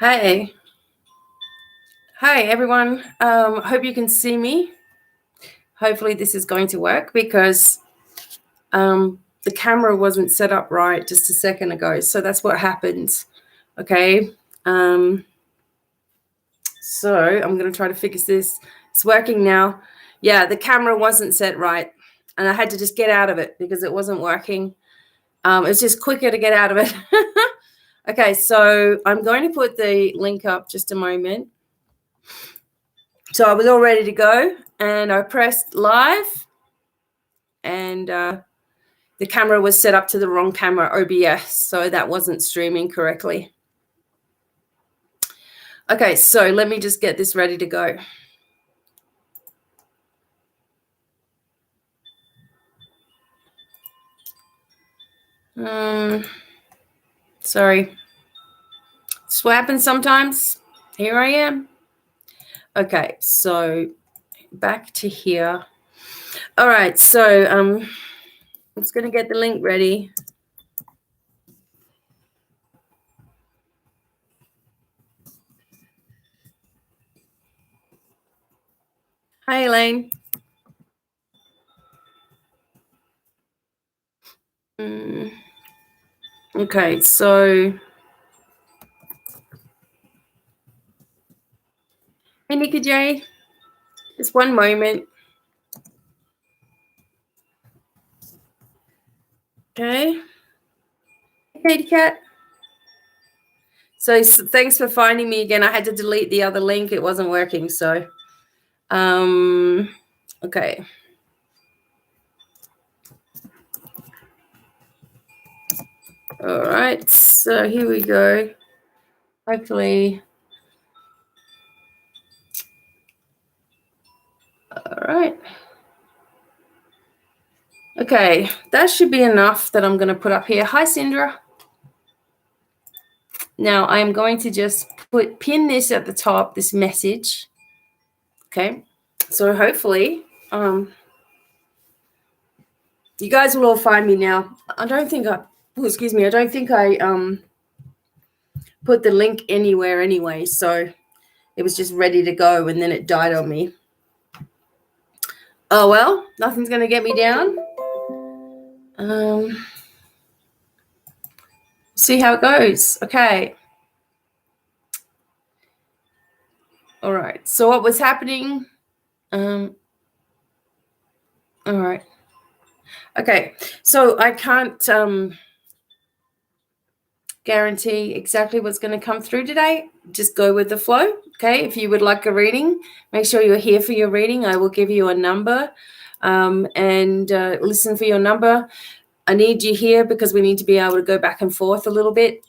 Hi. Hi, everyone. Hope you can see me. Hopefully this is going to work because the camera wasn't set up right just a second ago. So that's what happens. Okay. So I'm going to try to fix this. It's working now. Yeah, the camera wasn't set right. And I had to just get out of it because it wasn't working. It's just quicker to get out of it. Okay, so I'm going to put the link up just a moment. So I was all ready to go and I pressed live and the camera was set up to the wrong camera, OBS, so that wasn't streaming correctly. Okay, so let me just get this ready to go. Sorry. It's what happens sometimes. Here I am. Okay, so back to here. All right, so I'm just going to get the link ready. Hi, Elaine. Okay, so hey, Nika J. Just one moment. Okay. Katie Cat. So thanks for finding me again. I had to delete the other link. It wasn't working. So, okay. All right. So here we go. Hopefully. All right. Okay. That should be enough that I'm going to put up here. Hi, Sindra. Now I'm going to just pin this at the top, this message. Okay. So hopefully, you guys will all find me now. I don't think I put the link anywhere anyway. So it was just ready to go and then it died on me. Oh, well, nothing's going to get me down. See how it goes. Okay. All right. So what was happening? All right. Okay. So I can't guarantee exactly what's going to come through today. Just go with the flow. Okay. If you would like a reading, make sure you're here for your reading. I will give you a number and listen for your number. I need you here because we need to be able to go back and forth a little bit.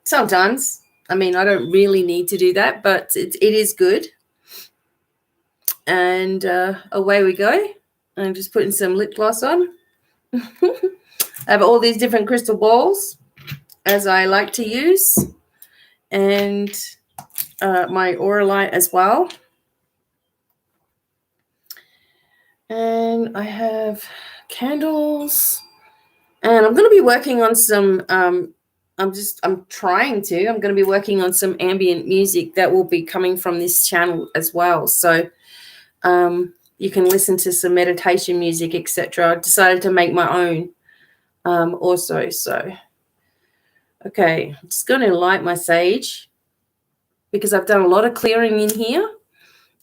Sometimes. I mean, I don't really need to do that, but it is good. And away we go. I'm just putting some lip gloss on. I have all these different crystal balls, as I like to use, and my aura light as well. And I have candles. And I'm going to be working on some, I'm going to be working on some ambient music that will be coming from this channel as well. So you can listen to some meditation music, etc. I decided to make my own also. So, okay, I'm just going to light my sage because I've done a lot of clearing in here.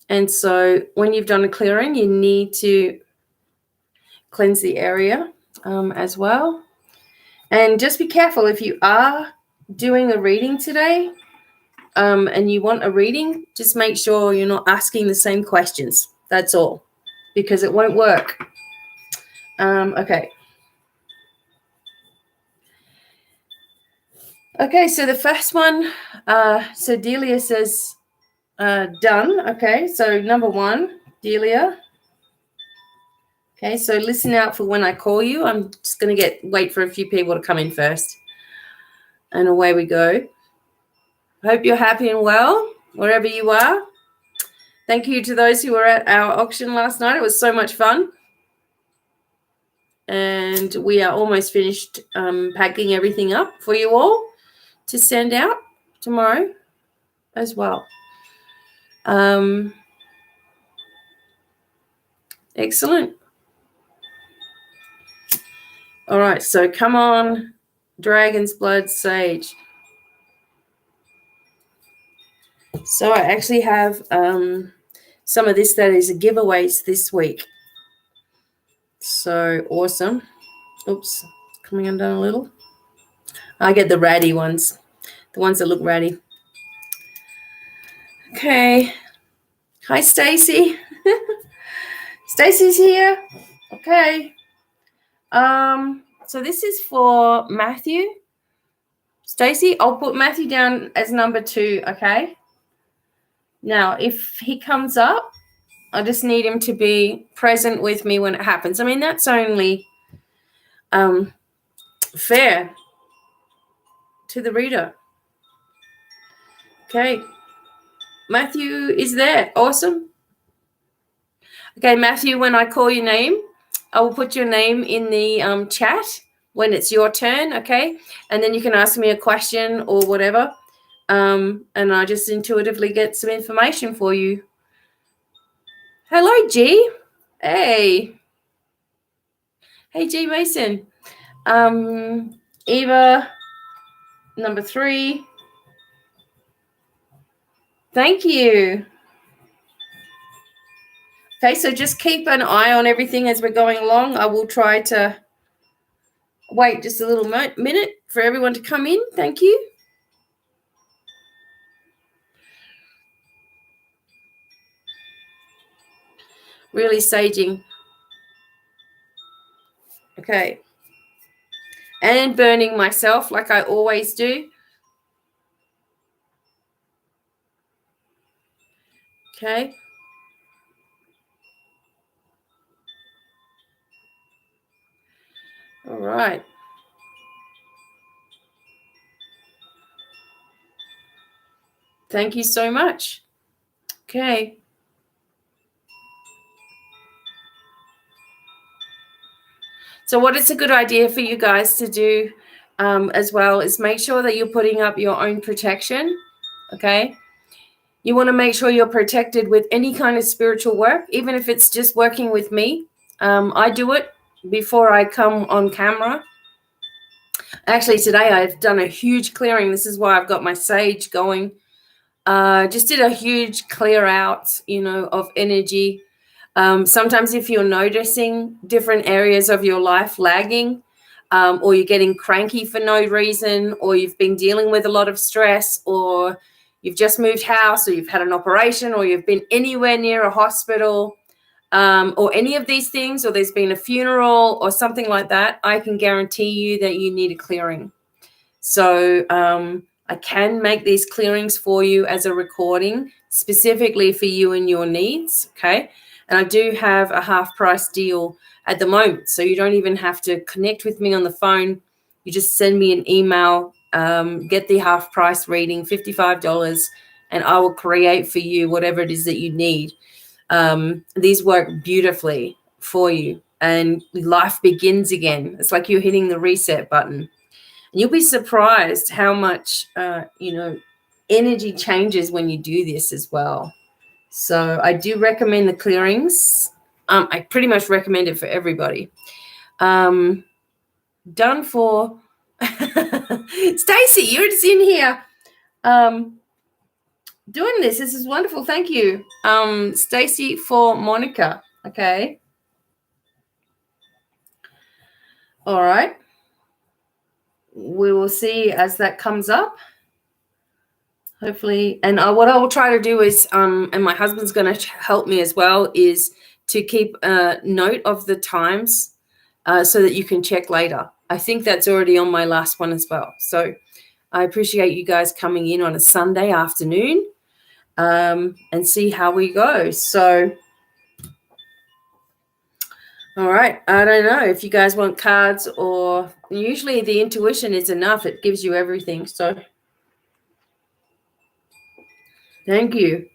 And so when you've done a clearing, you need to cleanse the area as well. And just be careful if you are doing a reading today and you want a reading, just make sure you're not asking the same questions. That's all, because it won't work. Okay. Okay, so the first one, so Delia says, done. Okay, so number one, Delia. Okay, so listen out for when I call you. I'm just going to wait for a few people to come in first. And away we go. Hope you're happy and well, wherever you are. Thank you to those who were at our auction last night. It was so much fun. And we are almost finished packing everything up for you all to send out. tomorrow as well. Excellent. All right, so come on, Dragon's Blood Sage. So I actually have some of this that is giveaways this week. So awesome. Oops, coming undone a little. I get the ratty ones, the ones that look ratty. Okay. Hi, Stacy. Stacy's here. Okay. So this is for Matthew. Stacy, I'll put Matthew down as number 2, okay? Now, if he comes up, I just need him to be present with me when it happens. I mean, that's only fair to the reader. Okay. Matthew is there. Awesome. Okay, Matthew, when I call your name, I will put your name in the chat when it's your turn, okay? And then you can ask me a question or whatever. And I just intuitively get some information for you. Hello, G. Hey. Hey, G Mason. Eva, number 3. Thank you. Okay, so just keep an eye on everything as we're going along. I will try to wait just a little minute for everyone to come in. Thank you. Really saging. Okay. And burning myself like I always do. Okay. All right. Thank you so much. Okay. So what it's a good idea for you guys to do as well is make sure that you're putting up your own protection, okay? You want to make sure you're protected with any kind of spiritual work, even if it's just working with me. I do it before I come on camera. Actually, today I've done a huge clearing. This is why I've got my sage going. Just did a huge clear out, of energy. Sometimes if you're noticing different areas of your life lagging, or you're getting cranky for no reason, or you've been dealing with a lot of stress, or you've just moved house, or you've had an operation, or you've been anywhere near a hospital, or any of these things, or there's been a funeral or something like that, I can guarantee you that you need a clearing. So I can make these clearings for you as a recording, specifically for you and your needs, okay? And I do have a half-price deal at the moment, so you don't even have to connect with me on the phone. You just send me an email, get the half-price reading, $55, and I will create for you whatever it is that you need. These work beautifully for you, and life begins again. It's like you're hitting the reset button. And you'll be surprised how much, energy changes when you do this as well. So I do recommend the clearings. I pretty much recommend it for everybody. Done for Stacy, you're just in here doing this. This is wonderful. Thank you. Stacy for Monica. Okay. All right. We will see as that comes up. Hopefully, and what I will try to do is, and my husband's going to help me as well, is to keep a note of the times so that you can check later. I think that's already on my last one as well. So I appreciate you guys coming in on a Sunday afternoon and see how we go. So, all right. I don't know if you guys want cards, or usually the intuition is enough. It gives you everything. So thank you.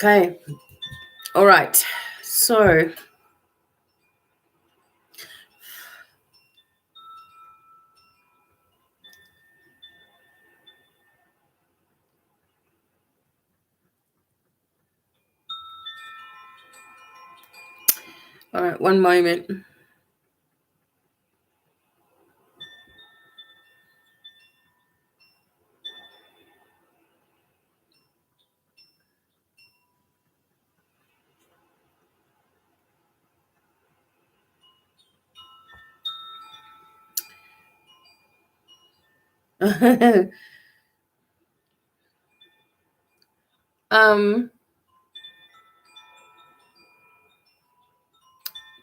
Okay. All right. So all right, one moment.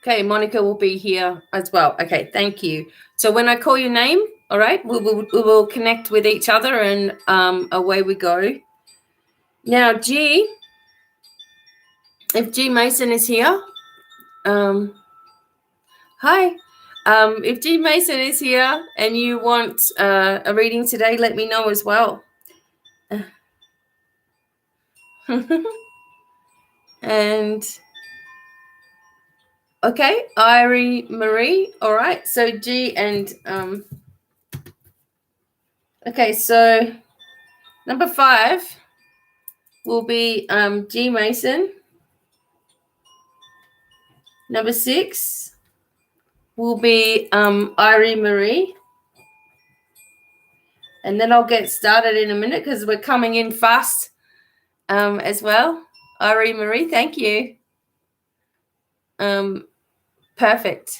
Okay, Monica will be here as well. Okay, thank you. So when I call your name, all right, we will connect with each other, and away we go. Now, G, if G Mason is here, hi. If G Mason is here and you want a reading today, let me know as well. And okay, Irie Marie. All right. So G and okay, so number 5 will be G Mason. Number 6 will be Irie Marie. And then I'll get started in a minute because we're coming in fast as well. Irie Marie, thank you. Perfect.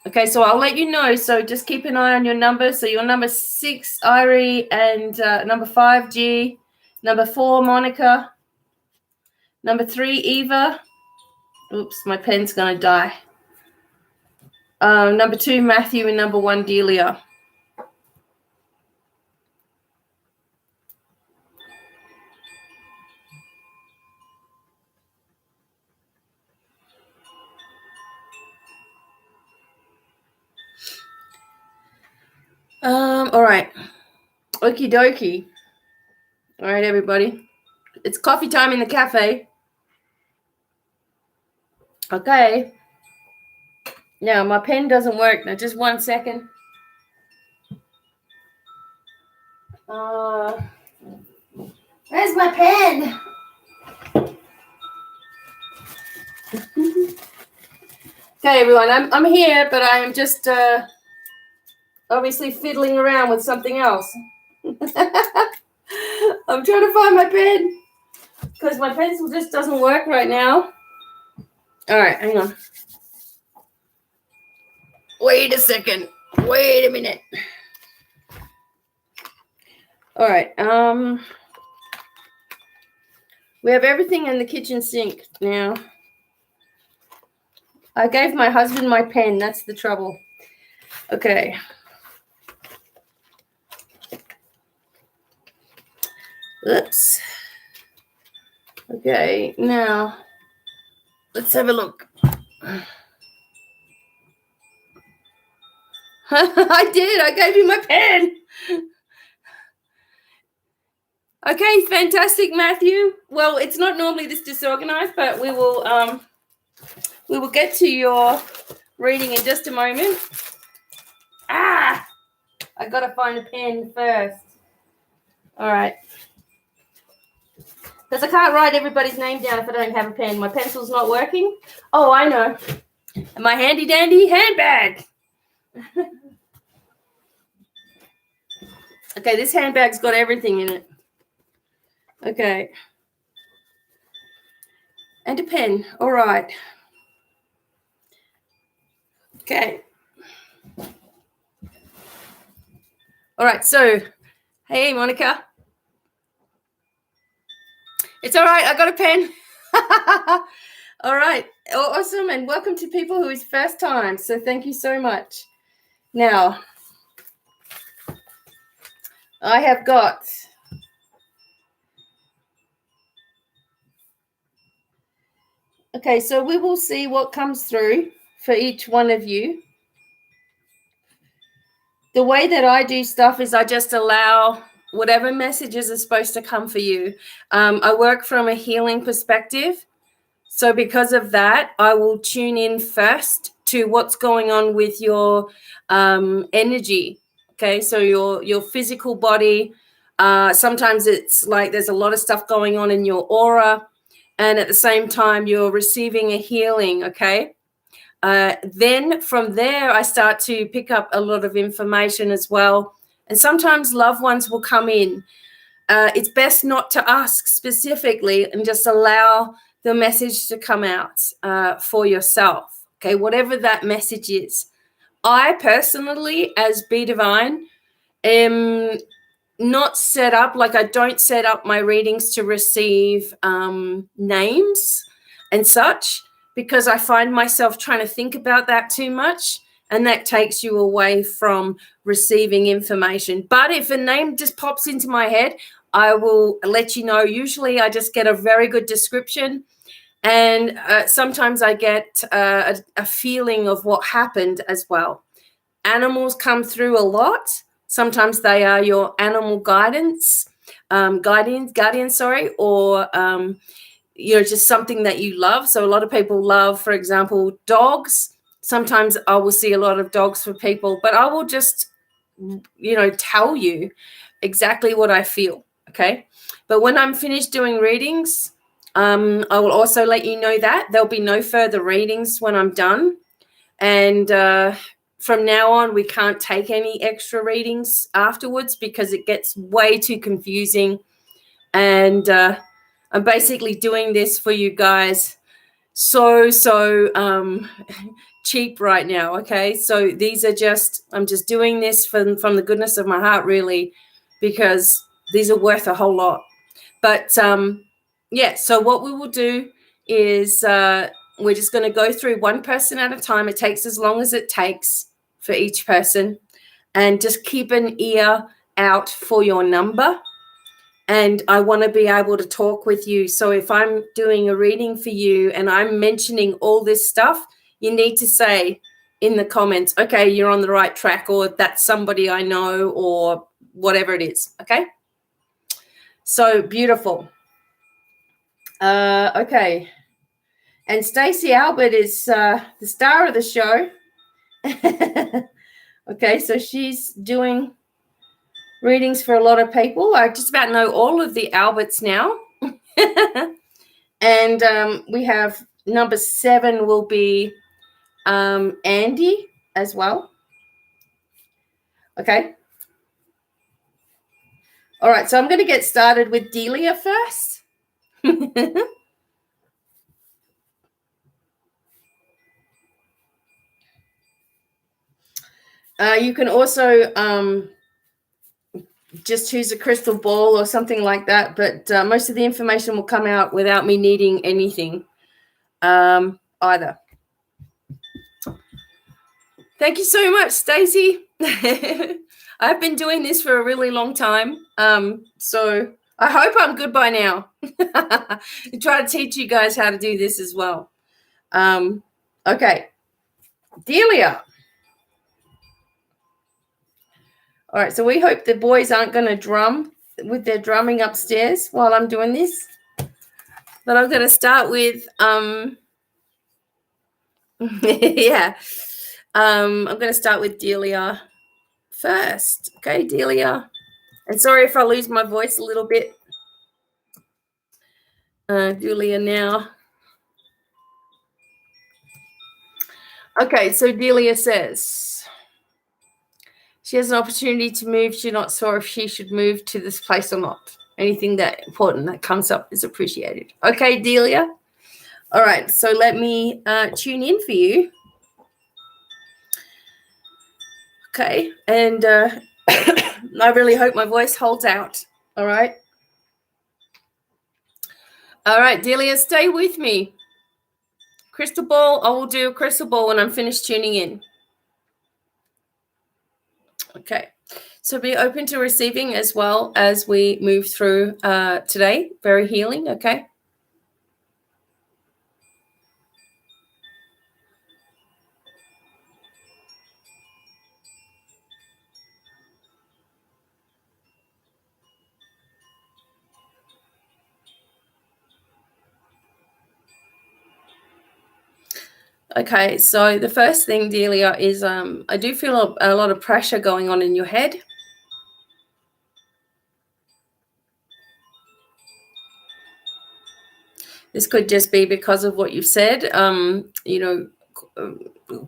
Okay, so I'll let you know. So just keep an eye on your numbers. So your number 6, Irie, and number 5, G. Number 4, Monica. Number 3, Eva. Oops, my pen's going to die. Number 2, Matthew, and number 1, Delia. All right. Okie dokie. All right, everybody. It's coffee time in the cafe. Okay. Now, my pen doesn't work. Now, just 1 second. Where's my pen? Okay, everyone. I'm here, but I am just obviously fiddling around with something else. I'm trying to find my pen because my pencil just doesn't work right now. All right, hang on. Wait a second. Wait a minute. All right. We have everything in the kitchen sink now. I gave my husband my pen. That's the trouble. Okay. Oops. Okay, now let's have a look. I did. I gave you my pen. Okay, fantastic, Matthew. Well, it's not normally this disorganized, but we will get to your reading in just a moment. I gotta find a pen first. All right. Because I can't write everybody's name down if I don't have a pen. My pencil's not working. Oh, I know. My handy dandy handbag. Okay, this handbag's got everything in it. Okay. And a pen. All right. Okay. All right. So, hey, Monica. It's all right. I got a pen. All right. Awesome. And welcome to people who is first time. So thank you so much. Now, I have got okay, so we will see what comes through for each one of you. The way that I do stuff is I just allow whatever messages are supposed to come for you. I work from a healing perspective. So because of that, I will tune in first to what's going on with your energy. Okay, so your physical body. Sometimes it's like there's a lot of stuff going on in your aura, and at the same time you're receiving a healing. Okay, then from there I start to pick up a lot of information as well, and sometimes loved ones will come in. It's best not to ask specifically and just allow the message to come out for yourself. Okay, whatever that message is. I personally, as BDevine, am not set up, like I don't set up my readings to receive names and such, because I find myself trying to think about that too much, and that takes you away from receiving information. But if a name just pops into my head, I will let you know. Usually I just get a very good description, and sometimes I get a feeling of what happened as well. Animals come through a lot. Sometimes they are your animal guardians, or just something that you love. So a lot of people love, for example, dogs. Sometimes I will see a lot of dogs for people, but I will just, tell you exactly what I feel. Okay. But when I'm finished doing readings, I will also let you know that there'll be no further readings when I'm done. And from now on, we can't take any extra readings afterwards because it gets way too confusing. And I'm basically doing this for you guys so cheap right now. Okay, so these are I'm just doing this from the goodness of my heart, really, because these are worth a whole lot. But so what we will do is we're just going to go through one person at a time. It takes as long as it takes for each person, and just keep an ear out for your number. And I want to be able to talk with you. So if I'm doing a reading for you and I'm mentioning all this stuff, you need to say in the comments, okay, you're on the right track, or that's somebody I know, or whatever it is. Okay. So beautiful. Okay. And Stacey Albert is the star of the show. Okay, so she's doing readings for a lot of people. I just about know all of the Alberts now. And we have number 7 will be Andy as well. Okay. All right, so I'm going to get started with Delia first. You can also just choose a crystal ball or something like that, but most of the information will come out without me needing anything either. Thank you so much, Stacey. I've been doing this for a really long time, so I hope I'm good by now. I try to teach you guys how to do this as well. Okay, Delia. All right, so we hope the boys aren't going to drum with their drumming upstairs while I'm doing this. But I'm going to start with, yeah, I'm going to start with Delia first. Okay, Delia. And sorry if I lose my voice a little bit. Delia now. Okay, so Delia says she has an opportunity to move. She's not sure if she should move to this place or not. Anything that important that comes up is appreciated. Okay, Delia. All right, so let me tune in for you. Okay, and I really hope my voice holds out. All right. All right, Delia, stay with me. Crystal ball, I will do a crystal ball when I'm finished tuning in. Okay, so be open to receiving as well as we move through today. Very healing, okay? Okay, so the first thing, Delia, is I do feel a lot of pressure going on in your head. This could just be because of what you've said,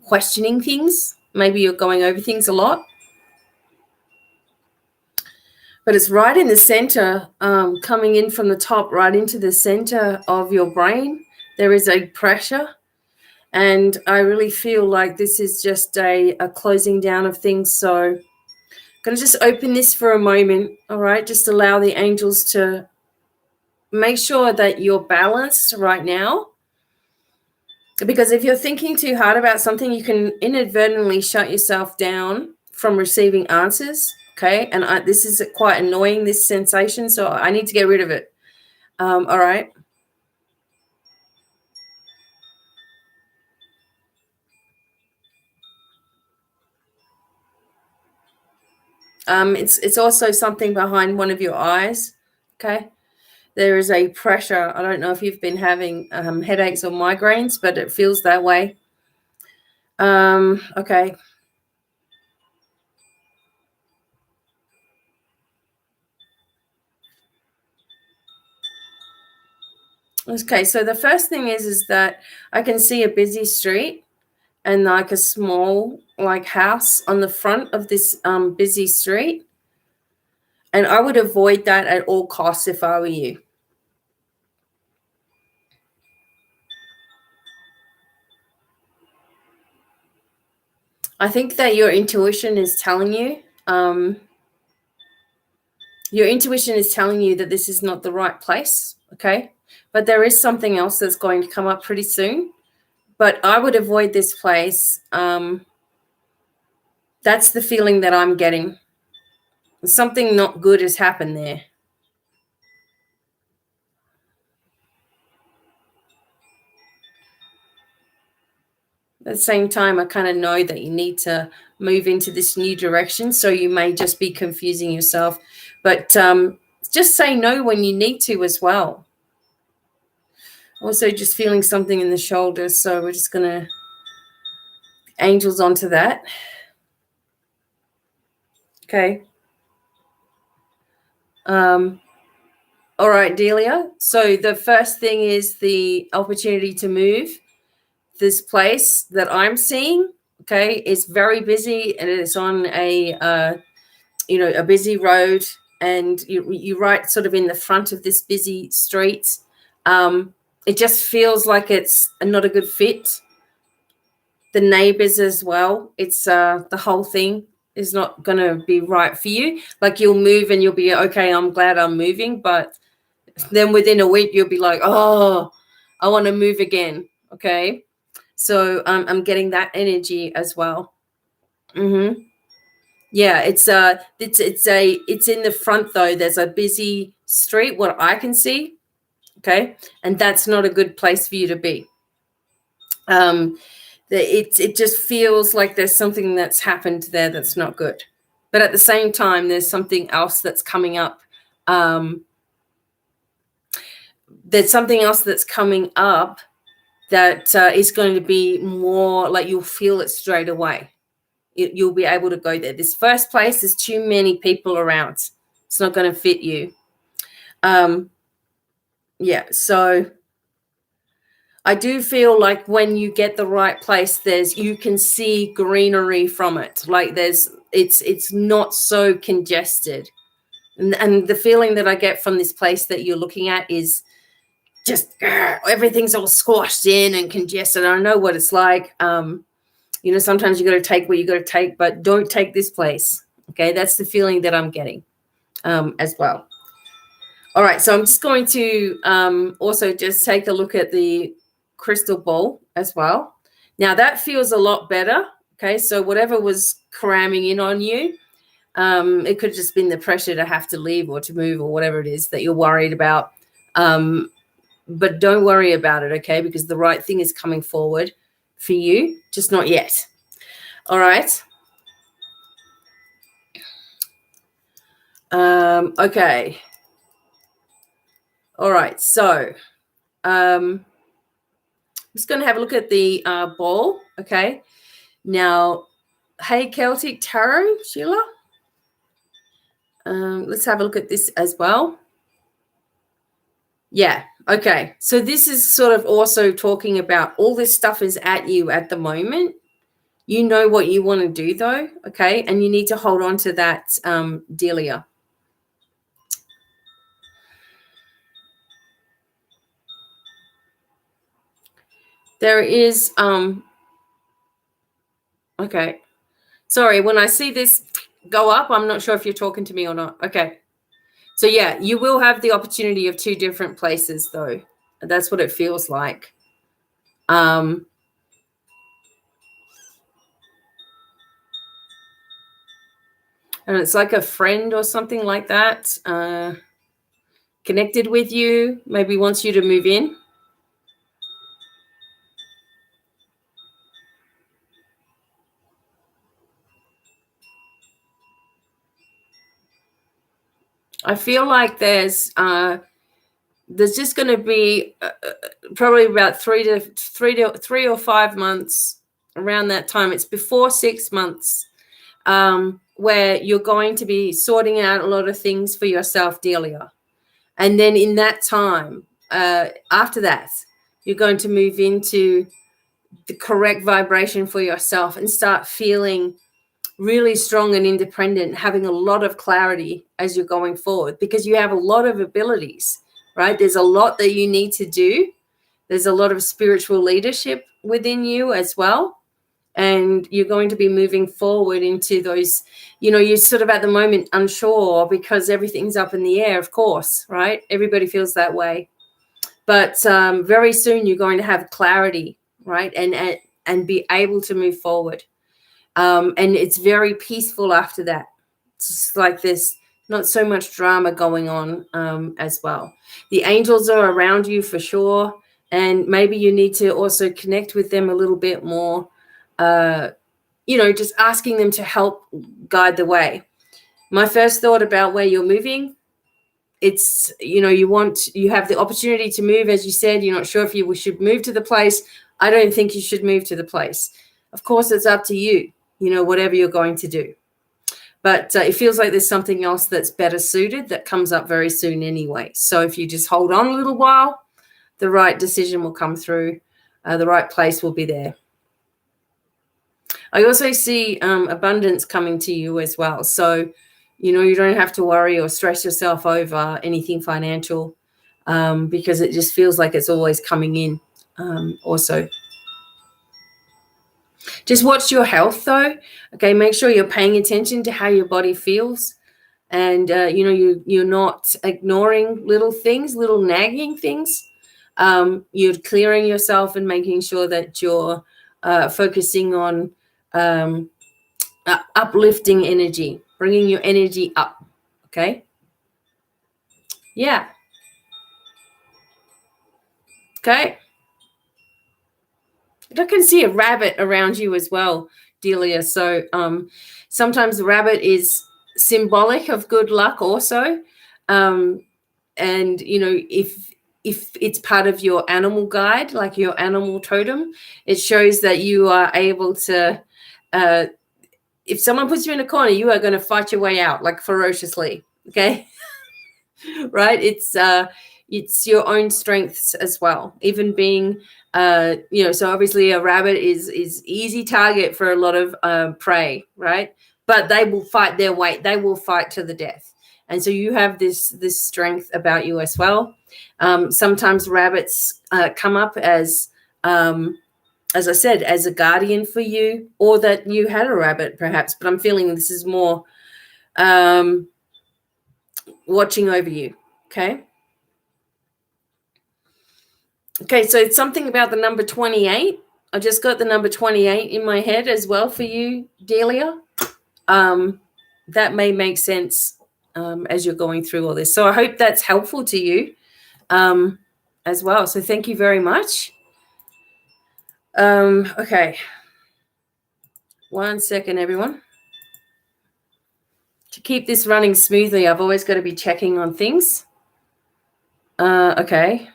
questioning things. Maybe you're going over things a lot. But it's right in the center, coming in from the top, right into the center of your brain. There is a pressure. And I really feel like this is just a closing down of things. So I'm going to just open this for a moment, all right? Just allow the angels to make sure that you're balanced right now. Because if you're thinking too hard about something, you can inadvertently shut yourself down from receiving answers, okay? And this is quite annoying, this sensation, so I need to get rid of it. All right? It's also something behind one of your eyes, okay? There is a pressure. I don't know if you've been having headaches or migraines, but it feels that way. Okay. Okay, so the first thing is that I can see a busy street and like a small like house on the front of this busy street. And I would avoid that at all costs if I were you. I think that your intuition is telling you, that this is not the right place, okay? But there is something else that's going to come up pretty soon. But I would avoid this place. That's the feeling that I'm getting. Something not good has happened there. At the same time, I kind of know that you need to move into this new direction, so you may just be confusing yourself. But just say no when you need to as well. Also, just feeling something in the shoulders, so we're just going to angels onto that. Okay. All right, Delia. So the first thing is the opportunity to move. This place that I'm seeing, okay, is very busy and it's on a busy road, and you're right sort of in the front of this busy street. It just feels like it's not a good fit. The neighbors as well. It's the whole thing is not going to be right for you. Like you'll move and you'll be okay. I'm glad I'm moving, but then within a week you'll be like, oh, I want to move again. Okay, so I'm getting that energy as well. Mm-hmm. Yeah, it's in the front though. There's a busy street, what I can see. Okay, and that's not a good place for you to be. It just feels like there's something that's happened there that's not good, but at the same time, there's something else that's coming up. There's something else that's coming up that is going to be more like you'll feel it straight away. You'll be able to go there. This first place, there's too many people around. It's not going to fit you. Yeah, so I do feel like when you get the right place, you can see greenery from it. Like it's not so congested. And the feeling that I get from this place that you're looking at is just everything's all squashed in and congested. I know what it's like. Sometimes you got to take what you got to take, but don't take this place. Okay, that's the feeling that I'm getting as well. All right, so I'm just going to also just take a look at the crystal ball as well. Now that feels a lot better. Okay, so whatever was cramming in on you, it could have just been the pressure to have to leave or to move or whatever it is that you're worried about. But don't worry about it, okay, because the right thing is coming forward for you, just not yet. All right. Okay. All right. So just going to have a look at the ball. Okay. Now, hey, Celtic Tarot, Sheila. Let's have a look at this as well. Yeah. Okay. So this is sort of also talking about all this stuff is at you at the moment. You know what you want to do, though. Okay. And you need to hold on to that, Delia. There is, okay. Sorry, when I see this go up, I'm not sure if you're talking to me or not. Okay. So, yeah, you will have the opportunity of 2 different places, though. That's what it feels like. And it's like a friend or something like that connected with you, maybe wants you to move in. I feel like there's just going to be probably about 3 or 5 months around that time. It's before 6 months where you're going to be sorting out a lot of things for yourself, Delia. And then in that time, after that, you're going to move into the correct vibration for yourself and start feeling really strong and independent, having a lot of clarity as you're going forward, because you have a lot of abilities, right? There's a lot that you need to do. There's a lot of spiritual leadership within you as well. And you're going to be moving forward into those, you're sort of at the moment unsure because everything's up in the air, of course, right? Everybody feels that way. But very soon you're going to have clarity, right? And be able to move forward. And it's very peaceful after that. It's just like this, not so much drama going on as well. The angels are around you for sure. And maybe you need to also connect with them a little bit more, just asking them to help guide the way. My first thought about where you're moving, it's, you have the opportunity to move, as you said. You're not sure if you should move to the place. I don't think you should move to the place. Of course, it's up to you. Whatever you're going to do. But it feels like there's something else that's better suited that comes up very soon anyway. So if you just hold on a little while, the right decision will come through. The right place will be there. I also see abundance coming to you as well. So, you don't have to worry or stress yourself over anything financial because it just feels like it's always coming in also. Just watch your health, though. Okay, make sure you're paying attention to how your body feels, and you're not ignoring little things, little nagging things. You're clearing yourself and making sure that you're focusing on uplifting energy, bringing your energy up. Okay. Yeah. Okay. I can see a rabbit around you as well, Delia. So sometimes the rabbit is symbolic of good luck also. And, if it's part of your animal guide, like your animal totem, it shows that you are able to, if someone puts you in a corner, you are going to fight your way out, like ferociously. Okay. Right. It's your own strengths as well. Even being, so obviously a rabbit is easy target for a lot of prey, right? But they will fight their way. They will fight to the death. And so you have this strength about you as well. Sometimes rabbits come up as I said, as a guardian for you, or that you had a rabbit perhaps. But I'm feeling this is more watching over you. Okay. Okay, so it's something about the number 28. I just got the number 28 in my head as well for you, Delia. That may make sense as you're going through all this. So I hope that's helpful to you as well. So thank you very much. Okay. 1 second, everyone. To keep this running smoothly, I've always got to be checking on things. Okay.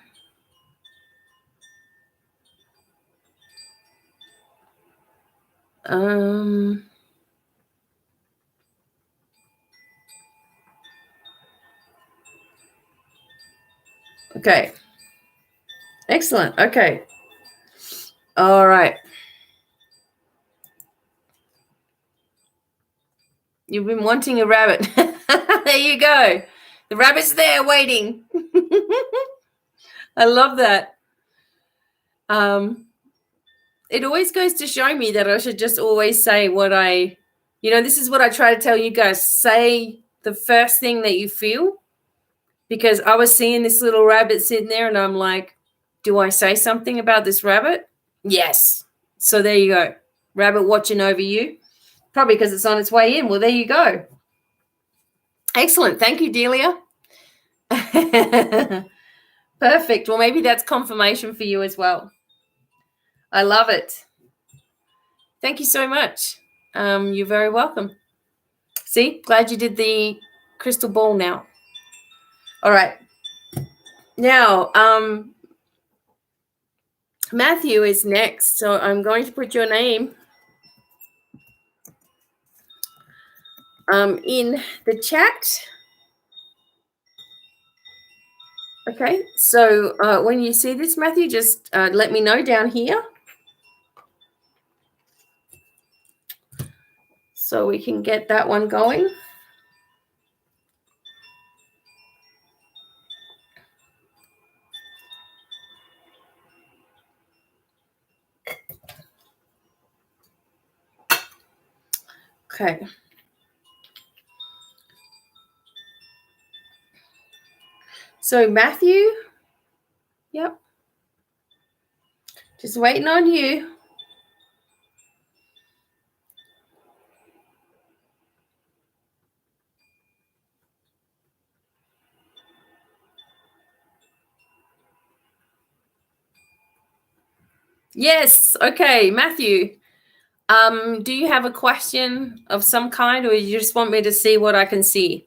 Okay. Excellent. Okay. All right. You've been wanting a rabbit. There you go. The rabbit's there waiting. I love that. It always goes to show me that I should just always say what this is what I try to tell you guys. Say the first thing that you feel, because I was seeing this little rabbit sitting there and I'm like, do I say something about this rabbit? Yes. So there you go. Rabbit watching over you. Probably because it's on its way in. Well, there you go. Excellent. Thank you, Delia. Perfect. Well, maybe that's confirmation for you as well. I love it. Thank you so much. You're very welcome. See, glad you did the crystal ball now. All right. Now, Matthew is next. So I'm going to put your name in the chat. Okay. So when you see this, Matthew, just let me know down here, so we can get that one going. Okay. So Matthew, yep. Just waiting on you. Yes. Okay, Matthew. Do you have a question of some kind, or you just want me to see what I can see?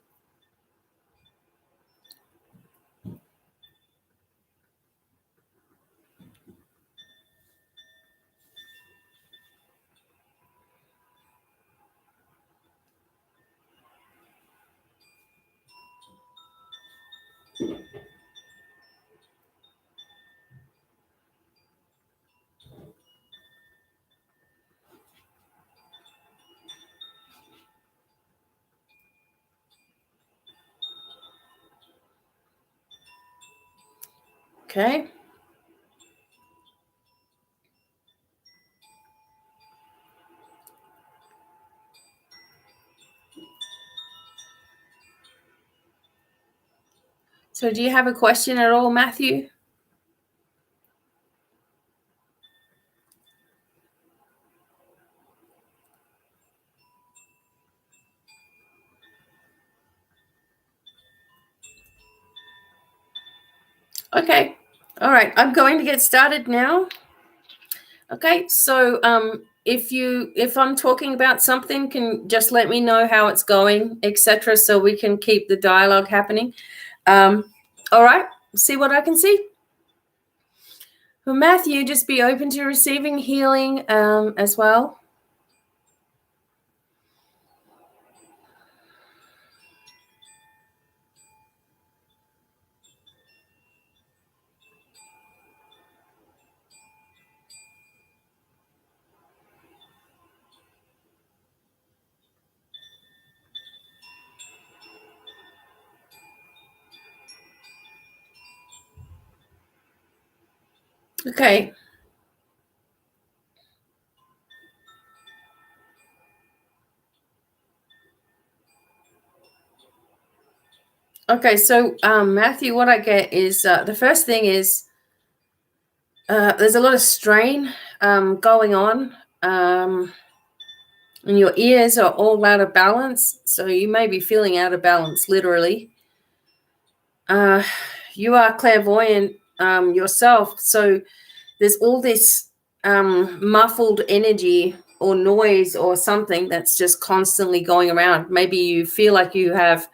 Okay. So do you have a question at all, Matthew? Okay. All right. I'm going to get started now. Okay. So if I'm talking about something, can just let me know how it's going, etc., so we can keep the dialogue happening. All right. See what I can see. Well, Matthew, just be open to receiving healing as well. Okay. Okay, so Matthew, what I get is the first thing is there's a lot of strain going on, and your ears are all out of balance. So you may be feeling out of balance, literally. You are clairvoyant yourself, so there's all this muffled energy or noise or something that's just constantly going around. Maybe you feel like you have.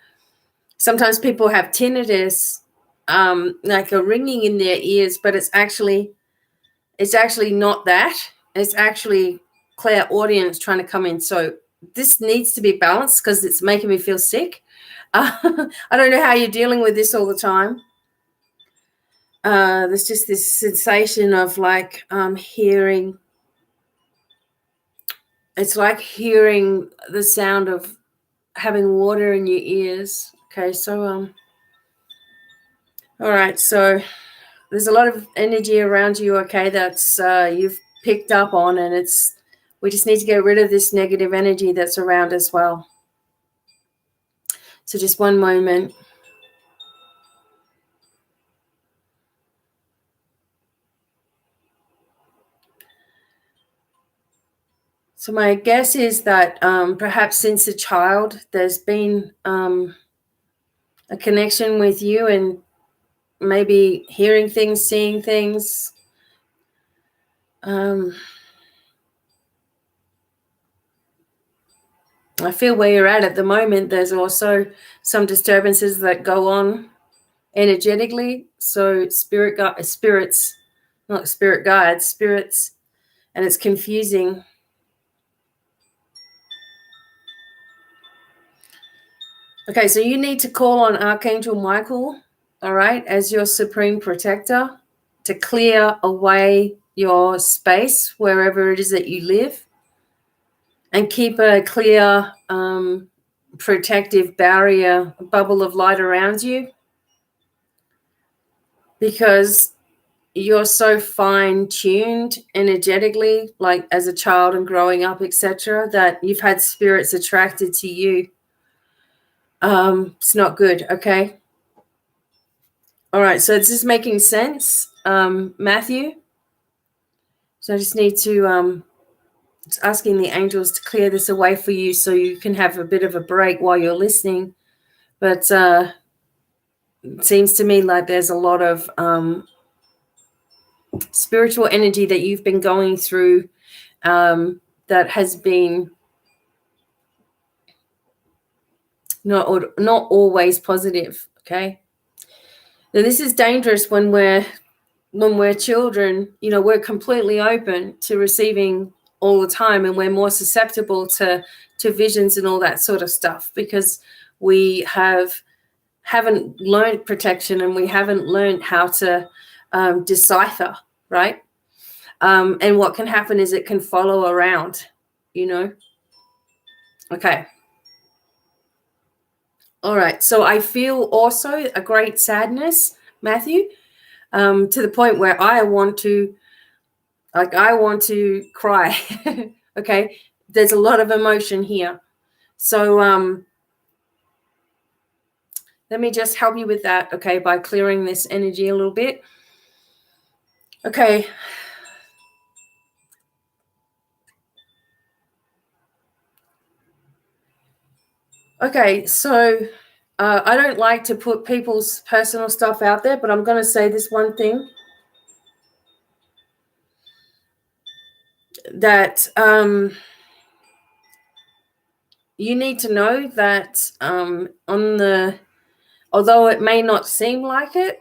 Sometimes people have tinnitus, like a ringing in their ears, but it's actually not that. It's actually clairaudience trying to come in. So this needs to be balanced because it's making me feel sick. I don't know how you're dealing with this all the time. There's just this sensation of like hearing. It's like hearing the sound of having water in your ears. Okay, so all right, so there's a lot of energy around you, okay, that's you've picked up on, and we just need to get rid of this negative energy that's around as well. So just one moment. So my guess is that perhaps since a child, there's been a connection with you and maybe hearing things, seeing things. I feel where you're at the moment, there's also some disturbances that go on energetically. So spirits, not spirit guides, spirits, and it's confusing. Okay, so you need to call on Archangel Michael, all right, as your supreme protector to clear away your space wherever it is that you live, and keep a clear protective barrier, a bubble of light around you, because you're so fine-tuned energetically, like as a child and growing up, etc., that you've had spirits attracted to you. It's not good, okay? All right, so is this making sense, Matthew? So I just need to just asking the angels to clear this away for you so you can have a bit of a break while you're listening. But it seems to me like there's a lot of spiritual energy that you've been going through that has been not always positive, okay? Now, this is dangerous when we're children. You know, we're completely open to receiving all the time, and we're more susceptible to visions and all that sort of stuff because we haven't learned protection, and we haven't learned how to decipher, right? And what can happen is it can follow around, you know? Okay. All right. So I feel also a great sadness, Matthew, to the point where I want to cry. Okay. There's a lot of emotion here. So let me just help you with that, okay, by clearing this energy a little bit. Okay. Okay, so I don't like to put people's personal stuff out there, but I'm going to say this one thing, that you need to know that although it may not seem like it,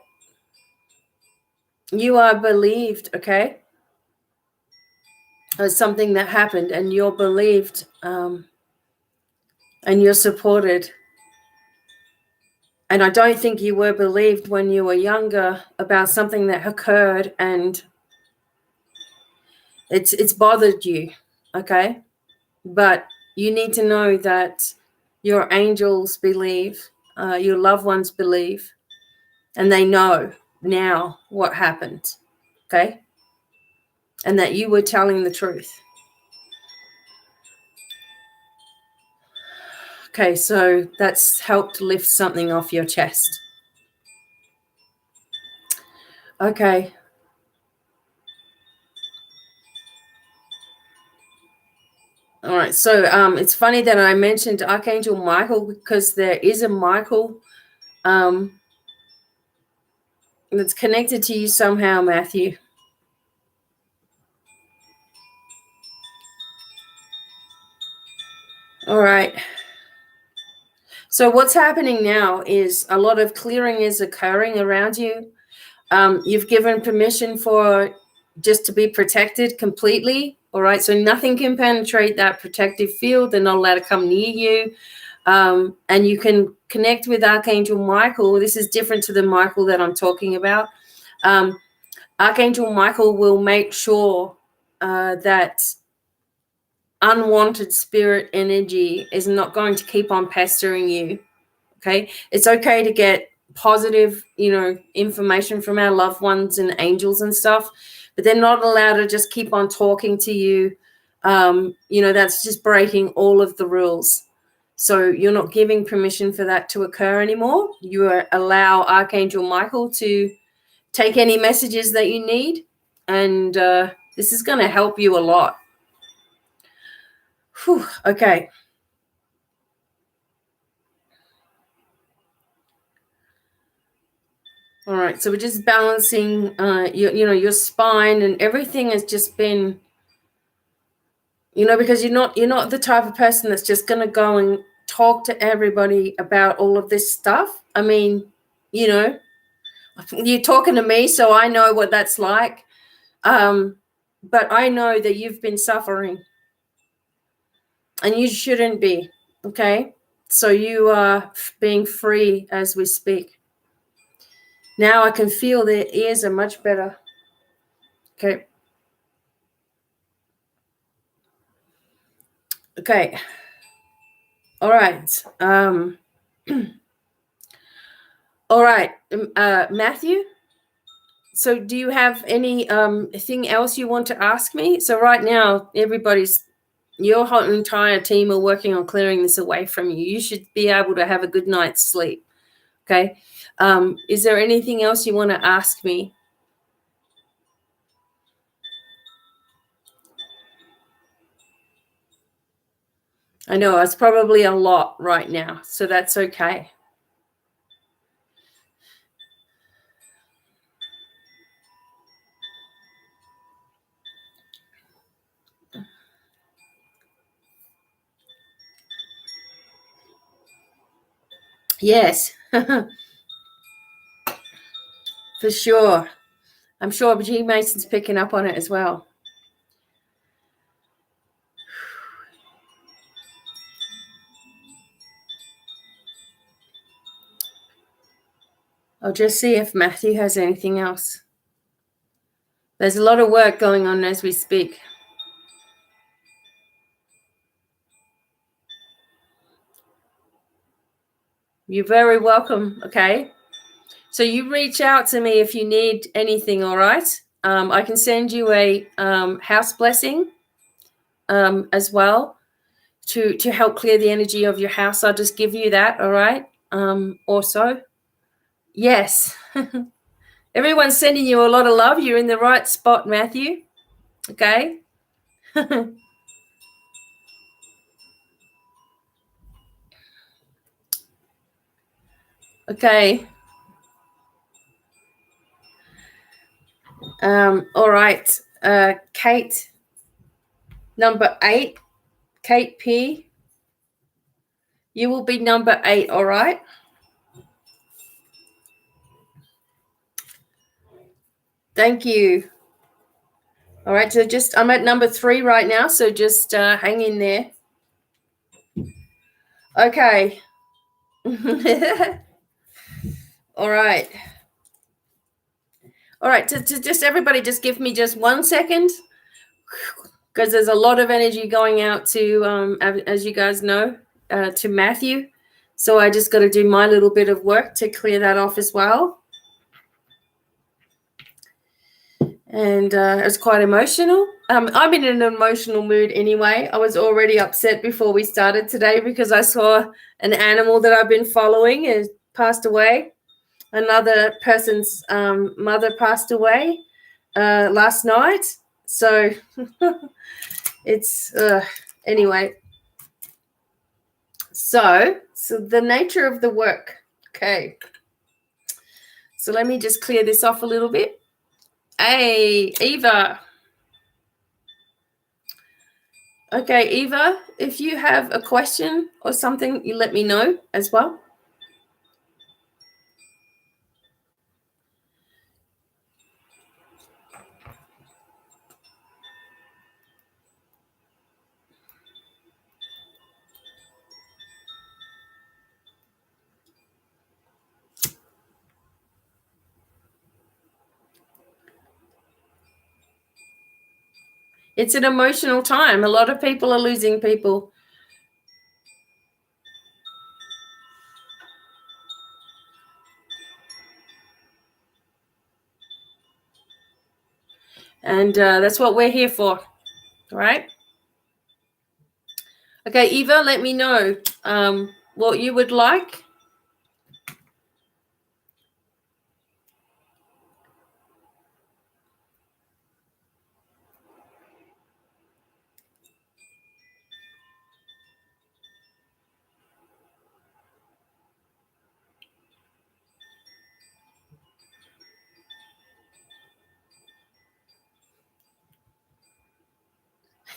you are believed, okay, as something that happened, and you're believed and you're supported. And I don't think you were believed when you were younger about something that occurred, and it's bothered you, okay? But you need to know that your angels believe, your loved ones believe, and they know now what happened, okay? And that you were telling the truth. Okay, so that's helped lift something off your chest. Okay. All right, so it's funny that I mentioned Archangel Michael, because there is a Michael that's connected to you somehow, Matthew. All right. So what's happening now is a lot of clearing is occurring around you. You've given permission for just to be protected completely. All right. So nothing can penetrate that protective field. They're not allowed to come near you. And you can connect with Archangel Michael. This is different to the Michael that I'm talking about. Archangel Michael will make sure that unwanted spirit energy is not going to keep on pestering you. Okay. It's okay to get positive, information from our loved ones and angels and stuff, but they're not allowed to just keep on talking to you. That's just breaking all of the rules. So you're not giving permission for that to occur anymore. You allow Archangel Michael to take any messages that you need. And this is going to help you a lot. Whew, okay. All right. So we're just balancing, your spine, and everything has just been, because you're not the type of person that's just going to go and talk to everybody about all of this stuff. I mean, you're talking to me, so I know what that's like. But I know that you've been suffering, and you shouldn't be. Okay. So you are being free as we speak. Now I can feel their ears are much better. Okay. Okay. All right. All right. Matthew, so do you have any thing else you want to ask me? So right now, your whole entire team are working on clearing this away from you. You should be able to have a good night's sleep. Okay. Is there anything else you want to ask me? I know it's probably a lot right now, so that's okay. Yes, for sure. I'm sure G Mason's picking up on it as well. I'll just see if Matthew has anything else. There's a lot of work going on as we speak. You're very welcome, okay? So you reach out to me if you need anything, all right? I can send you a house blessing as well to help clear the energy of your house. I'll just give you that, all right? Also, yes. Everyone's sending you a lot of love. You're in the right spot, Matthew. Okay. Okay. All right. Kate, number 8. Kate P. You will be number 8, all right? Thank you. All right, so I'm at number 3 right now, so just hang in there. Okay. All right. All right, to just everybody, just give me just 1 second, because there's a lot of energy going out to, as you guys know, to Matthew. So I just got to do my little bit of work to clear that off as well. And it's quite emotional. I'm in an emotional mood anyway. I was already upset before we started today because I saw an animal that I've been following has passed away. Another person's mother passed away last night. So it's anyway. So the nature of the work. Okay. So let me just clear this off a little bit. Hey, Eva. Okay, Eva, if you have a question or something, you let me know as well. It's an emotional time. A lot of people are losing people. And that's what we're here for, right? Okay, Eva, let me know what you would like.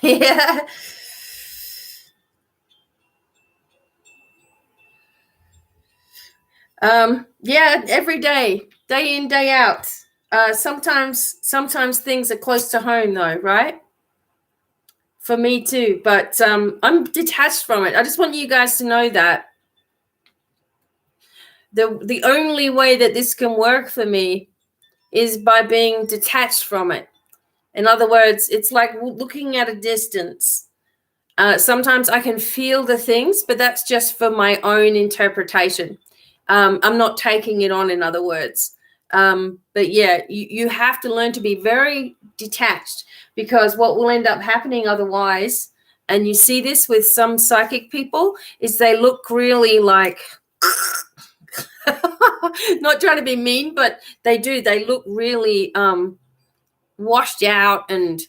Yeah. Yeah, every day in, day out. Sometimes things are close to home though, right? For me too, but I'm detached from it. I just want you guys to know that the only way that this can work for me is by being detached from it. In other words, it's like looking at a distance. Sometimes I can feel the things, but that's just for my own interpretation. I'm not taking it on, in other words. But yeah, you have to learn to be very detached, because what will end up happening otherwise, and you see this with some psychic people, is they look really like, not trying to be mean, but they do. They look really washed out and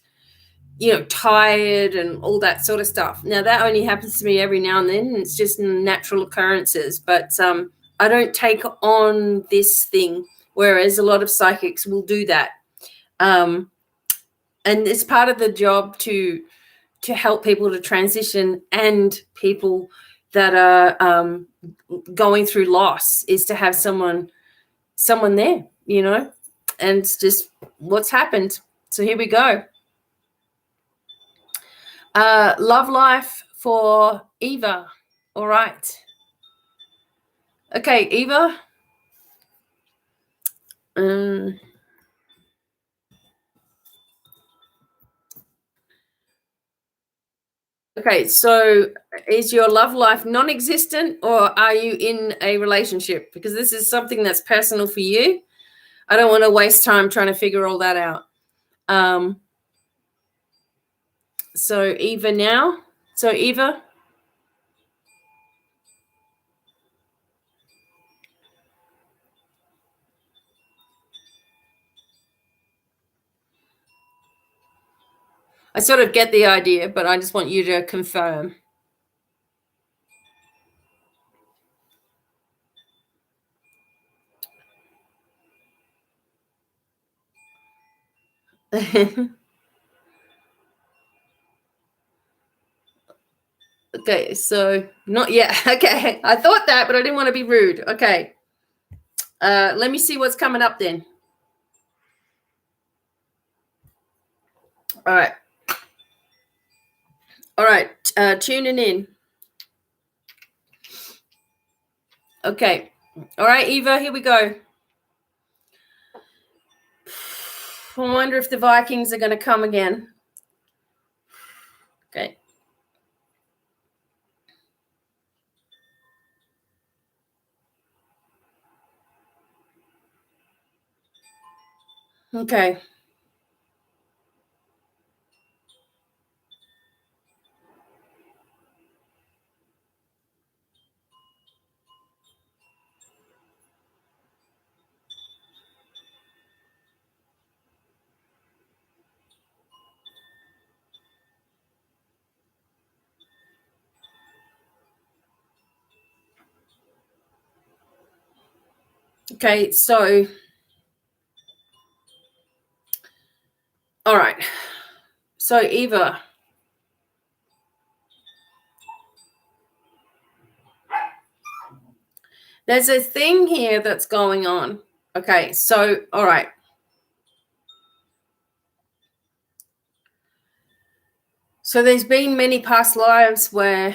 tired and all that sort of stuff. Now that only happens to me every now and then. It's just natural occurrences, but I don't take on this thing, whereas a lot of psychics will do that. And it's part of the job to help people to transition, and people that are going through loss, is to have someone there, and it's just what's happened. So here we go. Love life for Eva. All right. Okay, Eva. Okay, so is your love life non-existent, or are you in a relationship? Because this is something that's personal for you. I don't want to waste time trying to figure all that out. So Eva now. So Eva. I sort of get the idea, but I just want you to confirm. Okay, so not yet. Okay, I thought that, but I didn't want to be rude. Okay, let me see what's coming up then. All right. All right, tuning in. Okay. All right, Eva, here we go. I wonder if the Vikings are going to come again. Okay. Okay. Okay, so all right. So Eva, there's a thing here that's going on. Okay, so all right. So there's been many past lives where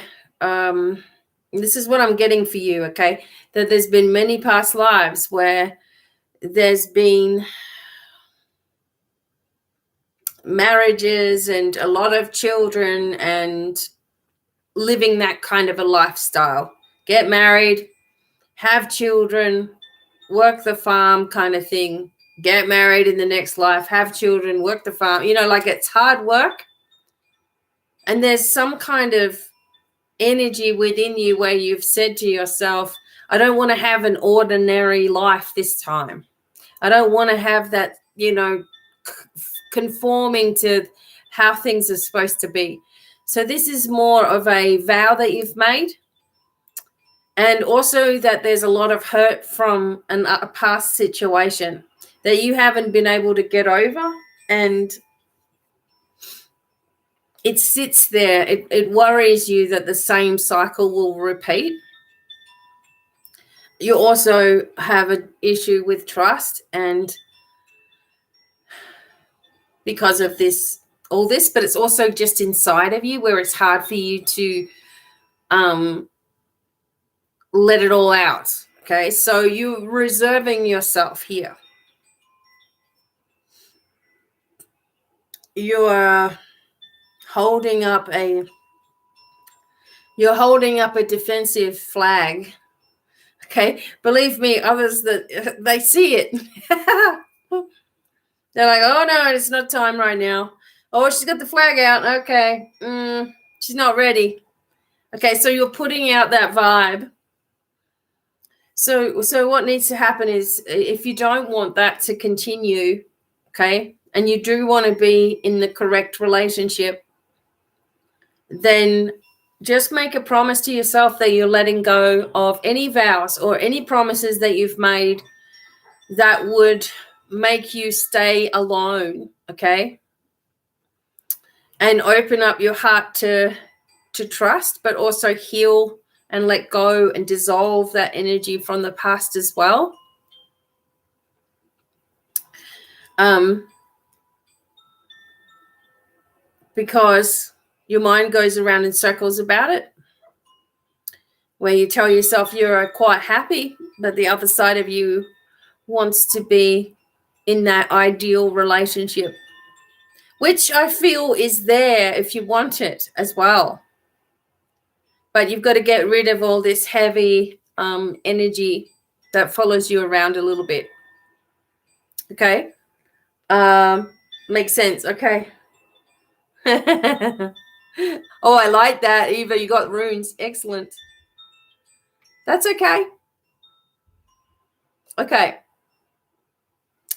this is what I'm getting for you, okay? That there's been many past lives where there's been marriages and a lot of children and living that kind of a lifestyle. Get married, have children, work the farm kind of thing. Get married in the next life, have children, work the farm. You know, like it's hard work. And there's some kind of energy within you where you've said to yourself, I don't want to have an ordinary life this time. I don't want to have that, you know, conforming to how things are supposed to be. So this is more of a vow that you've made. And also that there's a lot of hurt from a past situation that you haven't been able to get over. And it sits there. It worries you that the same cycle will repeat. You also have an issue with trust, and because of this, all this, but it's also just inside of you where it's hard for you to let it all out. Okay, so you're reserving yourself here. You're holding up a defensive flag. Okay, believe me, others that they see it. They're like, oh no, it's not time right now. Oh, she's got the flag out. Okay, she's not ready. Okay, so you're putting out that vibe. So what needs to happen is, if you don't want that to continue, okay, and you do want to be in the correct relationship, then just make a promise to yourself that you're letting go of any vows or any promises that you've made that would make you stay alone, okay? And open up your heart to trust, but also heal and let go and dissolve that energy from the past as well. Because your mind goes around in circles about it, where you tell yourself you're quite happy, but the other side of you wants to be in that ideal relationship, which I feel is there if you want it as well. But you've got to get rid of all this heavy energy that follows you around a little bit. Okay? Makes sense. Okay. Oh, I like that, Eva. You got runes. Excellent. That's okay. Okay.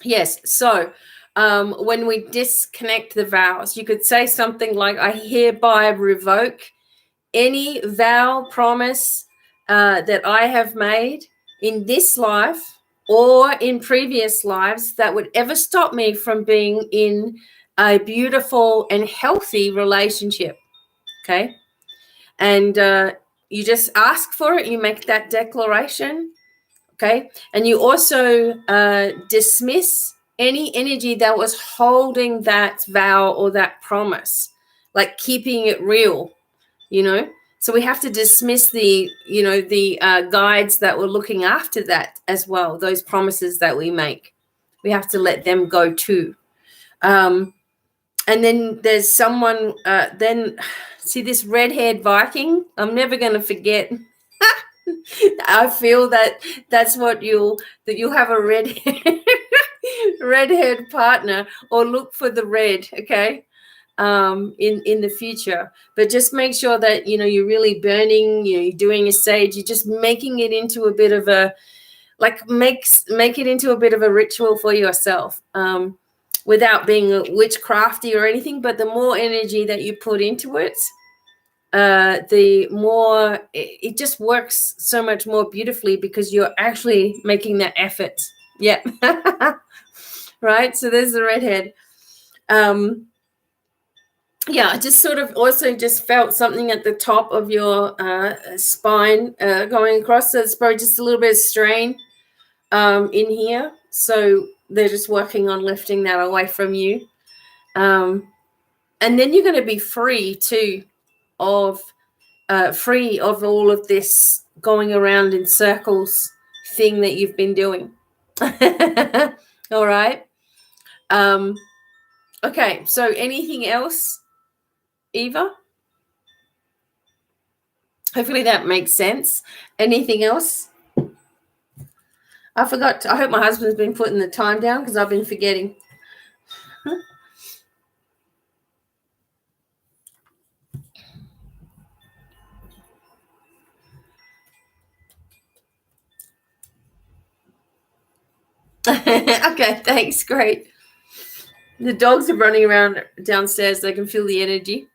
Yes. So when we disconnect the vows, you could say something like, I hereby revoke any vow, promise that I have made in this life or in previous lives that would ever stop me from being in a beautiful and healthy relationship. Okay. And you just ask for it. You make that declaration. Okay. And you also dismiss any energy that was holding that vow or that promise, like keeping it real, you know. So we have to dismiss the guides that were looking after that as well. Those promises that we make, we have to let them go too. And then there's someone, then see this red-haired Viking? I'm never going to forget. I feel that that's what you'll have a red-haired partner, or look for the red, okay, in the future. But just make sure that, you're really burning, you're doing a sage, you're just making it into a bit of a, like, make it into a bit of a ritual for yourself. Without being witchcrafty or anything, but the more energy that you put into it, the more it just works so much more beautifully, because you're actually making that effort. Yeah. Right. So there's the redhead. Yeah, I just sort of also just felt something at the top of your spine going across. So it's probably just a little bit of strain in here. So they're just working on lifting that away from you. And then you're going to be free too of all of this going around in circles thing that you've been doing. All right. Okay, so anything else, Eva? Hopefully that makes sense. Anything else? I forgot. I hope my husband's been putting the time down because I've been forgetting. Okay, thanks. Great. The dogs are running around downstairs. They can feel the energy.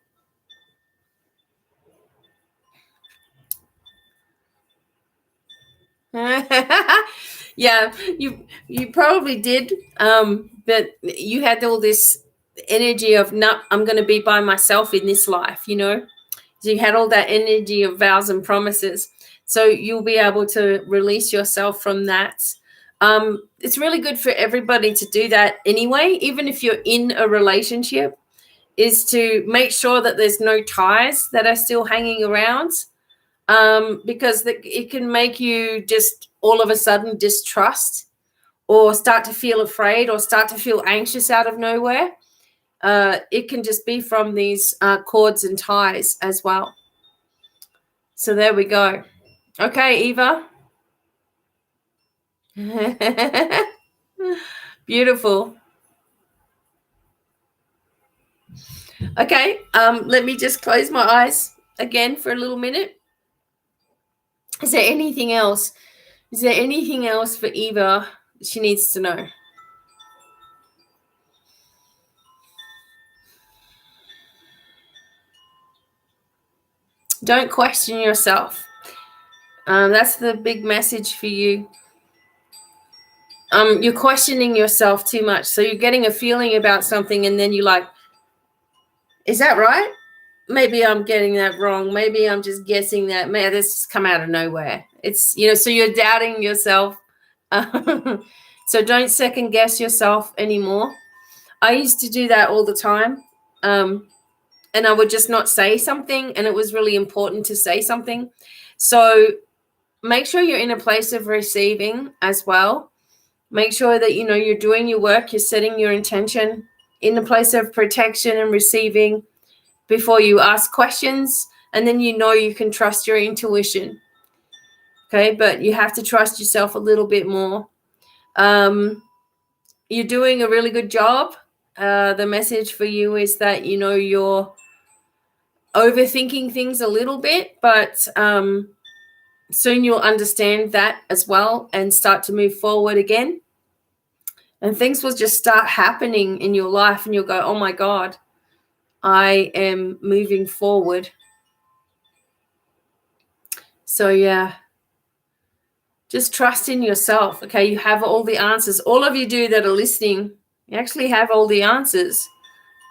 Yeah, you probably did. But you had all this energy of, no, I'm going to be by myself in this life, you know. So you had all that energy of vows and promises. So you'll be able to release yourself from that. It's really good for everybody to do that anyway, even if you're in a relationship, is to make sure that there's no ties that are still hanging around, because it can make you just all of a sudden distrust or start to feel afraid or start to feel anxious out of nowhere. It can just be from these cords and ties as well. So there we go. Okay, Eva. Beautiful. Okay, let me just close my eyes again for a little minute. Is there anything else? Is there anything else for Eva she needs to know? Don't question yourself. That's the big message for you. You're questioning yourself too much. So you're getting a feeling about something and then you're like, is that right? Maybe I'm getting that wrong. Maybe I'm just guessing that. Man, this just come out of nowhere. It's, so you're doubting yourself. So don't second guess yourself anymore. I used to do that all the time. And I would just not say something, and it was really important to say something. So make sure you're in a place of receiving as well. Make sure that, you're doing your work, you're setting your intention in a place of protection and receiving before you ask questions, and then you can trust your intuition. Okay, but you have to trust yourself a little bit more. You're doing a really good job. The message for you is that, you're overthinking things a little bit, but soon you'll understand that as well and start to move forward again. And things will just start happening in your life and you'll go, oh my God, I am moving forward. So yeah, just trust in yourself. Okay, you have all the answers. All of you do that are listening, you actually have all the answers.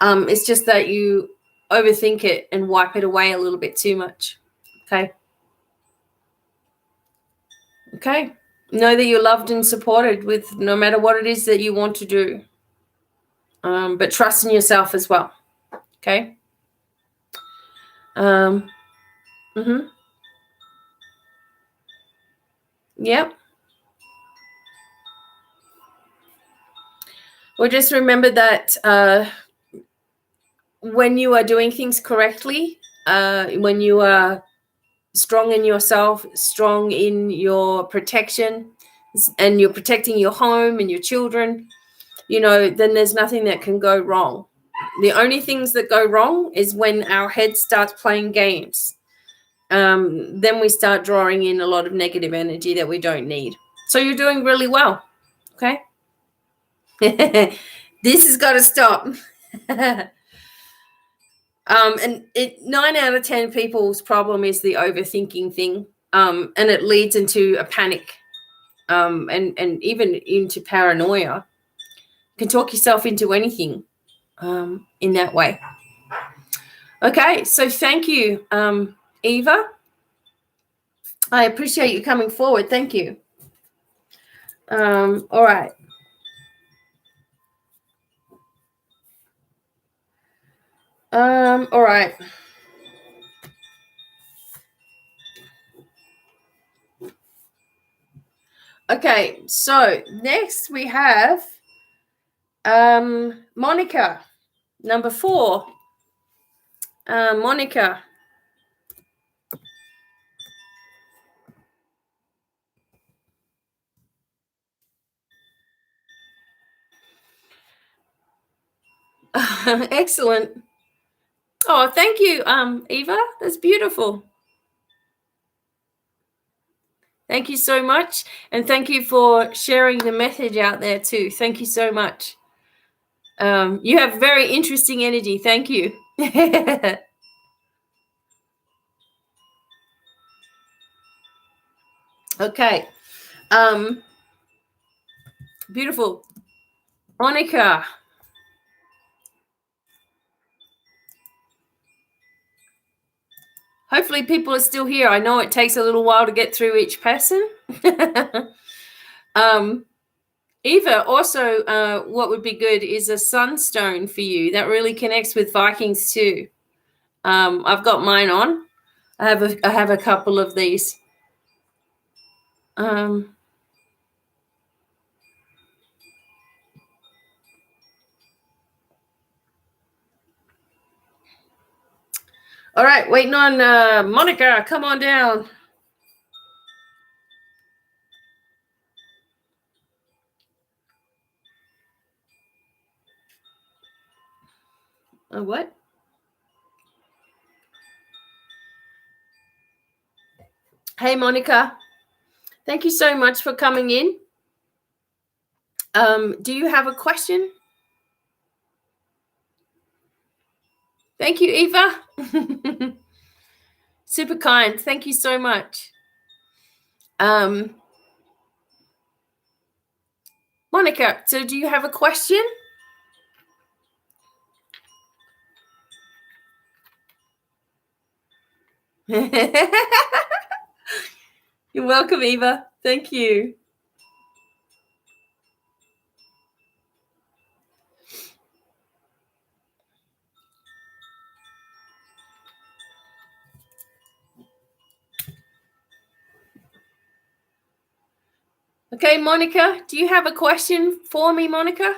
It's just that you overthink it and wipe it away a little bit too much. Okay. Know that you're loved and supported with no matter what it is that you want to do. But trust in yourself as well. Okay. Yep. Well, just remember that when you are doing things correctly, when you are strong in yourself, strong in your protection, and you're protecting your home and your children, then there's nothing that can go wrong. The only things that go wrong is when our head starts playing games. Then we start drawing in a lot of negative energy that we don't need. So you're doing really well. Okay. This has got to stop. And 9 out of 10 people's problem is the overthinking thing. And it leads into a panic, and even into paranoia. You can talk yourself into anything in that way. Okay, so thank you, Eva. I appreciate you coming forward. Thank you. All right. All right. Okay, so next we have Monica. Number 4, Monica. Excellent. Oh, thank you, Eva. That's beautiful. Thank you so much. And thank you for sharing the message out there too. Thank you so much. You have very interesting energy. Thank you. Okay. Beautiful. Monica. Hopefully people are still here. I know it takes a little while to get through each person. Eva, also, what would be good is a sunstone for you. That really connects with Vikings too. I've got mine on. I have a couple of these. All right, waiting on Monica. Come on down. What? Hey, Monica. Thank you so much for coming in. Do you have a question? Thank you, Eva. Super kind. Thank you so much. Monica, so do you have a question? You're welcome, Eva. Thank you. Okay, Monica, do you have a question for me, Monica?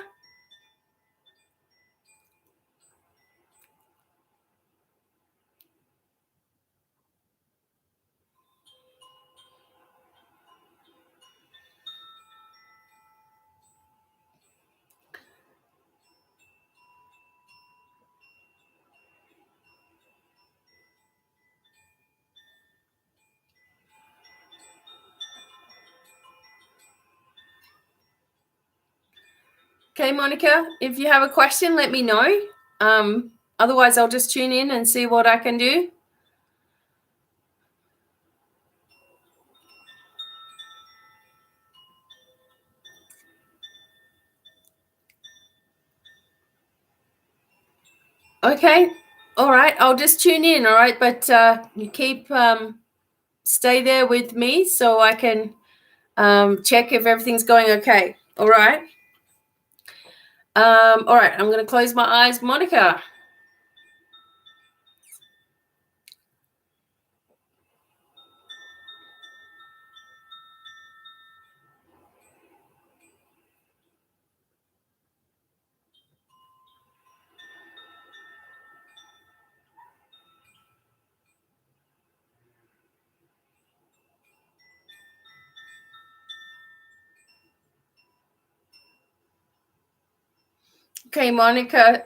Okay, Monica, if you have a question, let me know. Otherwise, I'll just tune in and see what I can do. Okay, all right, I'll just tune in, all right? But you keep, stay there with me so I can check if everything's going okay, all right? All right, I'm going to close my eyes. Monica. Okay, Monica,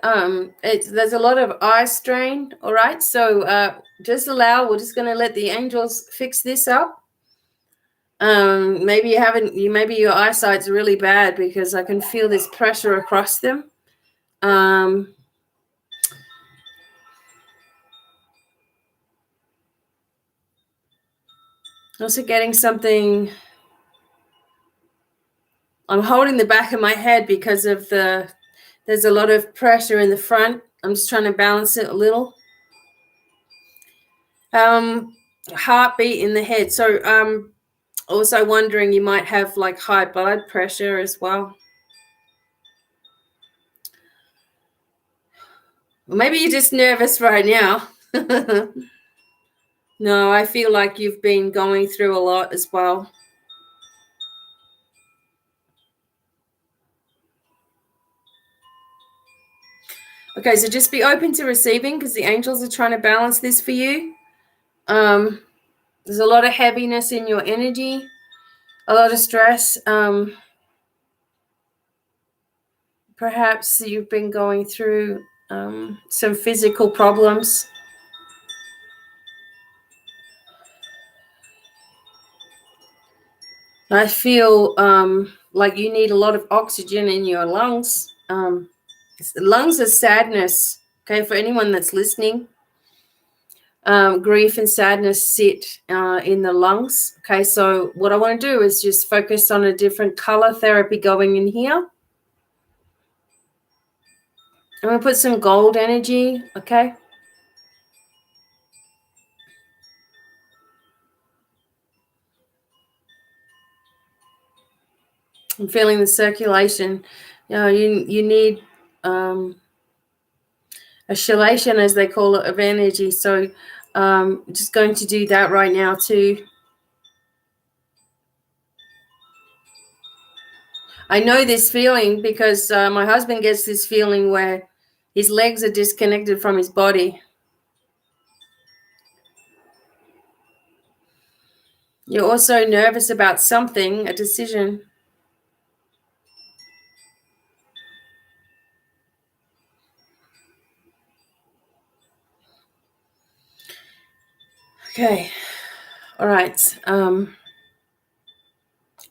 there's a lot of eye strain, all right? So just we're just going to let the angels fix this up. Maybe maybe your eyesight's really bad because I can feel this pressure across them. Also getting something, I'm holding the back of my head because of there's a lot of pressure in the front. I'm just trying to balance it a little. Heartbeat in the head. So also wondering you might have like high blood pressure as well. Well, maybe you're just nervous right now. No, I feel like you've been going through a lot as well. Okay, so just be open to receiving, because the angels are trying to balance this for you. There's a lot of heaviness in your energy, a lot of stress. Perhaps you've been going through some physical problems. I feel like you need a lot of oxygen in your lungs. Lungs are sadness, okay, for anyone that's listening. Grief and sadness sit in the lungs. Okay, so what I want to do is just focus on a different color therapy going in here. I'm going to put some gold energy, okay? I'm feeling the circulation. You need a chelation, as they call it, of energy. So just going to do that right now too. I know this feeling because my husband gets this feeling where his legs are disconnected from his body. You're also nervous about something, a decision. Okay. All right.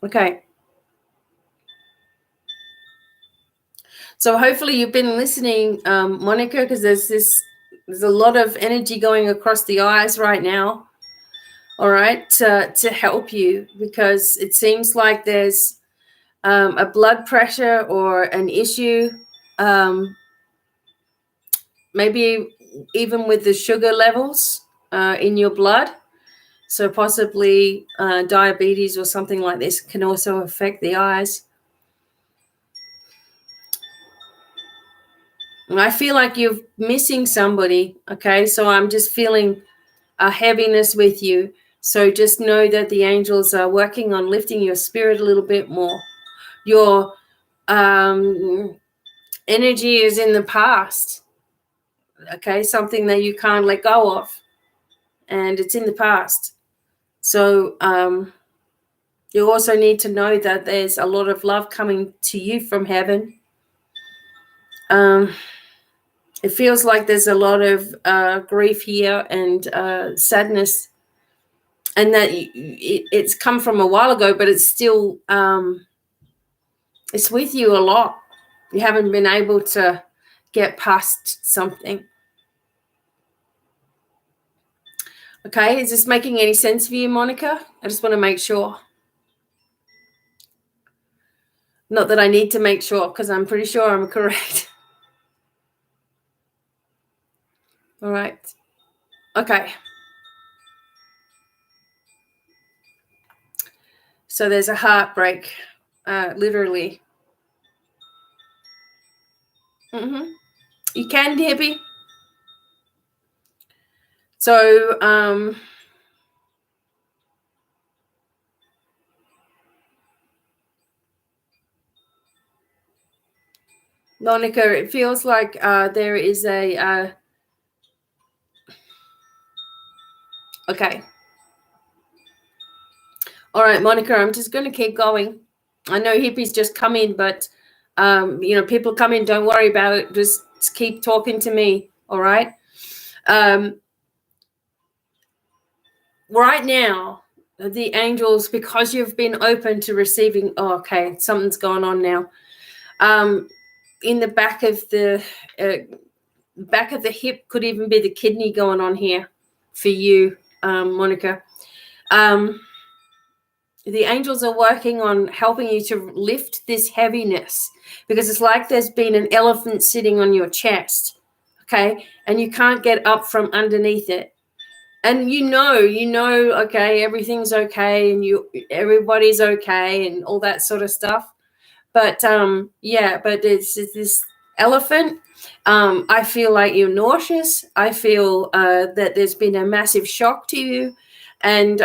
Okay. So hopefully you've been listening, Monica, because there's a lot of energy going across the eyes right now. All right, to help you, because it seems like there's a blood pressure or an issue, maybe even with the sugar levels in your blood. So possibly diabetes or something like this can also affect the eyes. And I feel like you're missing somebody, okay? So I'm just feeling a heaviness with you. So just know that the angels are working on lifting your spirit a little bit more. Your energy is in the past, okay? Something that you can't let go of, and it's in the past. So you also need to know that there's a lot of love coming to you from heaven. It feels like there's a lot of grief here and sadness, and that it's come from a while ago, but it's still it's with you a lot. You haven't been able to get past something. Okay, is this making any sense for you, Monica? I just want to make sure. Not that I need to make sure, because I'm pretty sure I'm correct. All right. Okay. So there's a heartbreak, literally. You can, Debbie. So, Monica, it feels like there is a... okay. All right, Monica, I'm just going to keep going. I know hippies just come in, but, people come in, don't worry about it. Just keep talking to me, all right? Right now, the angels, because you've been open to receiving... oh, okay, something's going on now. In the back of the hip, could even be the kidney going on here for you, Monica. The angels are working on helping you to lift this heaviness, because it's like there's been an elephant sitting on your chest, okay, and you can't get up from underneath it. And okay, everything's okay, and everybody's okay, and all that sort of stuff. But but it's this elephant. I feel like you're nauseous. I feel that there's been a massive shock to you, and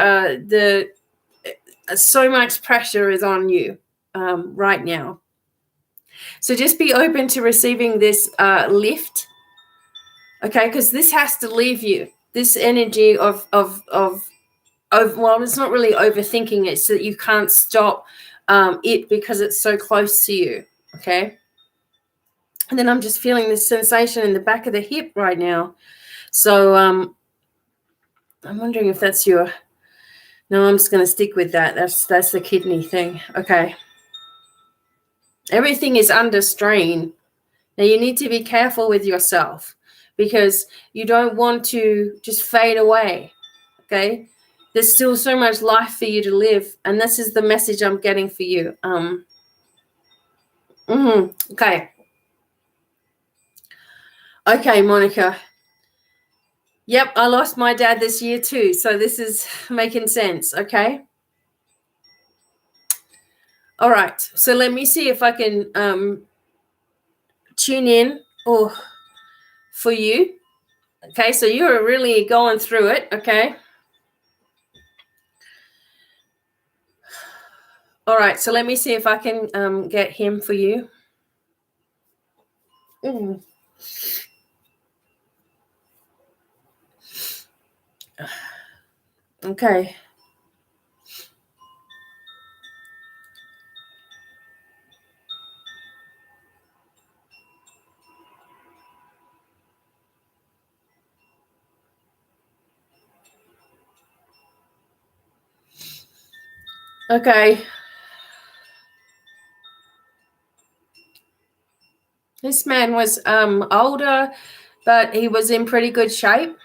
so much pressure is on you right now. So just be open to receiving this lift Okay, because this has to leave you. This energy of well, it's not really overthinking. It's that you can't stop it because it's so close to you. Okay. And then I'm just feeling this sensation in the back of the hip right now. So I'm wondering if that's your. No, I'm just going to stick with that. That's the kidney thing. Okay. Everything is under strain. Now you need to be careful with yourself because you don't want to just fade away. Okay. There's still so much life for you to live. And this is the message I'm getting for you. Okay. Okay, Monica. Yep, I lost my dad this year too. So this is making sense. Okay. All right. So let me see if I can tune in for you. Okay. So you're really going through it. Okay. All right. So let me see if I can get him for you. Okay. Okay. This man was older, but he was in pretty good shape.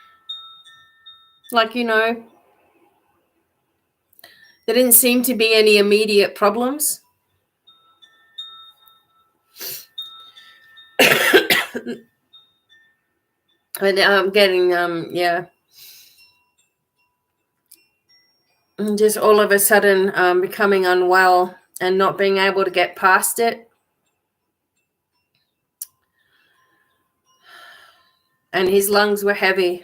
Like, there didn't seem to be any immediate problems. And I'm getting, just all of a sudden becoming unwell and not being able to get past it. And his lungs were heavy.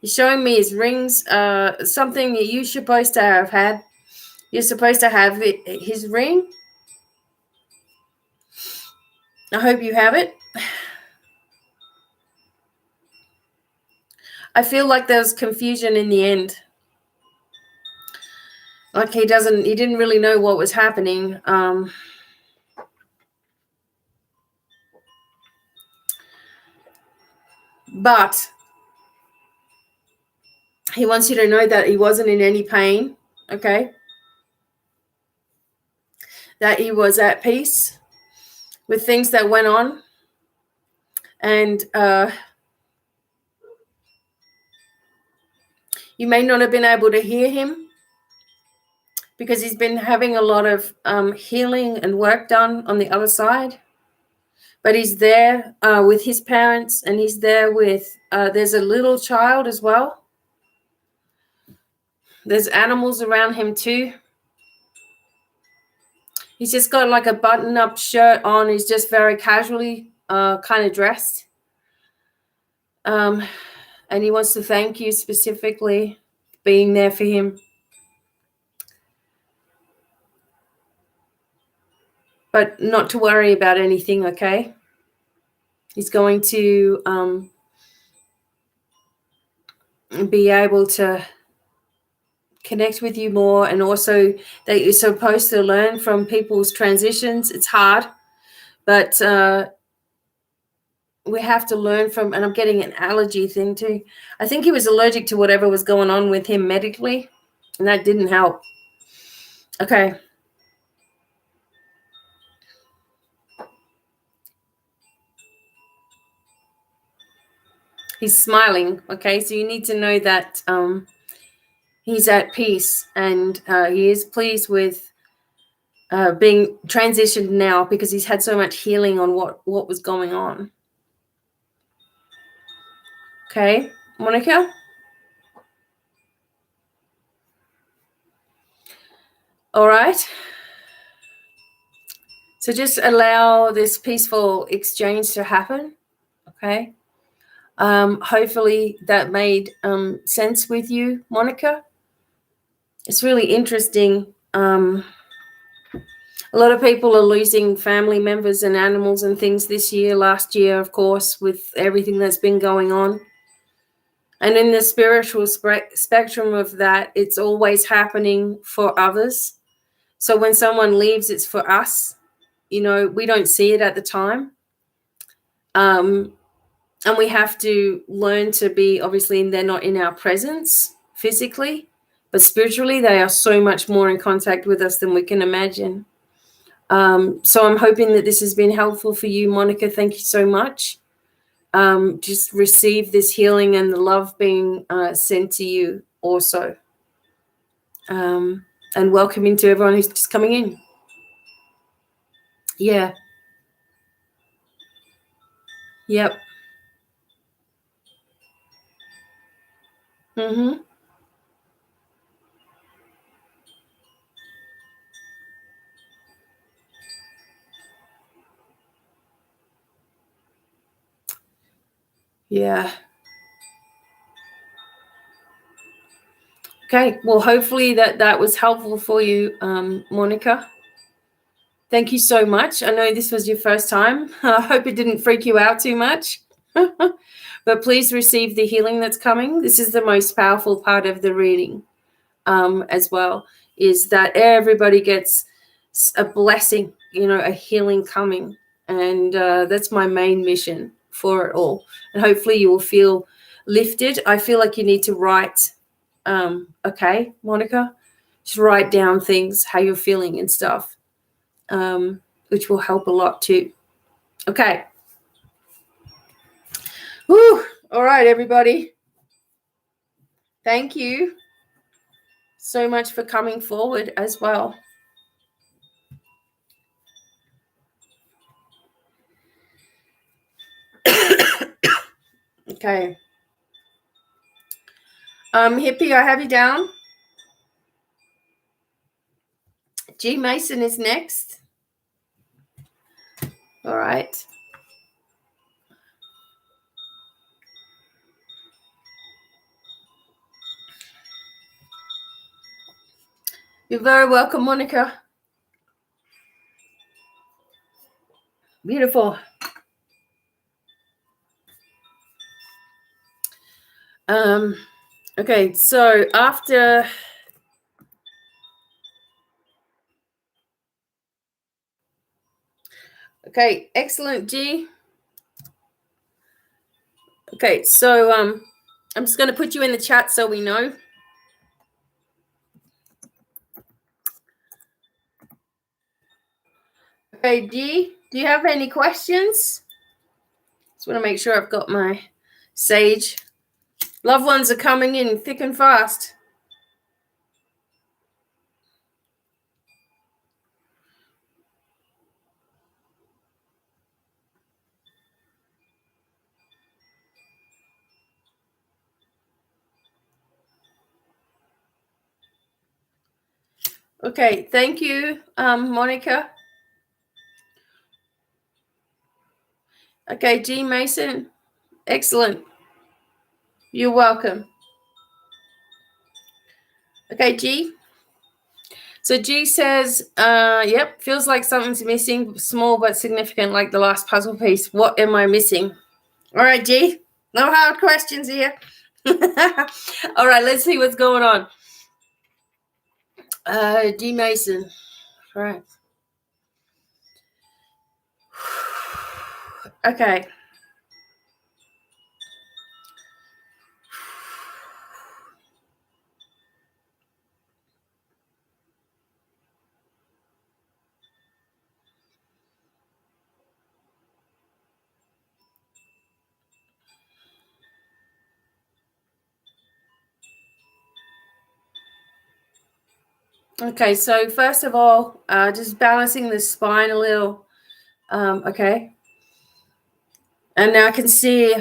He's showing me his rings, something that you're supposed to have had. You're supposed to have his ring. I hope you have it. I feel like there was confusion in the end. Like he didn't really know what was happening. But he wants you to know that he wasn't in any pain, okay? That he was at peace with things that went on. And you may not have been able to hear him because he's been having a lot of healing and work done on the other side. But he's there with his parents, and he's there with, there's a little child as well. There's animals around him too. He's just got like a button-up shirt on. He's just very casually kind of dressed. And he wants to thank you specifically for being there for him. But not to worry about anything, okay? He's going to be able to connect with you more, and also that you're supposed to learn from people's transitions. It's hard, but we have to learn from, and I'm getting an allergy thing too. I think he was allergic to whatever was going on with him medically, and that didn't help. Okay. He's smiling, okay? So you need to know that he's at peace, and he is pleased with being transitioned now because he's had so much healing on what was going on. Okay, Monica? All right. So just allow this peaceful exchange to happen, okay? Hopefully that made sense with you, Monica. It's really interesting. A lot of people are losing family members and animals and things this year, last year, of course, with everything that's been going on. And in the spiritual spectrum of that, it's always happening for others. So when someone leaves, it's for us. You know, we don't see it at the time. And we have to learn to be, obviously, they're not in our presence physically, but spiritually, they are so much more in contact with us than we can imagine. So I'm hoping that this has been helpful for you, Monica. Thank you so much. Just receive this healing and the love being sent to you also. And welcoming to everyone who's just coming in. Yeah. Yep. Mm-hmm. Yeah. Okay. Well, hopefully that was helpful for you, Monica. Thank you so much. I know this was your first time. I hope it didn't freak you out too much. But please receive the healing that's coming. This is the most powerful part of the reading as well, is that everybody gets a blessing, you know, a healing coming. And that's my main mission for it all. And hopefully you will feel lifted. I feel like you need to write, okay, Monica, just write down things, how you're feeling and stuff, which will help a lot too. Okay. Whew. All right, everybody. Thank you so much for coming forward as well. Okay. Hippie, I have you down. G Mason is next. All right. You're very welcome, Monica. Beautiful. Okay, so after okay, excellent, G. Okay, so I'm just going to put you in the chat so we know. Okay, G, do you have any questions? Just want to make sure I've got my sage. Loved ones are coming in thick and fast. Okay, thank you, Monica. Okay, G Mason, excellent. You're welcome. Okay, G. So G says, yep, feels like something's missing, small but significant, like the last puzzle piece. What am I missing? All right, G, no hard questions here. All right, let's see what's going on. G Mason. All right. Okay. Okay, so first of all, just balancing the spine a little. Okay. And now I can see,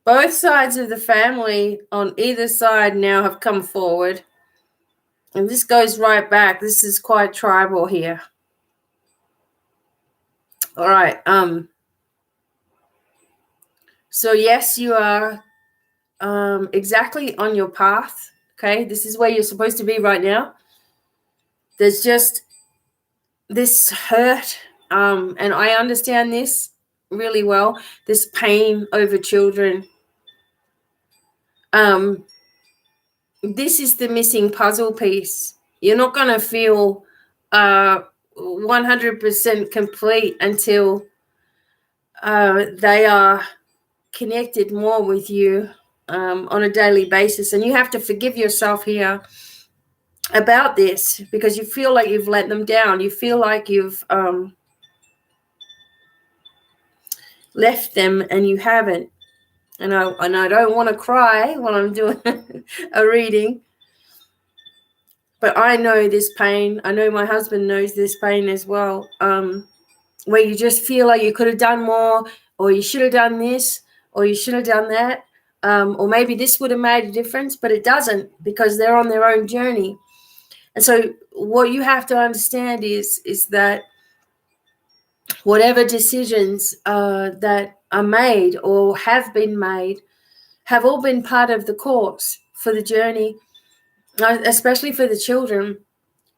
both sides of the family on either side now have come forward. And this goes right back. This is quite tribal here. All right. So yes, you are exactly on your path. Okay, this is where you're supposed to be right now. There's just this hurt, and I understand this really well, this pain over children. This is the missing puzzle piece. You're not going to feel 100% complete until they are connected more with you on a daily basis. And you have to forgive yourself here about this, because you feel like you've let them down. You feel like you've left them, and you haven't. And I don't want to cry while I'm doing a reading, but I know this pain. I know my husband knows this pain as well, where you just feel like you could have done more, or you should have done this, or you should have done that, or maybe this would have made a difference, but it doesn't, because they're on their own journey. And so what you have to understand is that whatever decisions that are made or have been made have all been part of the course for the journey, especially for the children.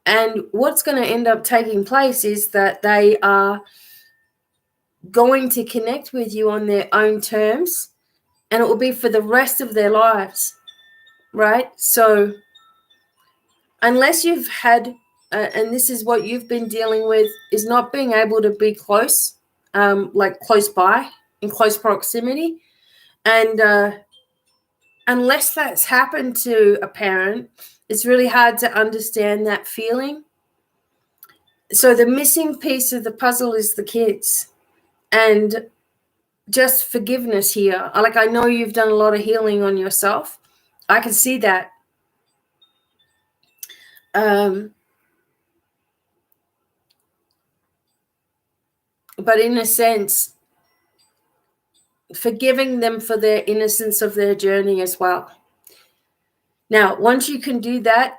And what's going to end up taking place is that they are going to connect with you on their own terms, and it will be for the rest of their lives, right? So unless you've had, and this is what you've been dealing with, is not being able to be close, like close by, in close proximity. And unless that's happened to a parent, it's really hard to understand that feeling. So the missing piece of the puzzle is the kids, and just forgiveness here. Like, I know you've done a lot of healing on yourself. I can see that. But in a sense, forgiving them for their innocence of their journey as well. Now, once you can do that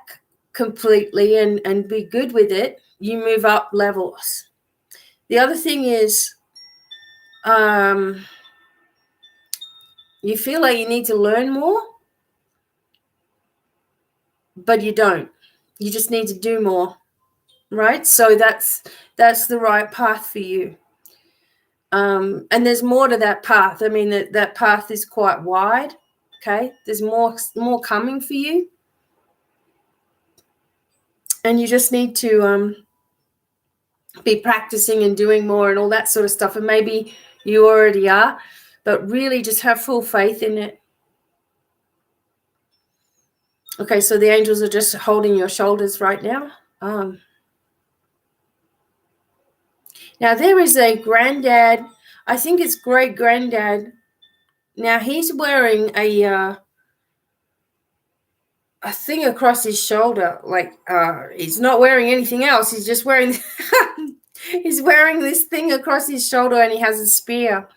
completely and be good with it, you move up levels. The other thing is, you feel like you need to learn more, but you don't. You just need to do more, right? So that's the right path for you. And there's more to that path. I mean, that path is quite wide. Okay, there's more coming for you, and you just need to be practicing and doing more and all that sort of stuff. And maybe you already are, but really just have full faith in it. Okay, so the angels are just holding your shoulders right now. Now there is a granddad. I think it's great granddad. Now he's wearing a thing across his shoulder. Like he's not wearing anything else. He's just wearing. He's wearing this thing across his shoulder, and he has a spear,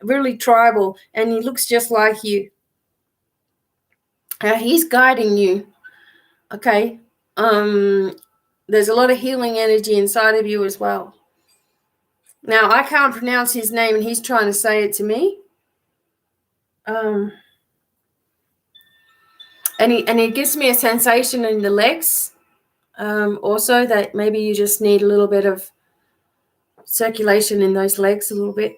really tribal, and he looks just like you. He's guiding you. Okay. There's a lot of healing energy inside of you as well. Now, I can't pronounce his name, and he's trying to say it to me. And he gives me a sensation in the legs, also, that maybe you just need a little bit of circulation in those legs a little bit.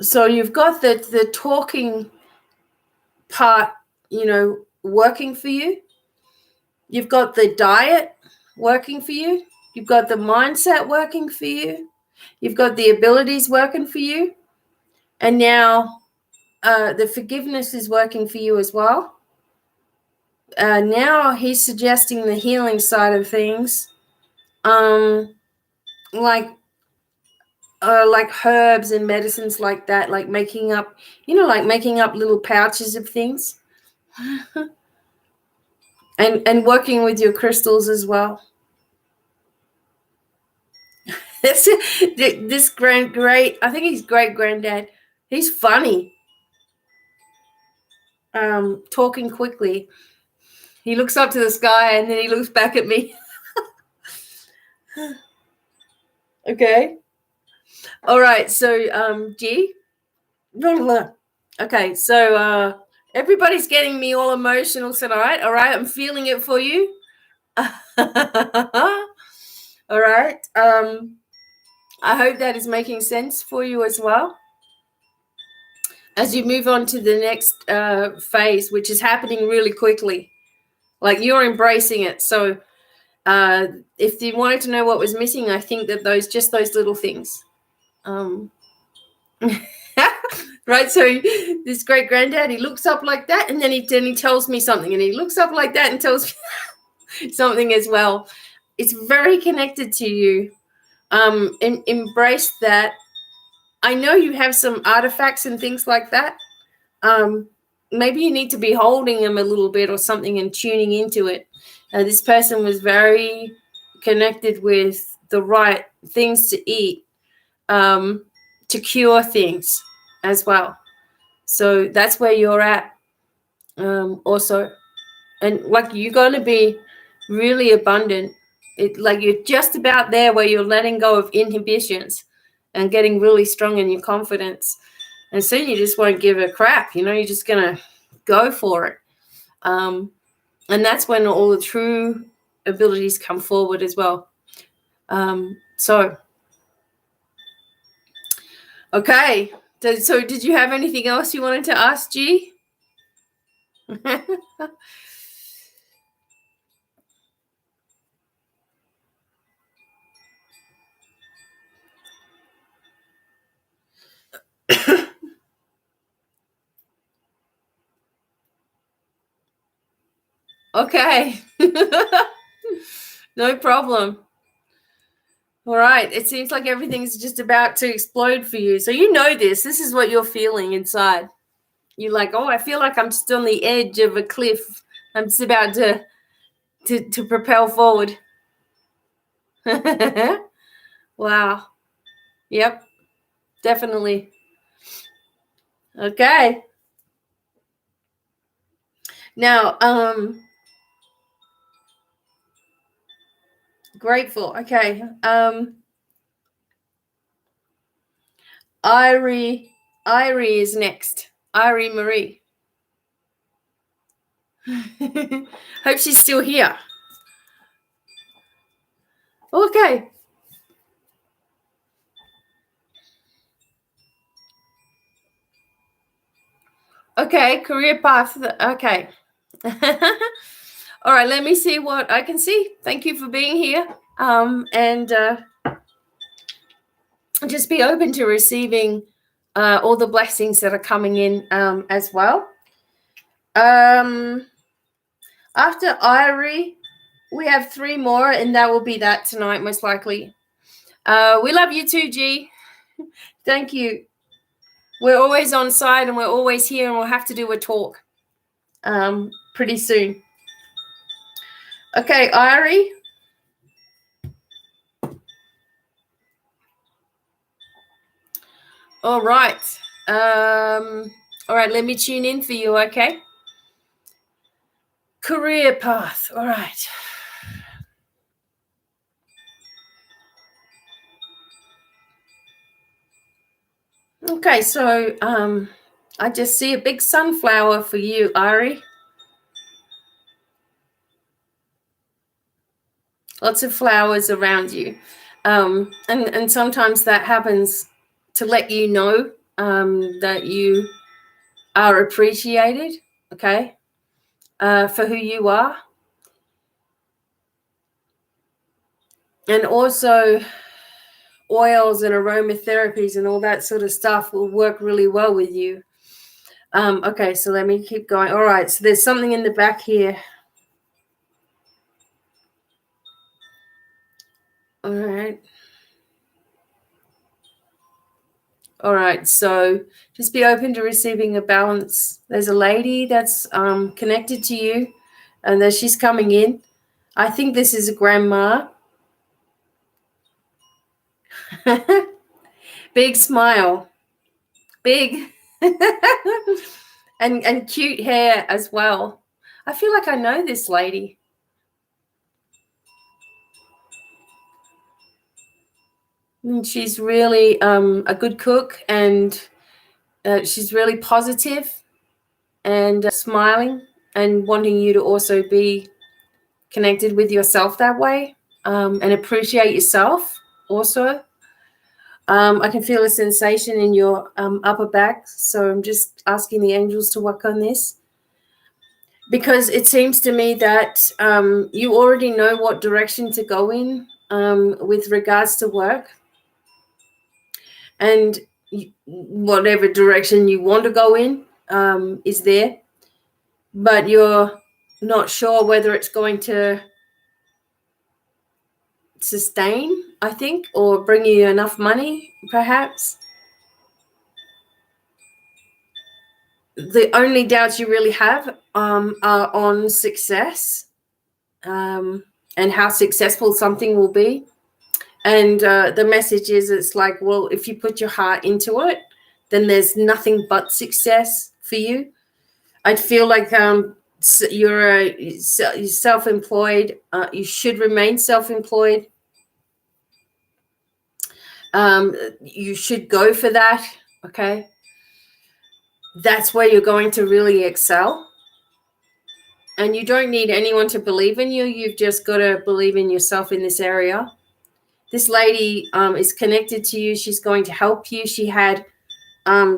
So you've got the talking part, working for you. You've got the diet working for you. You've got the mindset working for you. You've got the abilities working for you. And now the forgiveness is working for you as well. Now he's suggesting the healing side of things, like herbs and medicines like that, like making up little pouches of things. and working with your crystals as well. This great, I think he's great granddad. He's funny. Talking quickly. He looks up to the sky and then he looks back at me. Okay. All right. So, G. Okay. So, everybody's getting me all emotional tonight. All right. I'm feeling it for you. All right. I hope that is making sense for you as well. As you move on to the next phase, which is happening really quickly, like you're embracing it. So, if you wanted to know what was missing, I think that those little things. Right, so this great granddad, he looks up like that, and then he tells me something, and he looks up like that and tells me something as well. It's very connected to you. Embrace that. I know you have some artifacts and things like that. Maybe you need to be holding them a little bit or something and tuning into it. This person was very connected with the right things to eat, to cure things as well. So that's where you're at, also. And like you're going to be really abundant. Like you're just about there where you're letting go of inhibitions and getting really strong in your confidence. And soon you just won't give a crap. You're just going to go for it. And that's when all the true abilities come forward as well. So, okay. So did you have anything else you wanted to ask, G? Okay. No problem. All right. It seems like everything's just about to explode for you. So you know this. This is what you're feeling inside. You're like, oh, I feel like I'm just on the edge of a cliff. I'm just about to propel forward. Wow. Yep. Definitely. Okay. Now, grateful. Okay. Irie is next. Irie Marie. Hope she's still here. Okay. Okay, career path. Okay. All right, let me see what I can see. Thank you for being here. And just be open to receiving all the blessings that are coming in as well. After Irie, we have 3 more, and that will be that tonight, most likely. We love you too, G. Thank you. We're always on side, and we're always here, and we'll have to do a talk pretty soon. Okay, Irie. All right. All right, let me tune in for you, okay? Career path. All right. Okay, so I just see a big sunflower for you, Irie. Lots of flowers around you. And sometimes that happens to let you know that you are appreciated, okay, for who you are. And also oils and aromatherapies and all that sort of stuff will work really well with you. Okay, so let me keep going. All right, so there's something in the back here. All right. All right, so just be open to receiving a balance. There's a lady that's connected to you, and that she's coming in. I think this is a grandma. Big smile. Big. and cute hair as well. I feel like I know this lady. And she's really a good cook, and she's really positive and smiling and wanting you to also be connected with yourself that way, and appreciate yourself also. I can feel a sensation in your upper back, so I'm just asking the angels to work on this, because it seems to me that you already know what direction to go in with regards to work, and whatever direction you want to go in is there, but you're not sure whether it's going to sustain, I think, or bring you enough money, perhaps. The only doubts you really have are on success, and how successful something will be. And the message is, it's like, well, if you put your heart into it, then there's nothing but success for you. I'd feel like you're self-employed. You should remain self-employed. You should go for that, okay? That's where you're going to really excel. And you don't need anyone to believe in you. You've just got to believe in yourself in this area. This lady is connected to you. She's going to help you. She had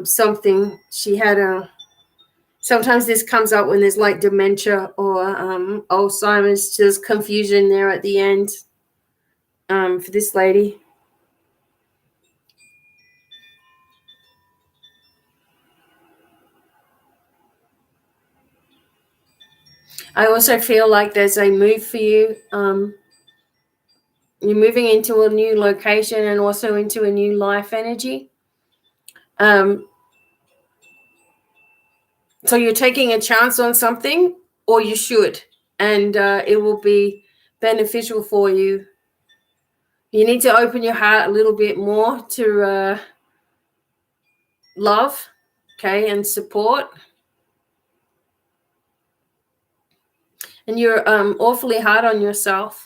something. She had a... Sometimes this comes up when there's like dementia or Alzheimer's. There's confusion there at the end for this lady. I also feel like there's a move for you. You're moving into a new location and also into a new life energy. So you're taking a chance on something, or you should, and it will be beneficial for you. You need to open your heart a little bit more to love, okay, and support. And you're awfully hard on yourself.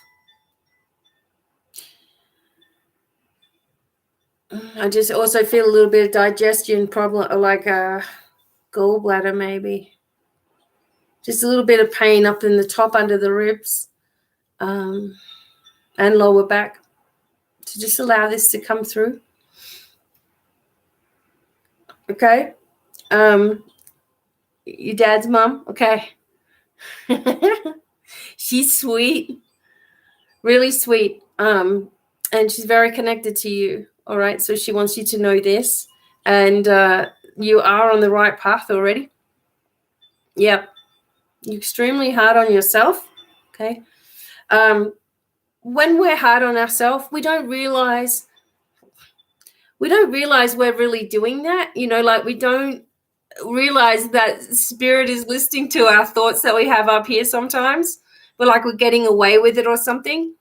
I just also feel a little bit of digestion problem, like a gallbladder maybe. Just a little bit of pain up in the top under the ribs and lower back. So just allow this to come through. Okay. Your dad's mom. Okay. She's sweet. Really sweet. And she's very connected to you. All right. So she wants you to know this. And you are on the right path already. Yep. You're extremely hard on yourself. Okay. When we're hard on ourselves, we don't realize we're really doing that. You know, like we don't realize that spirit is listening to our thoughts that we have up here sometimes. We're getting away with it or something.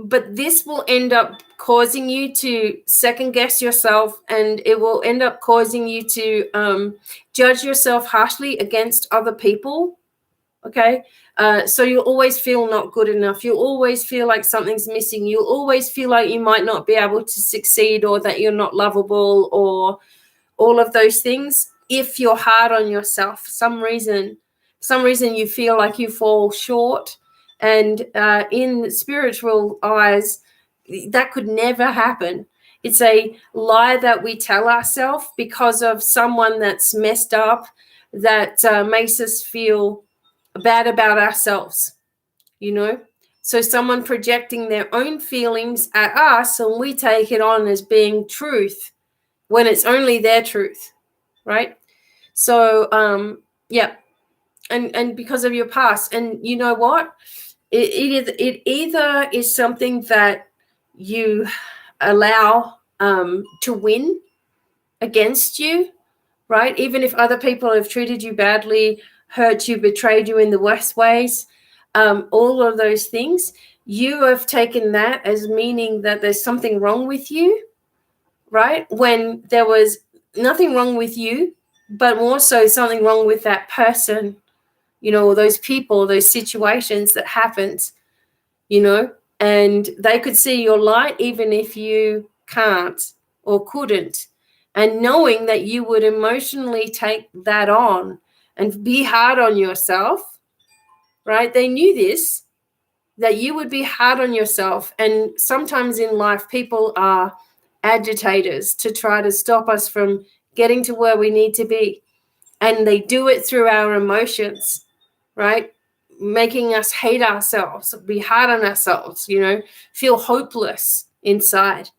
But this will end up causing you to second guess yourself, and it will end up causing you to judge yourself harshly against other people. Okay. So you'll always feel not good enough. You'll always feel like something's missing. You'll always feel like you might not be able to succeed, or that you're not lovable, or all of those things. If you're hard on yourself, for some reason you feel like you fall short. And in spiritual eyes, that could never happen. It's a lie that we tell ourselves because of someone that's messed up, that makes us feel bad about ourselves, you know. So someone projecting their own feelings at us, and we take it on as being truth when it's only their truth, right? So yeah, and because of your past. And you know what, it either is something that you allow to win against you, right? Even if other people have treated you badly, hurt you, betrayed you in the worst ways, all of those things, you have taken that as meaning that there's something wrong with you, right? When there was nothing wrong with you, but more so something wrong with that person, you know, or those people, those situations that happened, you know. and they could see your light even if you can't or couldn't. And knowing that you would emotionally take that on and be hard on yourself, right? They knew this, that you would be hard on yourself. And sometimes in life, people are agitators to try to stop us from getting to where we need to be. And they do it through our emotions, right? Making us hate ourselves, be hard on ourselves, feel hopeless inside,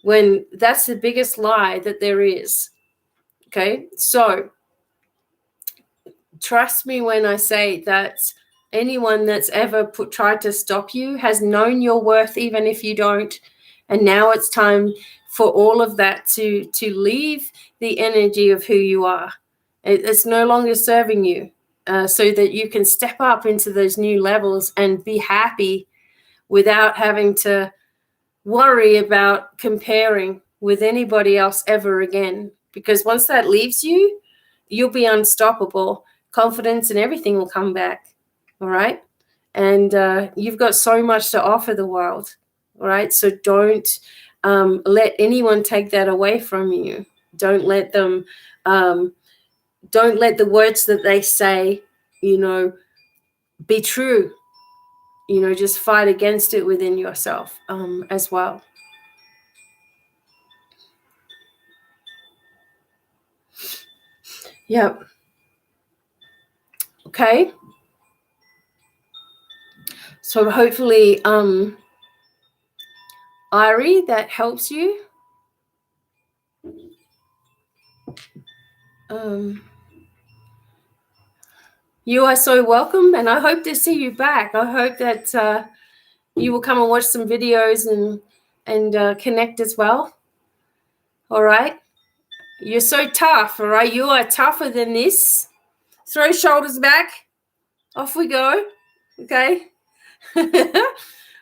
when that's the biggest lie that there is. Okay, so trust me when I say that anyone that's ever tried to stop you has known your worth, even if you don't. And now it's time for all of that to leave the energy of who you are. It's no longer serving you, so that you can step up into those new levels and be happy without having to worry about comparing with anybody else ever again. Because once that leaves you, you'll be unstoppable. Confidence and everything will come back. All right. And you've got so much to offer the world. All right. So don't let anyone take that away from you. Don't let them, don't let the words that they say, be true. Just fight against it within yourself as well. Yep. Okay. So hopefully, Ari, that helps you. You are so welcome, and I hope to see you back. I hope that you will come and watch some videos and connect as well. All right. You're so tough. All right. You are tougher than this. Throw shoulders back. Off we go. Okay.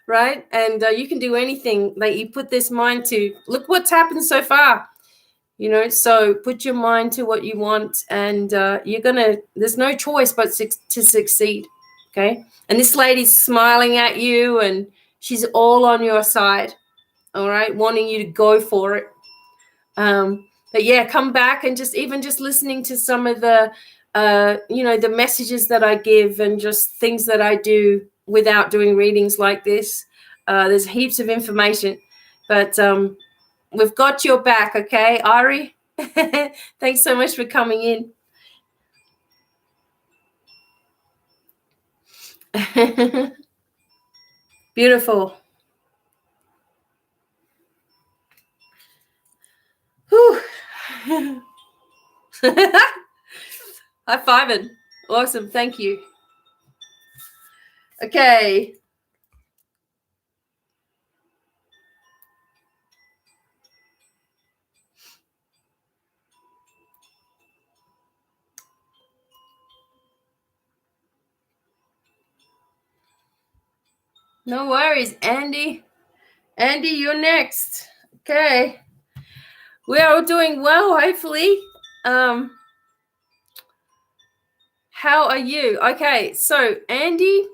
Right. And you can do anything that you put this mind to. Look what's happened so far. So put your mind to what you want, and there's no choice but to succeed. Okay. And this lady's smiling at you, and she's all on your side. All right. Wanting you to go for it. But yeah, come back and just listening to some of the, the messages that I give and just things that I do without doing readings like this. There's heaps of information, but we've got your back. Okay, Ari, thanks so much for coming in. Beautiful. Whew. High fiving. Awesome. Thank you. Okay. No worries, Andy. Andy, you're next. Okay. We are all doing well, hopefully. How are you? Okay, so Andy,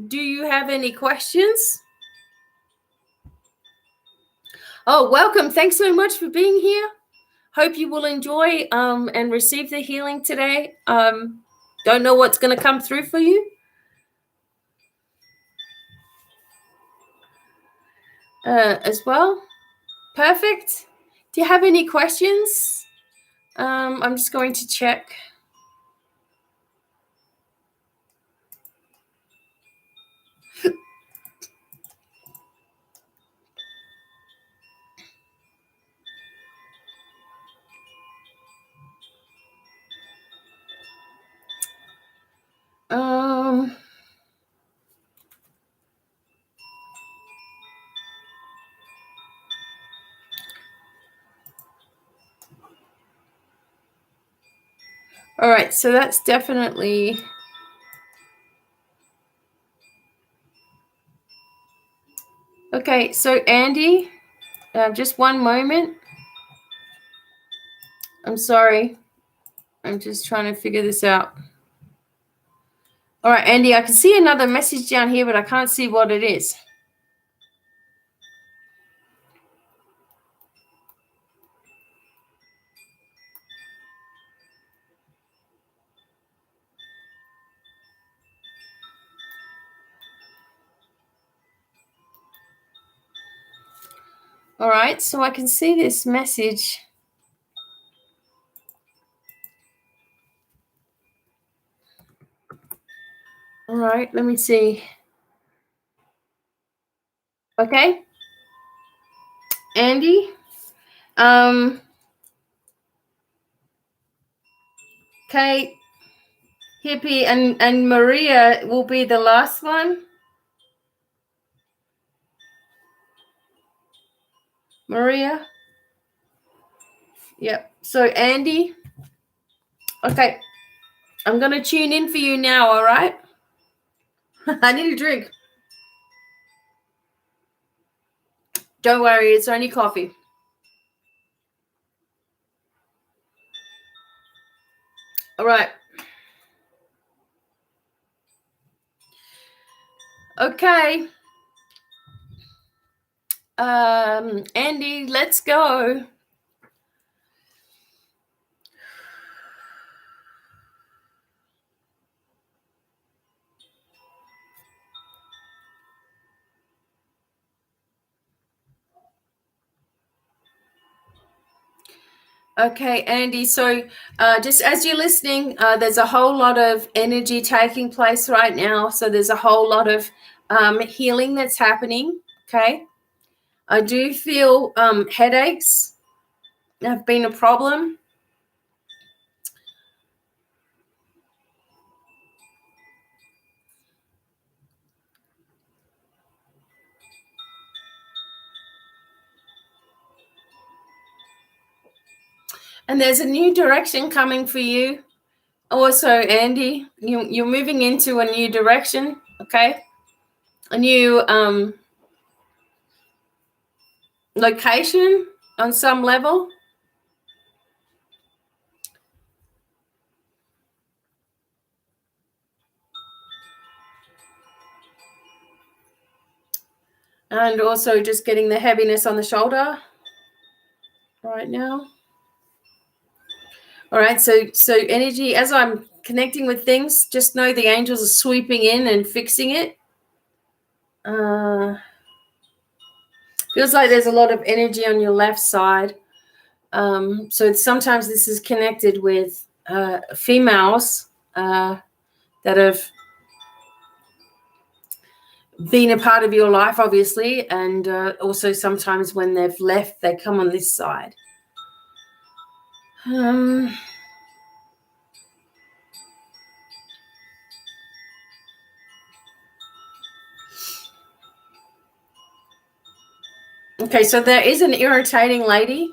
do you have any questions? Oh, welcome. Thanks so much for being here. Hope you will enjoy and receive the healing today. Don't know what's going to come through for you. As well. Perfect. Do you have any questions? I'm just going to check. All right, so that's definitely... Okay, so Andy, just one moment. I'm sorry. I'm just trying to figure this out. All right, Andy, I can see another message down here, but I can't see what it is. All right, so I can see this message. All right, let me see. Okay. Andy, Kate, Hippie, and Maria will be the last one. Maria. Yep. So Andy. Okay. I'm going to tune in for you now, all right? I need a drink. Don't worry, it's only coffee. All right. Okay. Andy, let's go. Okay, Andy, so just as you're listening, there's a whole lot of energy taking place right now. So there's a whole lot of healing that's happening, okay? I do feel headaches have been a problem. And there's a new direction coming for you. Also, Andy, you're moving into a new direction, okay? A new location on some level. And also just getting the heaviness on the shoulder right now. All right, so energy, as I'm connecting with things, just know the angels are sweeping in and fixing it. Feels like there's a lot of energy on your left side. So sometimes this is connected with females that have been a part of your life, obviously, and also sometimes when they've left, they come on this side. Okay, so there is an irritating lady.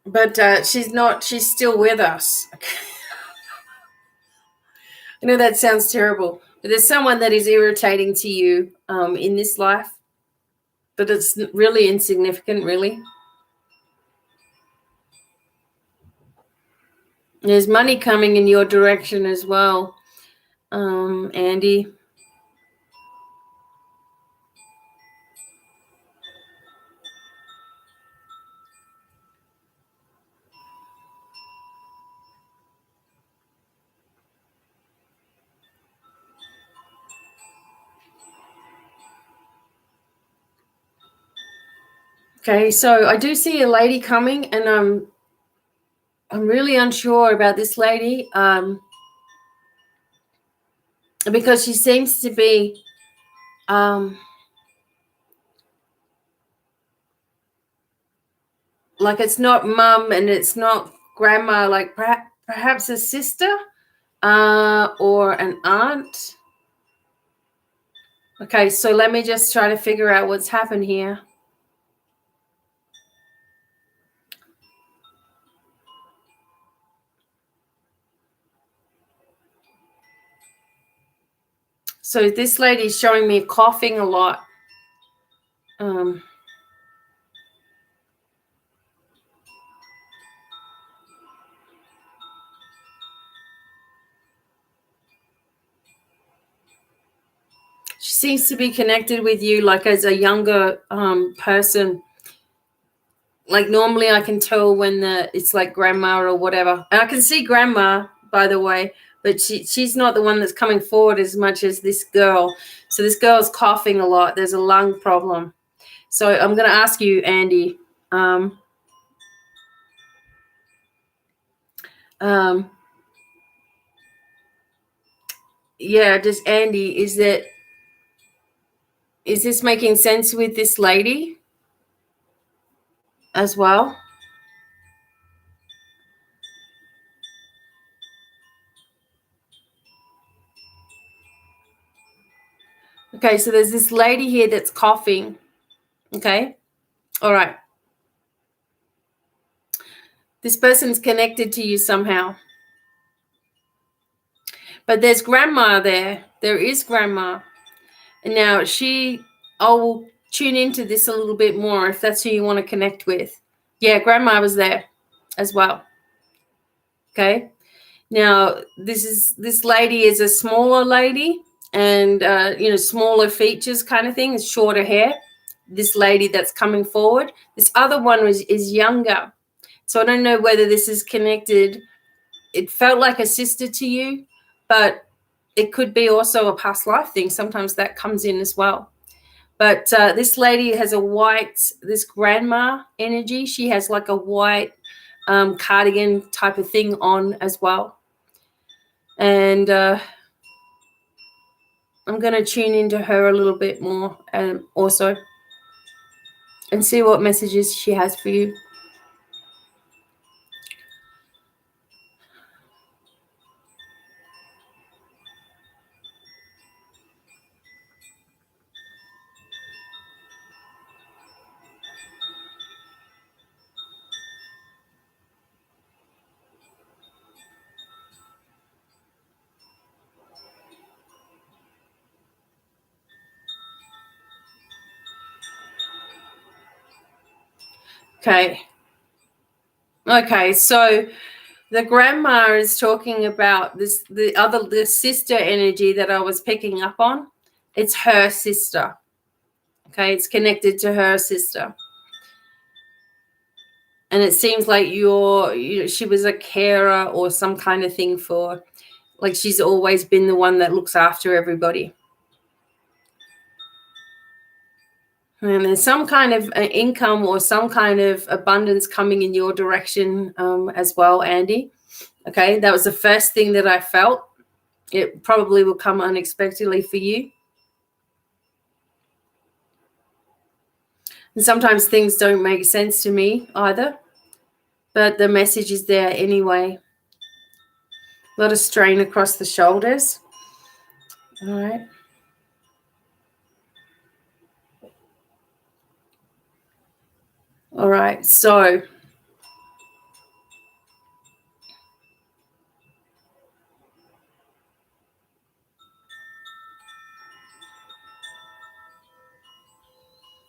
But she's still with us. I know that sounds terrible, but there's someone that is irritating to you in this life, but it's really insignificant, really. There's money coming in your direction as well, Andy. Okay, so I do see a lady coming, and I'm really unsure about this lady because she seems to be like it's not mum and it's not grandma, like perhaps a sister or an aunt. Okay, so let me just try to figure out what's happened here. So this lady's showing me coughing a lot. She seems to be connected with you like as a younger person. Like normally I can tell when it's like grandma or whatever. And I can see grandma, by the way, but she's not the one that's coming forward as much as this girl. So this girl's coughing a lot. There's a lung problem. So I'm going to ask you, Andy, yeah, just Andy, is this making sense with this lady as well? Okay, so there's this lady here that's coughing. Okay, all right. This person's connected to you somehow. But there's grandma there. There is grandma. And now I'll tune into this a little bit more if that's who you want to connect with. Yeah, grandma was there as well. Okay. Now, this lady is a smaller lady and, smaller features kind of thing, shorter hair. This lady that's coming forward. This other one is younger. So I don't know whether this is connected. It felt like a sister to you, but it could be also a past life thing. Sometimes that comes in as well. But this lady has this grandma energy. She has like a white cardigan type of thing on as well. And I'm going to tune into her a little bit more also and see what messages she has for you. Okay, so the grandma is talking about the sister energy that I was picking up on. It's her sister. Okay, it's connected to her sister. And it seems like she was a carer or some kind of thing like she's always been the one that looks after everybody. And there's some kind of income or some kind of abundance coming in your direction as well, Andy. Okay, that was the first thing that I felt. It probably will come unexpectedly for you. And sometimes things don't make sense to me either, but the message is there anyway. A lot of strain across the shoulders. All right. All right, so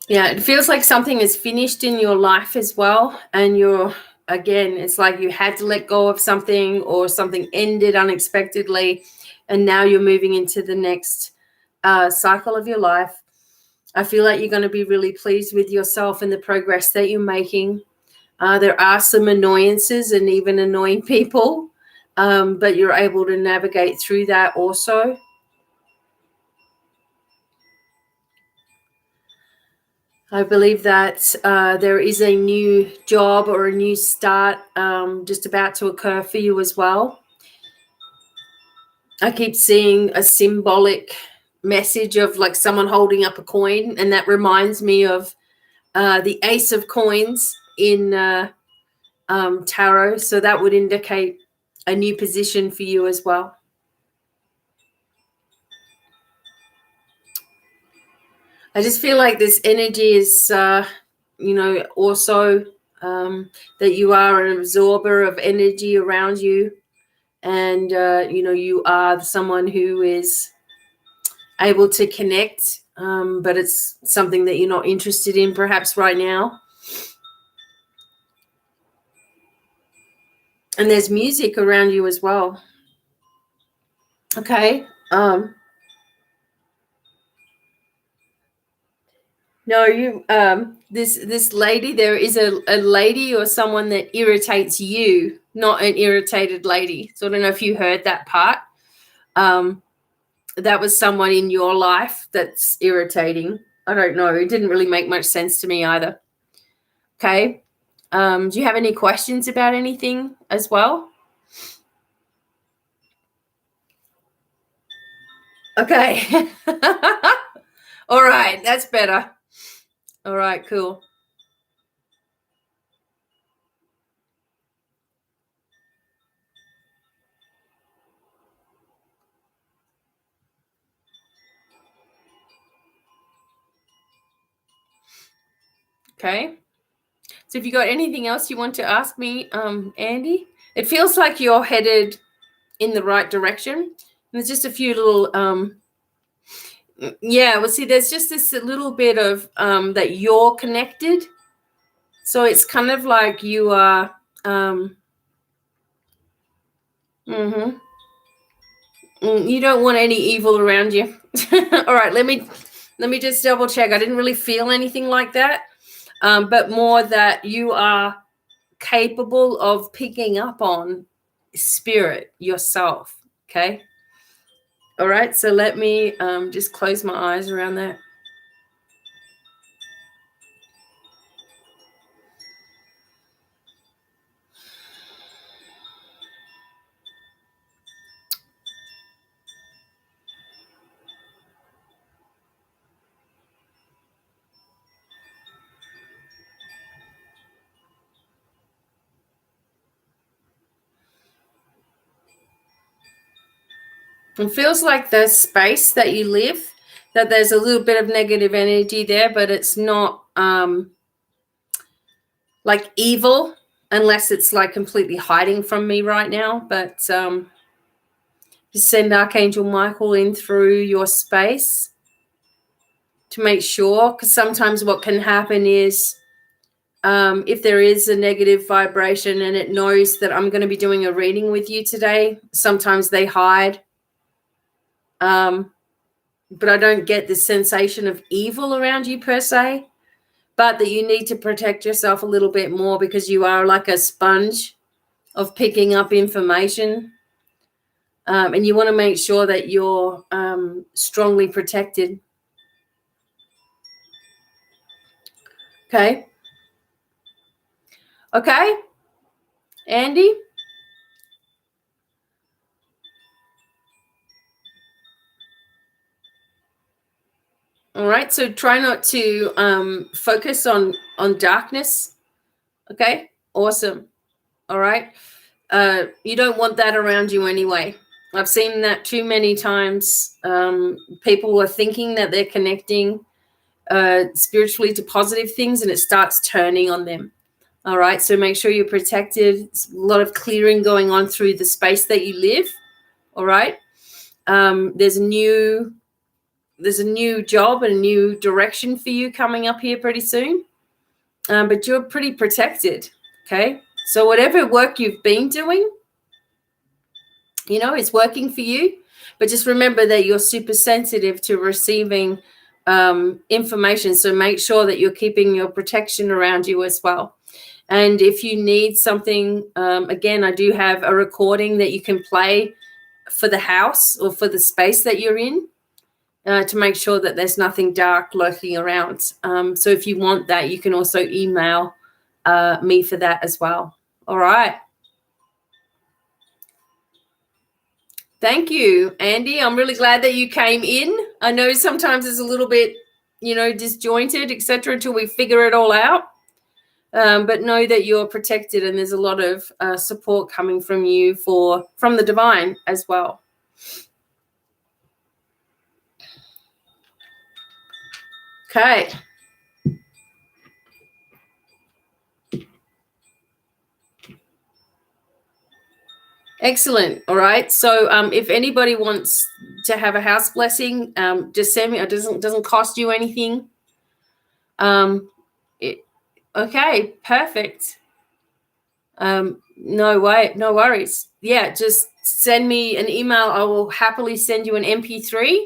yeah, it feels like something is finished in your life as well. And it's like you had to let go of something or something ended unexpectedly. And now you're moving into the next cycle of your life. I feel like you're going to be really pleased with yourself and the progress that you're making. There are some annoyances and even annoying people, but you're able to navigate through that also. I believe that there is a new job or a new start just about to occur for you as well. I keep seeing a symbolic message of like someone holding up a coin, and that reminds me of the Ace of Coins in tarot. So that would indicate a new position for you as well. I just feel like this energy is, also that you are an absorber of energy around you. And, you are someone who is able to connect, but it's something that you're not interested in perhaps right now. And there's music around you as well. Okay. No, this lady, there is a lady or someone that irritates you not an irritated lady. So I don't know if you heard that part. That was someone in your life that's irritating. I don't know. It didn't really make much sense to me either. Okay. Do you have any questions about anything as well? Okay. All right. That's better. All right. Cool. Okay. So if you got anything else you want to ask me, Andy, it feels like you're headed in the right direction. And there's just a few little, yeah, well, see, there's just this little bit of that you're connected. So it's kind of like you are, you don't want any evil around you. All right, let me just double check. I didn't really feel anything like that, but more that you are capable of picking up on spirit yourself. Okay. All right. So let me just close my eyes around that. It feels like the space that you live, that there's a little bit of negative energy there, but it's not like evil, unless it's like completely hiding from me right now. But just send Archangel Michael in through your space to make sure, because sometimes what can happen is if there is a negative vibration and it knows that I'm going to be doing a reading with you today, sometimes they hide. But I don't get this sensation of evil around you per se, but that you need to protect yourself a little bit more because you are like a sponge of picking up information. And you want to make sure that you're strongly protected. Okay. Okay. Andy? All right. So try not to focus on darkness. Okay. Awesome. All right. You don't want that around you anyway. I've seen that too many times. People are thinking that they're connecting spiritually to positive things, and it starts turning on them. All right. So make sure you're protected. There's a lot of clearing going on through the space that you live. All right. There's a new job and a new direction for you coming up here pretty soon. But you're pretty protected. Okay. So whatever work you've been doing, it's working for you. But just remember that you're super sensitive to receiving information. So make sure that you're keeping your protection around you as well. And if you need something, again, I do have a recording that you can play for the house or for the space that you're in to make sure that there's nothing dark lurking around. So if you want that, you can also email me for that as well. All right. Thank you, Andy. I'm really glad that you came in. I know sometimes it's a little bit, disjointed, etc., until we figure it all out. But know that you're protected, and there's a lot of support coming from you from the divine as well. Okay. Excellent. All right. So if anybody wants to have a house blessing, just send me. It doesn't cost you anything. Okay. Perfect. No worries. Yeah, just send me an email. I will happily send you an MP3.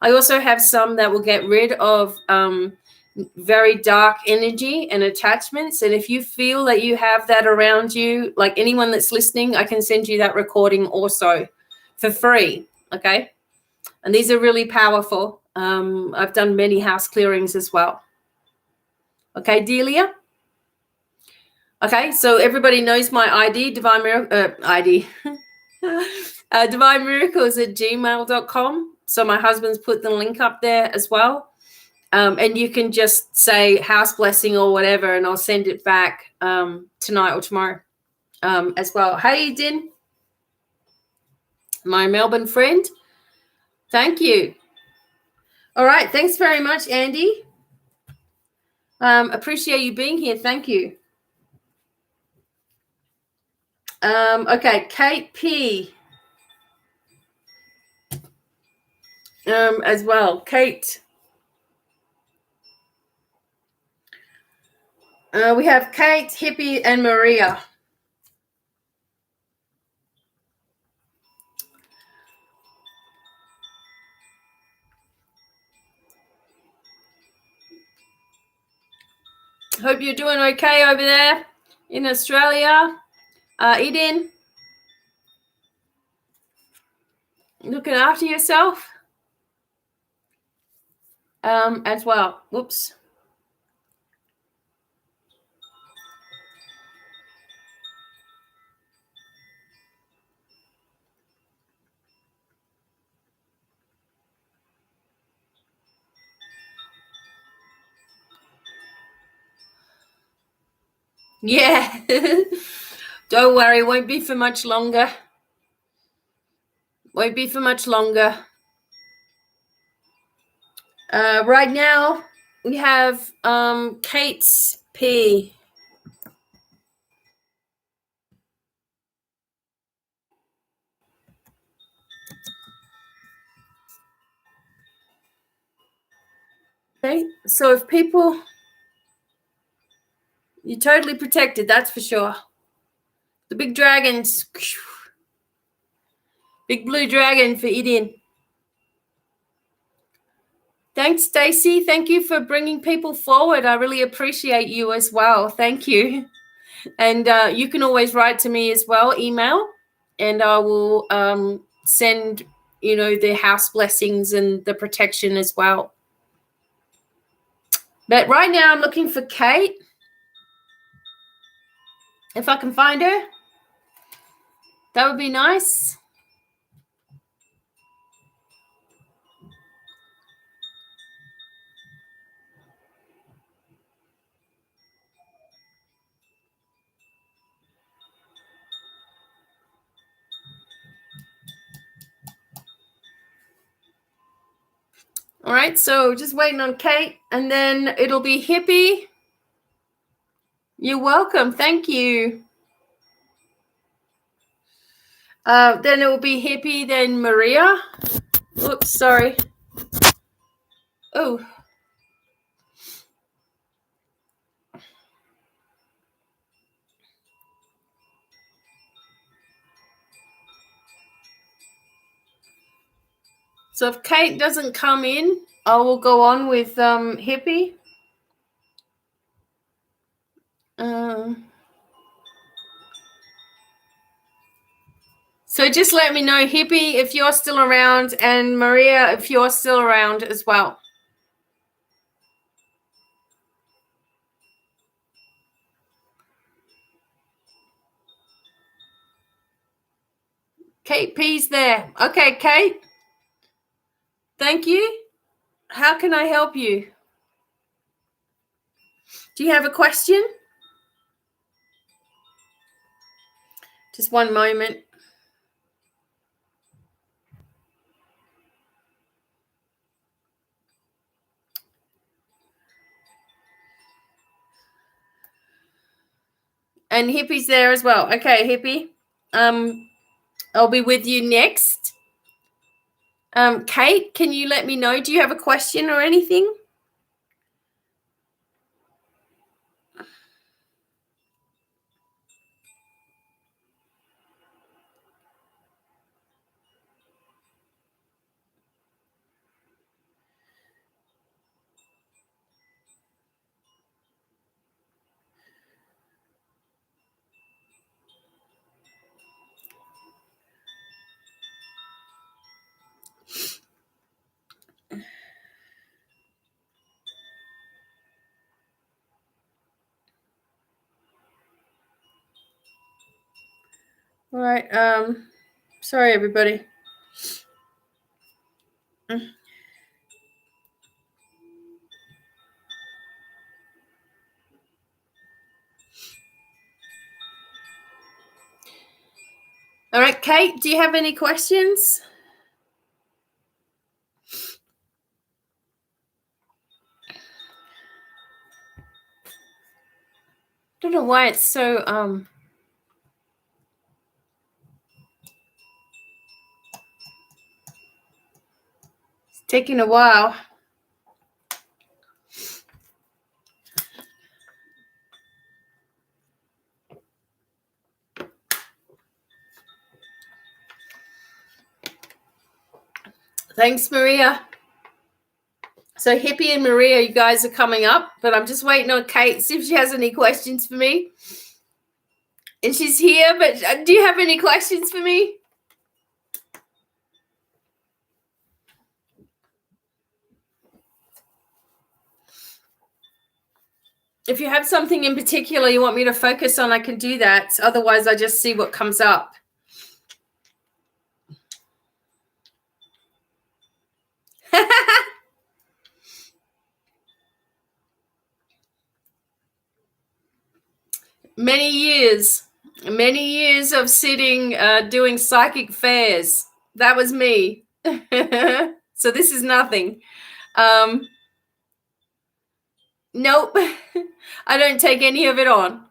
I also have some that will get rid of very dark energy and attachments. And if you feel that you have that around you, like anyone that's listening, I can send you that recording also for free. Okay. And these are really powerful. I've done many house clearings as well. Okay, Delia. Okay, so everybody knows my ID, Divine Miracle, ID. divinemiracles@gmail.com. So my husband's put the link up there as well. And you can just say house blessing or whatever, and I'll send it back tonight or tomorrow as well. Hey, Din, my Melbourne friend. Thank you. All right. Thanks very much, Andy. Appreciate you being here. Thank you. Okay, Kate P. As well. Kate. We have Kate, Hippie, and Maria. Hope you're doing okay over there in Australia. Eden, looking after yourself as well. Whoops. Yeah. Don't worry, won't be for much longer. Won't be for much longer. Right now, we have Kate P. Okay, so if people, you're totally protected, that's for sure. The big dragons. Big blue dragon for Eden. Thanks, Stacey. Thank you for bringing people forward. I really appreciate you as well. Thank you. And you can always write to me as well, email, and I will send, the house blessings and the protection as well. But right now I'm looking for Kate. If I can find her, that would be nice. All right, so just waiting on Kate, and then it'll be Hippie. You're welcome. Thank you. Then it will be Hippie, then Maria. Oops, sorry. Oh. So if Kate doesn't come in, I will go on with Hippie. So just let me know, Hippie, if you're still around, and Maria, if you're still around as well. Kate P's there. Okay, Kate. Thank you. How can I help you? Do you have a question? Just one moment. And Hippie's there as well. Okay, Hippie. I'll be with you next. Kate, can you let me know? Do you have a question or anything? All right. Sorry, everybody. All right, Kate, do you have any questions? Don't know why it's so it's taking a while. Thanks, Maria. So Hippie and Maria, you guys are coming up, but I'm just waiting on Kate, see if she has any questions for me. And she's here, but do you have any questions for me? If you have something in particular you want me to focus on, I can do that. Otherwise, I just see what comes up. Many years of sitting, doing psychic fairs. That was me. So this is nothing. Nope. I don't take any of it on.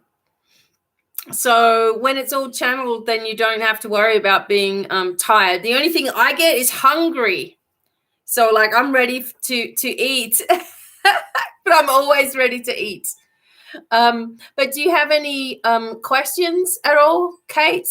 So when it's all channeled, then you don't have to worry about being tired. The only thing I get is hungry. So like I'm ready to eat, but I'm always ready to eat. But do you have any questions at all, Kate?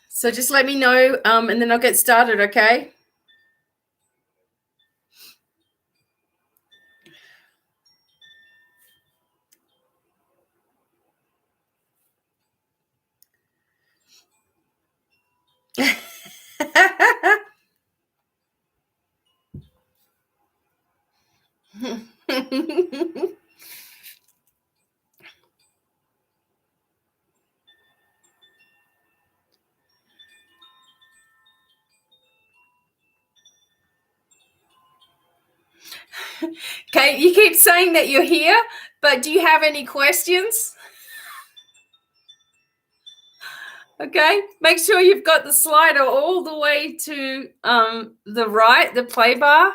So just let me know, and then I'll get started, okay? Okay, you keep saying that you're here, but do you have any questions? Okay, make sure you've got the slider all the way to the right, the play bar.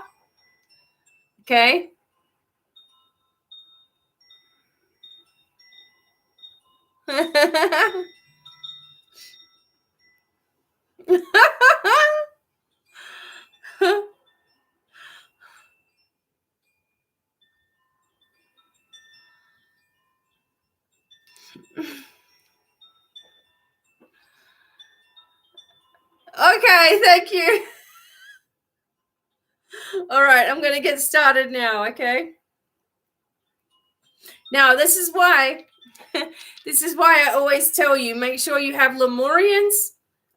Okay. Okay, thank you. All right, I'm going to get started now, okay? Now, this is why I always tell you, make sure you have Lemurians,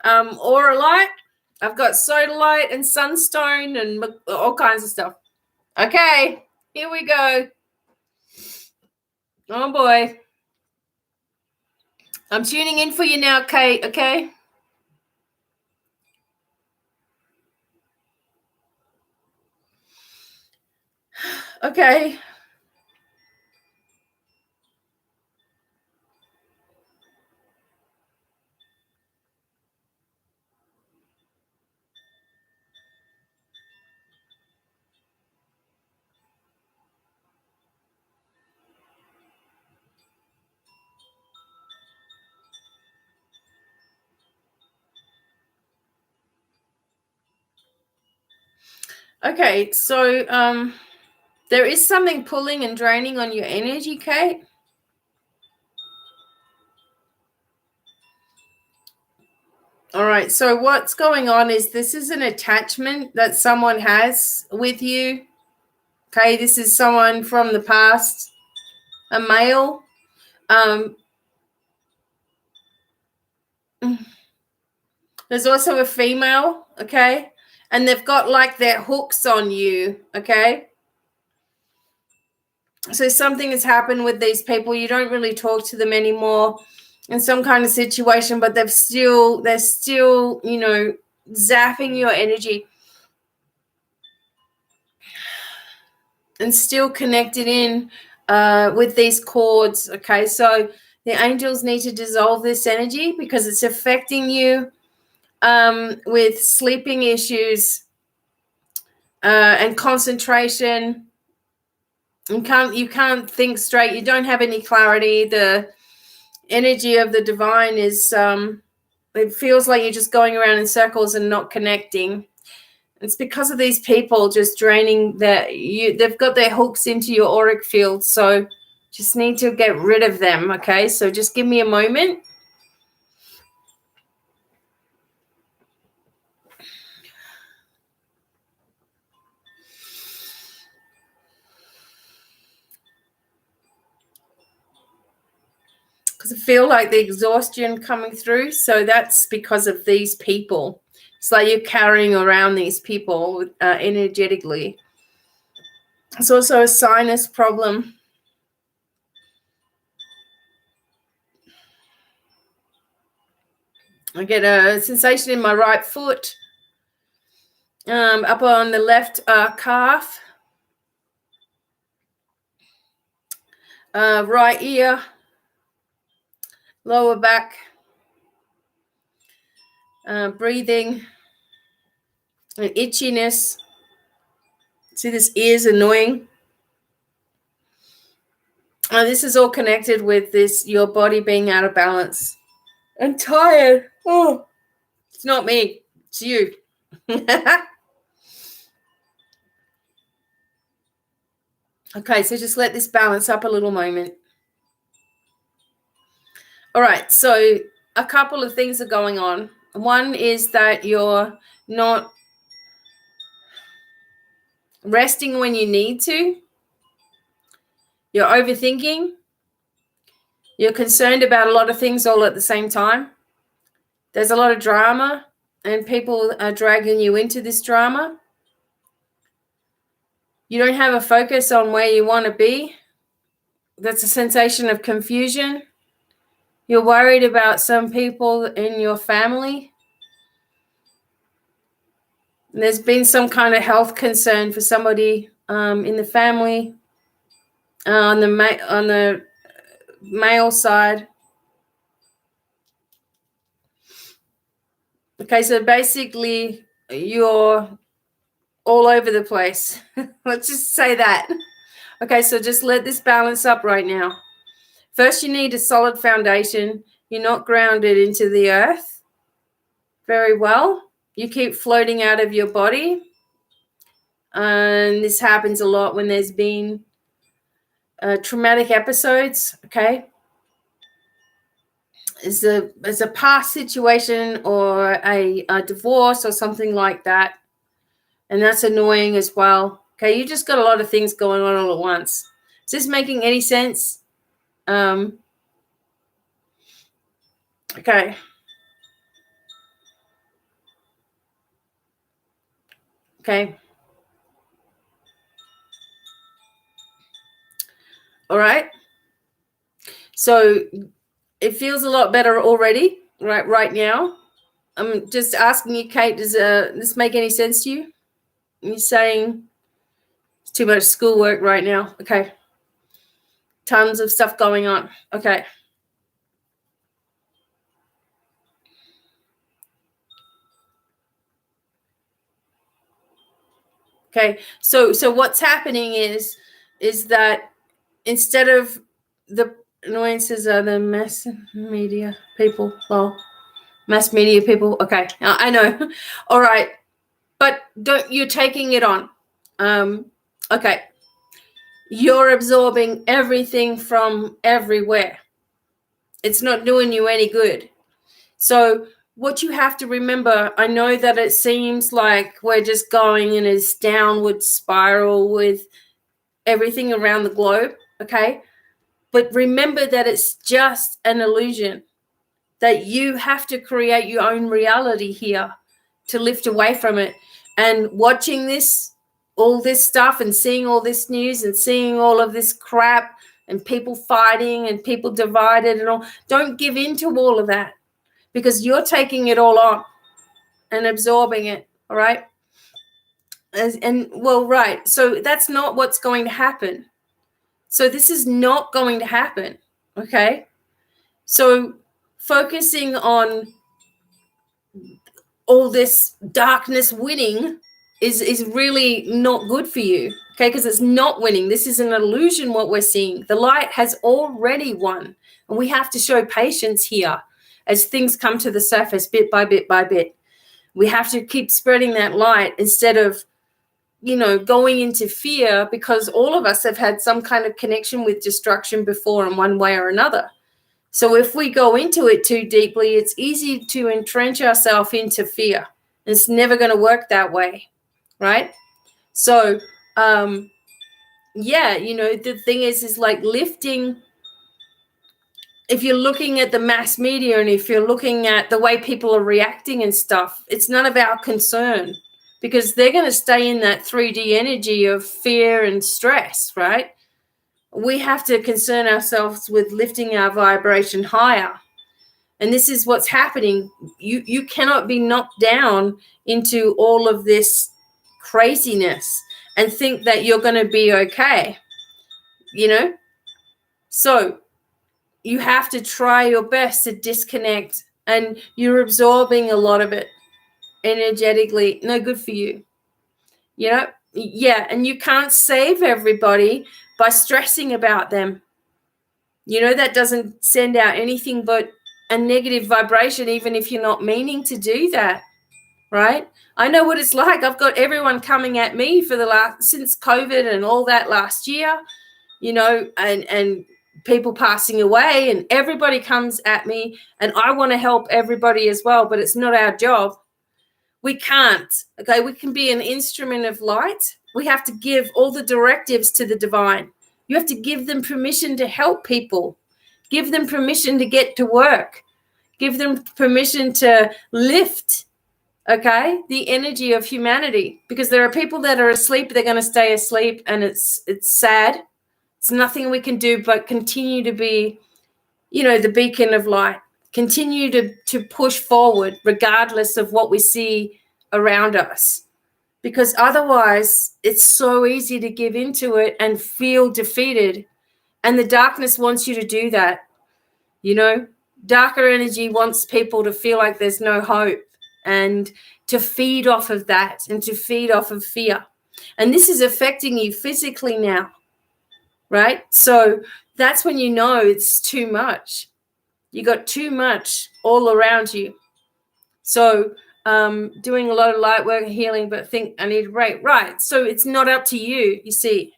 aura light. I've got sodalite and sunstone and all kinds of stuff. Okay, here we go. Oh boy. I'm tuning in for you now, Kate, okay? Okay. Okay, so there is something pulling and draining on your energy, Kate. All right, so what's going on is this is an attachment that someone has with you. Okay, this is someone from the past, a male. There's also a female, okay? And they've got like their hooks on you, okay? So something has happened with these people. You don't really talk to them anymore in some kind of situation, but they're still, you know, zapping your energy and still connected in with these cords, okay? So the angels need to dissolve this energy because it's affecting you with sleeping issues and concentration. You can't think straight. You don't have any clarity. The energy of the divine is it feels like you're just going around in circles and not connecting. It's because of these people just draining they've got their hooks into your auric field, so just need to get rid of them, okay? So just give me a moment. Because I feel like the exhaustion coming through, so that's because of these people. It's like you're carrying around these people energetically. It's also a sinus problem. I get a sensation in my right foot, up on the left calf, right ear, lower back, breathing, and itchiness. See, this ear's annoying. This is all connected with your body being out of balance. I'm tired. Oh, it's not me. It's you. Okay, so just let this balance up a little moment. All right, so a couple of things are going on. One is that you're not resting when you need to. You're overthinking. You're concerned about a lot of things all at the same time. There's a lot of drama, and people are dragging you into this drama. You don't have a focus on where you want to be. That's a sensation of confusion. You're worried about some people in your family. There's been some kind of health concern for somebody in the family on the male side. Okay, so basically you're all over the place. Let's just say that. Okay, so just let this balance up right now. First, you need a solid foundation. You're not grounded into the earth very well. You keep floating out of your body. And this happens a lot when there's been traumatic episodes, okay? It's a past situation or a divorce or something like that. And that's annoying as well. Okay, you just got a lot of things going on all at once. Is this making any sense? Okay. Okay. All right. So it feels a lot better already, right now. I'm just asking you, Kate, does this make any sense to you? You're saying it's too much schoolwork right now. Okay. Tons of stuff going on. Okay. Okay. So what's happening is that instead of the annoyances are the mass media people. Well, mass media people. Okay. I know. All right. But you're taking it on. Okay. You're absorbing everything from everywhere. It's not doing you any good. So what you have to remember, I know that it seems like we're just going in this downward spiral with everything around the globe, okay? But remember that it's just an illusion. that you have to create your own reality here to lift away from it. And watching this, all this stuff, and seeing all this news and seeing all of this crap and people fighting and people divided and all, don't give in to all of that, because you're taking it all on and absorbing it. All right. Right. So that's not what's going to happen. So this is not going to happen. Okay. So focusing on all this darkness winning is really not good for you. Okay. Because it's not winning. This is an illusion, what we're seeing. The light has already won. And we have to show patience here as things come to the surface bit by bit by bit. We have to keep spreading that light instead of, going into fear, because all of us have had some kind of connection with destruction before in one way or another. So if we go into it too deeply, it's easy to entrench ourselves into fear. And it's never going to work that way, right? So, the thing is like lifting. If you're looking at the mass media and if you're looking at the way people are reacting and stuff, it's none of our concern, because they're going to stay in that 3D energy of fear and stress, right? We have to concern ourselves with lifting our vibration higher. And this is what's happening. You cannot be knocked down into all of this craziness and think that you're going to be okay, So you have to try your best to disconnect, and you're absorbing a lot of it energetically. No good for you. And you can't save everybody by stressing about them. That doesn't send out anything but a negative vibration, even if you're not meaning to do that, right? I know what it's like. I've got everyone coming at me since COVID and all that last year, and people passing away, and everybody comes at me, and I want to help everybody as well, but it's not our job. We can't, okay? We can be an instrument of light. We have to give all the directives to the divine. You have to give them permission to help people. Give them permission to get to work. Give them permission to lift, okay, the energy of humanity, because there are people that are asleep. They're going to stay asleep, and it's sad. It's nothing we can do but continue to be, the beacon of light. Continue to push forward regardless of what we see around us, because otherwise it's so easy to give into it and feel defeated. And the darkness wants you to do that. Darker energy wants people to feel like there's no hope and to feed off of that and to feed off of fear. And this is affecting you physically now, right? So that's when it's too much. You got too much all around you. So doing a lot of light work and healing, but think I need a break. Right. So it's not up to you, you see.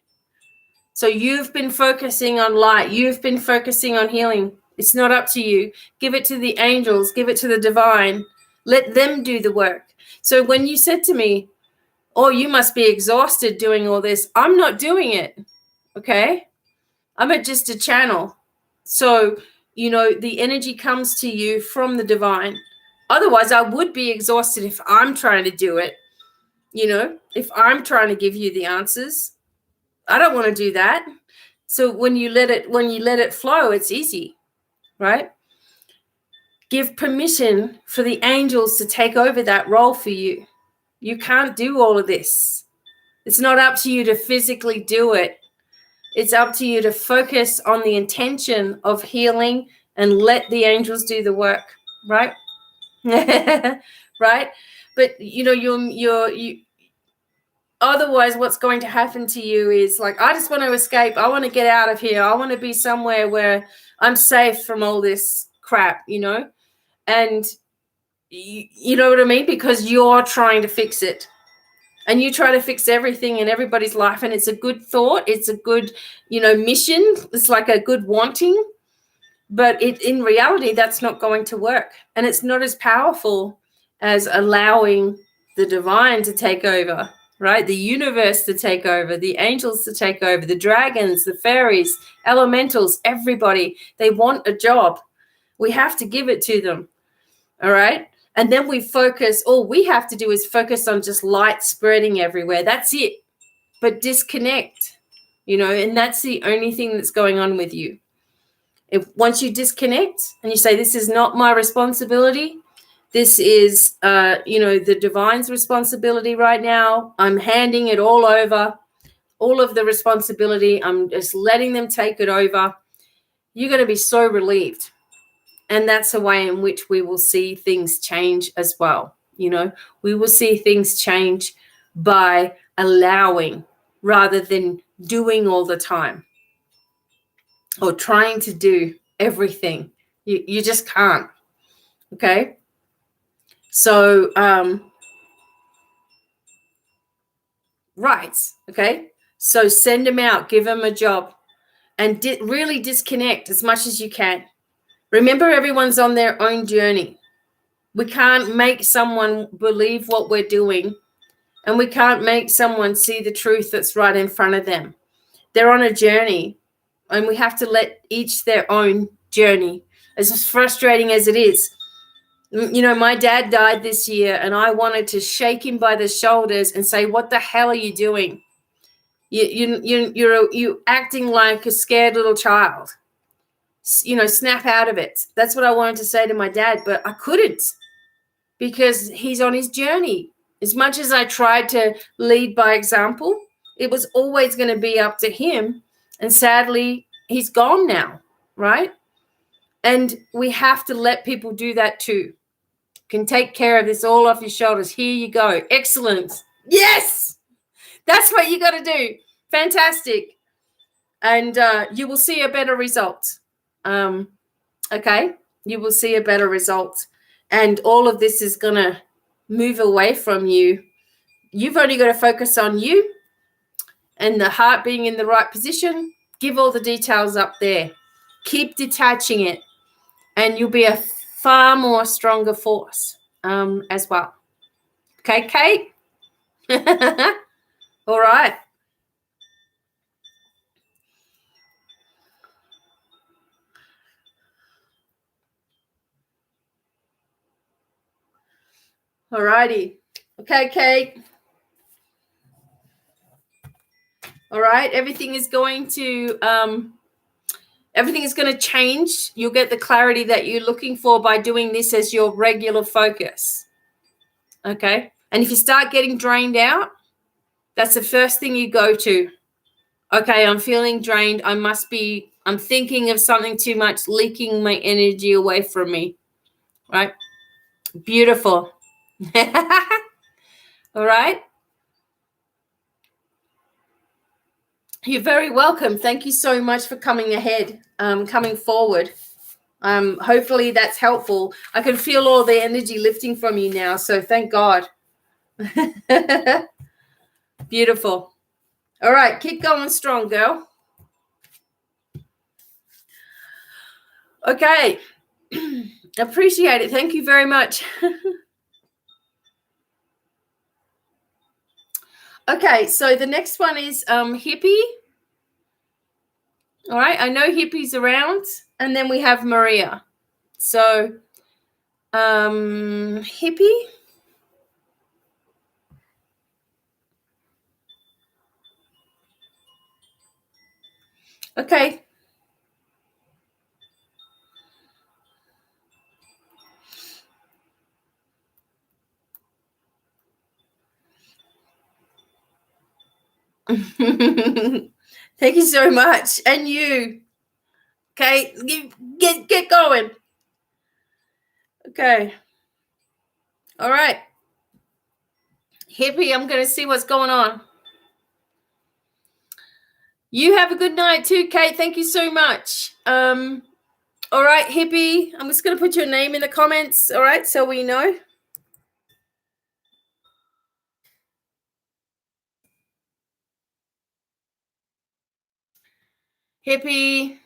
So you've been focusing on light. You've been focusing on healing. It's not up to you. Give it to the angels. Give it to the divine. Let them do the work. So when you said to me, oh, you must be exhausted doing all this, I'm not doing it. Okay. I'm just a channel. So the energy comes to you from the divine. Otherwise, I would be exhausted if I'm trying to do it. If I'm trying to give you the answers, I don't want to do that. So when you let it flow, it's easy, right? Give permission for the angels to take over that role for you. You can't do all of this. It's not up to you to physically do it. It's up to you to focus on the intention of healing and let the angels do the work, right? Right? But you otherwise what's going to happen to you is like, I just want to escape. I want to get out of here. I want to be somewhere where I'm safe from all this crap, and you know what I mean? Because you're trying to fix it. And you try to fix everything in everybody's life, and it's a good thought. It's a good, mission. It's like a good wanting. But in reality, that's not going to work. And it's not as powerful as allowing the divine to take over, right? The universe to take over, the angels to take over, the dragons, the fairies, elementals, everybody. They want a job. We have to give it to them. All right. And then we focus, all we have to do is focus on just light spreading everywhere. That's it. But disconnect, and that's the only thing that's going on with you. If once you disconnect and you say, this is not my responsibility, this is, the divine's responsibility right now. I'm handing it all over, all of the responsibility. I'm just letting them take it over. You're going to be so relieved. And that's a way in which we will see things change as well. We will see things change by allowing rather than doing all the time or trying to do everything. You just can't. Okay. So, right. Okay. So send them out, give them a job, and really disconnect as much as you can. Remember, everyone's on their own journey. We can't make someone believe what we're doing, and we can't make someone see the truth that's right in front of them. They're on a journey, and we have to let each their own journey, as frustrating as it is. My dad died this year, and I wanted to shake him by the shoulders and say, what the hell are you doing? You're acting like a scared little child. Snap out of it. That's what I wanted to say to my dad, but I couldn't, because he's on his journey. As much as I tried to lead by example, it was always going to be up to him. And sadly, he's gone now, right? And we have to let people do that too. Can take care of this all off your shoulders. Here you go. Excellent. Yes, that's what you got to do. Fantastic. And you will see a better result. Okay, you will see a better result. And all of this is going to move away from you. You've only got to focus on you and the heart being in the right position. Give all the details up there. Keep detaching it, and you'll be a far more stronger force as well. Okay, Kate? All right. All righty. Okay, Kate. All right. Everything is going to change. You'll get the clarity that you're looking for by doing this as your regular focus. Okay. And if you start getting drained out, that's the first thing you go to. Okay, I'm feeling drained. I'm thinking of something too much, leaking my energy away from me. Right? Beautiful. All right. You're very welcome. Thank you so much for coming ahead, coming forward. Hopefully that's helpful. I can feel all the energy lifting from you now. So thank God. Beautiful. All right. Keep going strong, girl. Okay. Appreciate it. Thank you very much. Okay. So the next one is Hippie. All right. I know Hippie's around. And then we have Maria. So Hippie. Okay. Thank you so much. And you. Okay. Get going. Okay. All right. Hippie, I'm going to see what's going on. You have a good night too, Kate. Thank you so much. All right, Hippie, I'm just going to put your name in the comments, all right, so we know. Hippie.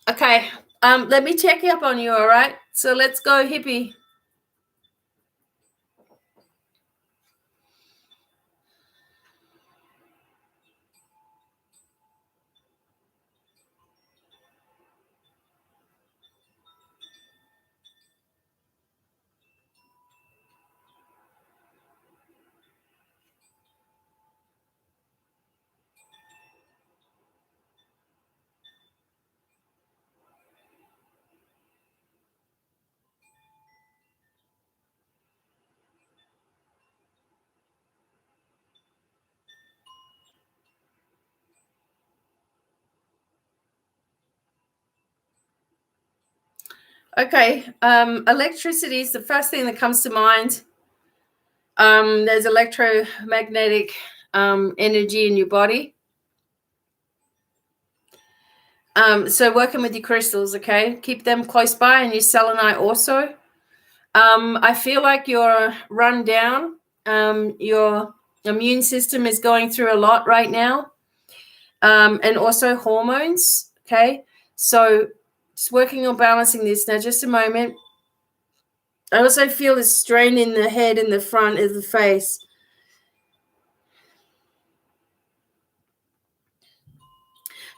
Okay, let me check up on you, all right? So let's go, Hippie. Okay. Electricity is the first thing that comes to mind. There's electromagnetic energy in your body. So working with your crystals, okay? Keep them close by, and your selenite also. I feel like you're run down. Your immune system is going through a lot right now. And also hormones, okay? So just working on balancing this. Now, just a moment. I also feel a strain in the head and the front of the face.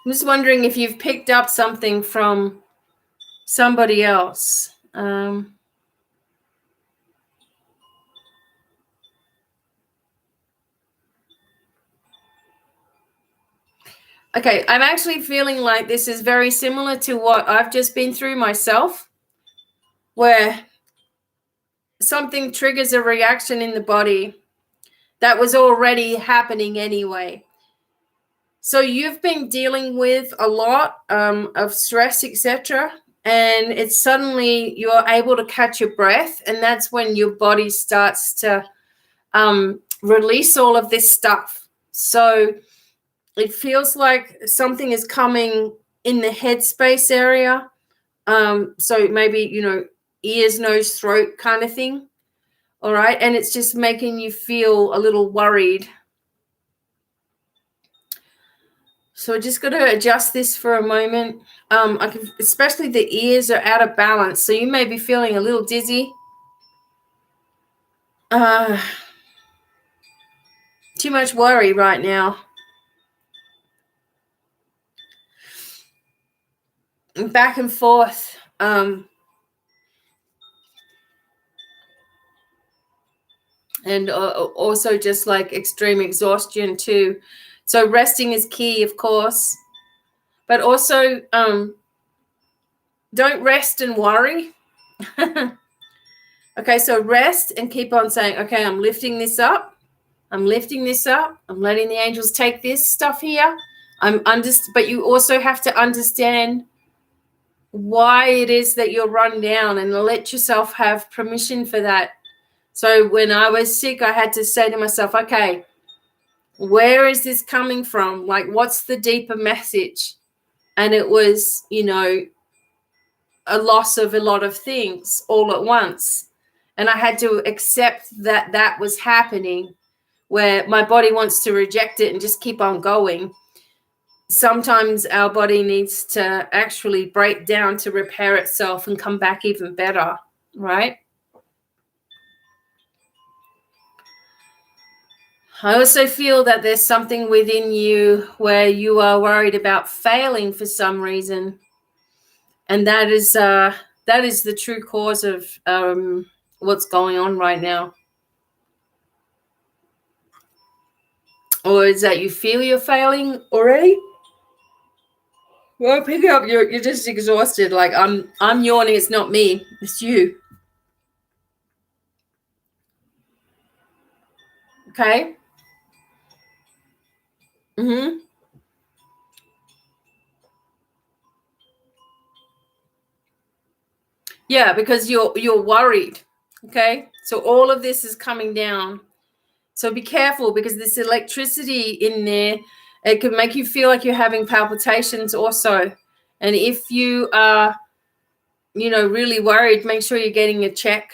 I'm just wondering if you've picked up something from somebody else. Okay, I'm actually feeling like this is very similar to what I've just been through myself, where something triggers a reaction in the body that was already happening anyway. So you've been dealing with a lot of stress, etc., and it's suddenly you're able to catch your breath, and that's when your body starts to release all of this stuff. So it feels like something is coming in the headspace area. So maybe, ears, nose, throat kind of thing. All right. And it's just making you feel a little worried. So I just got to adjust this for a moment. Especially the ears are out of balance. So you may be feeling a little dizzy. Too much worry right now. Back and forth. And also just like extreme exhaustion too. So resting is key, of course, but also don't rest and worry. Okay, so rest and keep on saying, okay, I'm lifting this up. I'm lifting this up. I'm letting the angels take this stuff here. But you also have to understand why it is that you're run down, and let yourself have permission for that. So when I was sick, I had to say to myself, okay, where is this coming from? Like, what's the deeper message? And it was, a loss of a lot of things all at once. And I had to accept that that was happening, where my body wants to reject it and just keep on going. Sometimes our body needs to actually break down to repair itself and come back even better, right? I also feel that there's something within you where you are worried about failing for some reason. And that is the true cause of what's going on right now. Or is that you feel you're failing already? Well, pick up. You're just exhausted. Like I'm yawning. It's not me. It's you. Okay. Mm-hmm. Yeah, because you're worried. Okay. So all of this is coming down. So be careful, because this electricity in there, it can make you feel like you're having palpitations also. And if you are, really worried, make sure you're getting a check.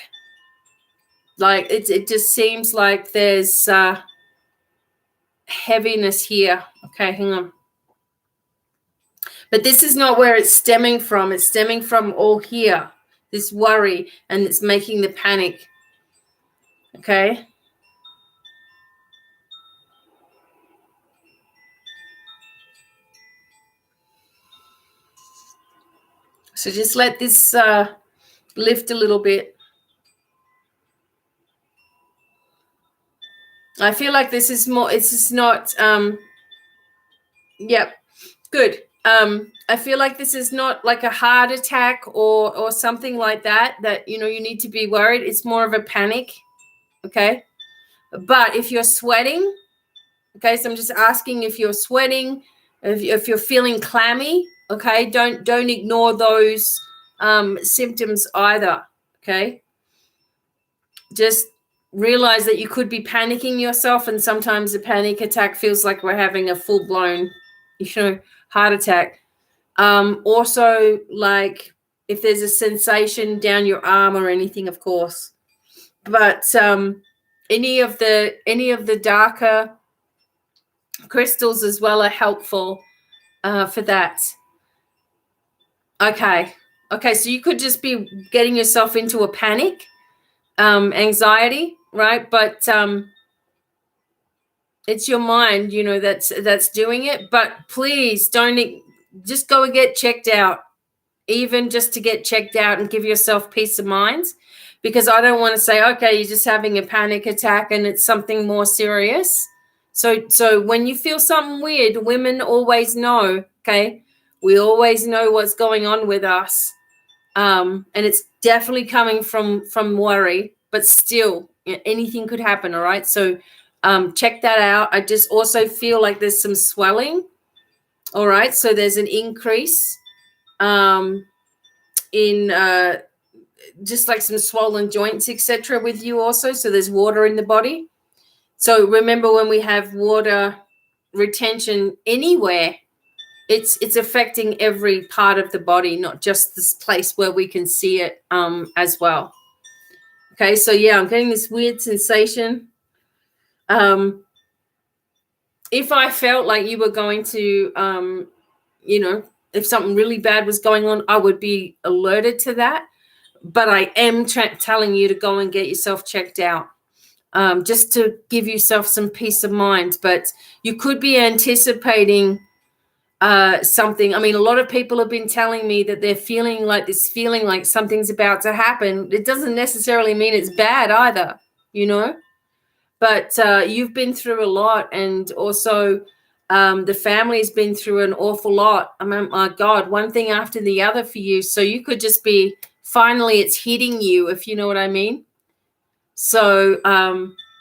Like it just seems like there's heaviness here. Okay, hang on. But this is not where it's stemming from. It's stemming from all here, this worry, and it's making the panic. Okay. So just let this lift a little bit. I feel like this is more, it's just not, yep, good. I feel like this is not like a heart attack or something like that you need to be worried. It's more of a panic. Okay. But if you're sweating, okay, so I'm just asking if you're sweating, if you're feeling clammy, okay, don't ignore those symptoms either. Okay, just realize that you could be panicking yourself, and sometimes a panic attack feels like we're having a full-blown, heart attack. Also, like if there's a sensation down your arm or anything, of course. But any of the darker crystals as well are helpful for that. Okay, so you could just be getting yourself into a panic, anxiety, right? But it's your mind, that's doing it. But please don't, just go and get checked out, even just to get checked out and give yourself peace of mind, because I don't want to say, okay, you're just having a panic attack and it's something more serious. So when you feel something weird, women always know, okay? We always know what's going on with us. And it's definitely coming from worry, but still anything could happen. All right. So check that out. I just also feel like there's some swelling. All right. So there's an increase in just like some swollen joints, etc. with you also. So there's water in the body. So remember, when we have water retention anywhere, it's affecting every part of the body, not just this place where we can see it as well. Okay, so yeah, I'm getting this weird sensation. If I felt like you were going to, if something really bad was going on, I would be alerted to that. But I am telling you to go and get yourself checked out, just to give yourself some peace of mind. But you could be anticipating something. I mean, a lot of people have been telling me that they're feeling like something's about to happen. It doesn't necessarily mean it's bad either, but you've been through a lot, and also the family's been through an awful lot. I mean, my God, one thing after the other for you. So you could just be, finally it's hitting you, if you know what I mean. So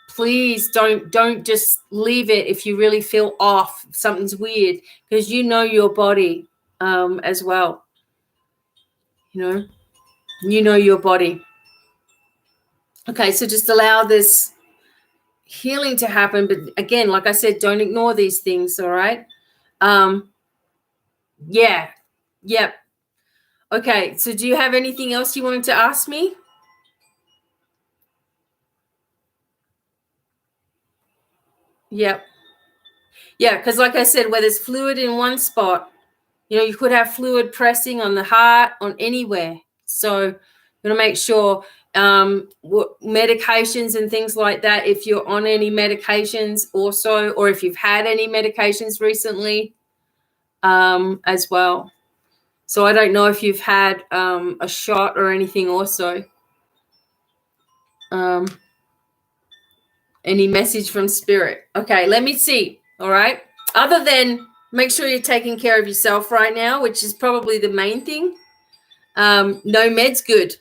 please don't just leave it if you really feel off, something's weird, because your body as well. You know your body. Okay, so just allow this healing to happen. But again, like I said, don't ignore these things, all right? Yeah. Yep. Okay, so do you have anything else you wanted to ask me? Yep. Yeah, because like I said, where there's fluid in one spot, you could have fluid pressing on the heart, on anywhere. So you want to make sure medications and things like that, if you're on any medications also, or if you've had any medications recently as well. So I don't know if you've had a shot or anything also. Any message from spirit? Okay, let me see. All right. Other than make sure you're taking care of yourself right now, which is probably the main thing. No meds, good.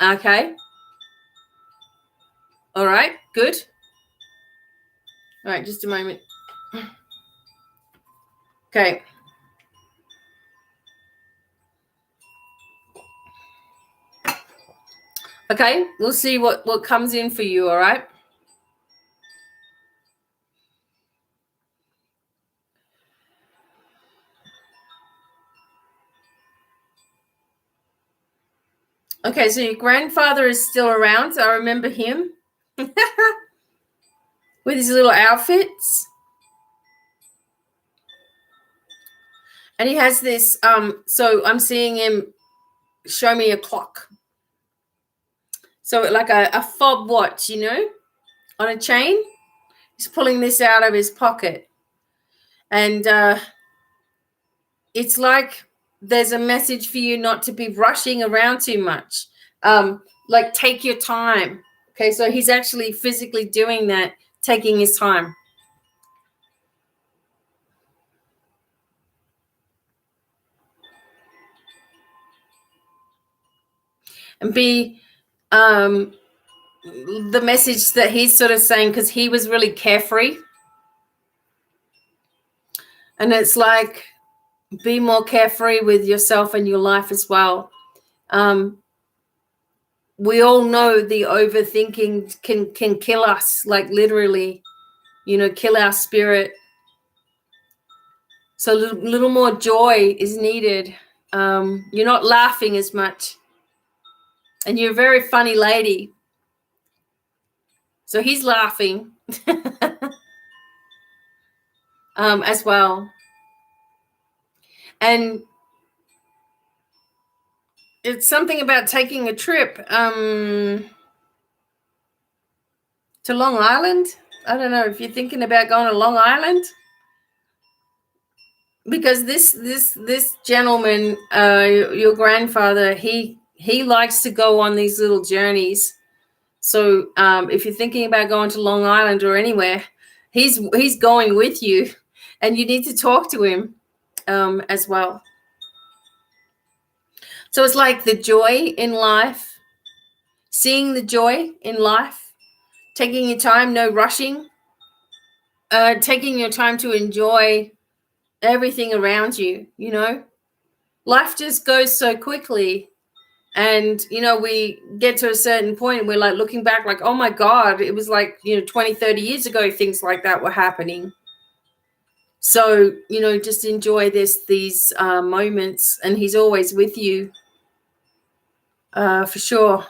Okay. All right, good. All right, just a moment. Okay. Okay, we'll see what comes in for you, all right? Okay, so your grandfather is still around. So I remember him with his little outfits. And he has this, so I'm seeing him show me a clock. So like a fob watch, on a chain. He's pulling this out of his pocket. And it's like there's a message for you not to be rushing around too much. Like take your time. Okay, so he's actually physically doing that, taking his time. And be the message that he's sort of saying, because he was really carefree. And it's like, be more carefree with yourself and your life as well. We all know the overthinking can kill us, like literally, kill our spirit. So a little more joy is needed. You're not laughing as much. And you're a very funny lady. So he's laughing as well. And it's something about taking a trip to Long Island. I don't know if you're thinking about going to Long Island. Because this gentleman, your grandfather, he likes to go on these little journeys. So if you're thinking about going to Long Island or anywhere, he's going with you, and you need to talk to him as well. So it's like the joy in life, seeing the joy in life, taking your time, no rushing, taking your time to enjoy everything around you. Life just goes so quickly. And, we get to a certain point and we're like looking back like, oh my God, it was like, 20, 30 years ago, things like that were happening. So, just enjoy these moments, and he's always with you for sure.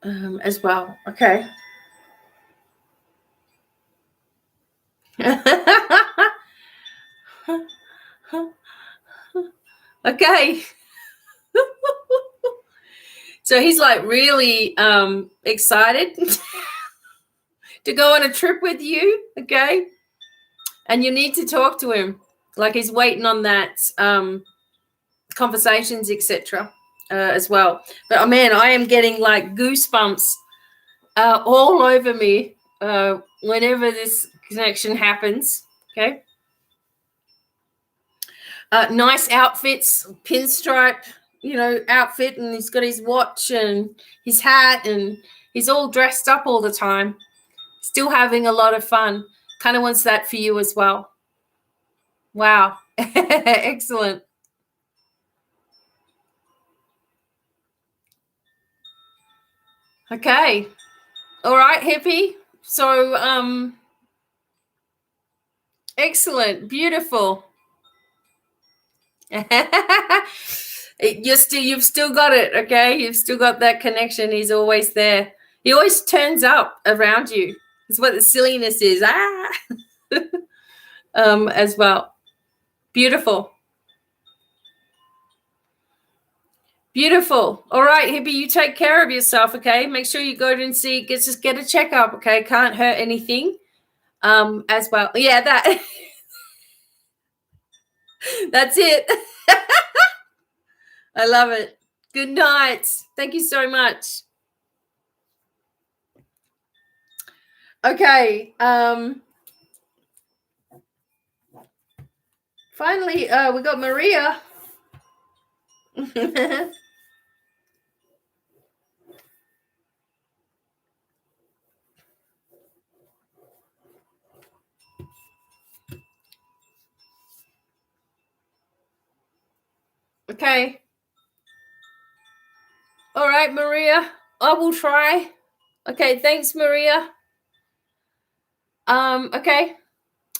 As well. Okay. Okay. So he's like really excited to go on a trip with you. Okay. And you need to talk to him. Like he's waiting on that conversations, etc. As well. But man, I am getting like goosebumps all over me whenever this connection happens. Okay. Nice outfits, pinstripe, outfit, and he's got his watch and his hat, and he's all dressed up all the time. Still having a lot of fun. Kind of wants that for you as well. Wow. Excellent. Okay. All right, hippie. So, excellent. Beautiful. You've still got it, okay? You've still got that connection. He's always there. He always turns up around you. It's what the silliness is. As well. Beautiful. Beautiful. All right, hippie, you take care of yourself, okay? Make sure you go and see, just get a checkup, okay? Can't hurt anything. As well. Yeah, that that's it. I love it. Good night. Thank you so much. Okay. Finally, we got Maria. Okay. All right, Maria. I will try. Okay, thanks, Maria. Okay.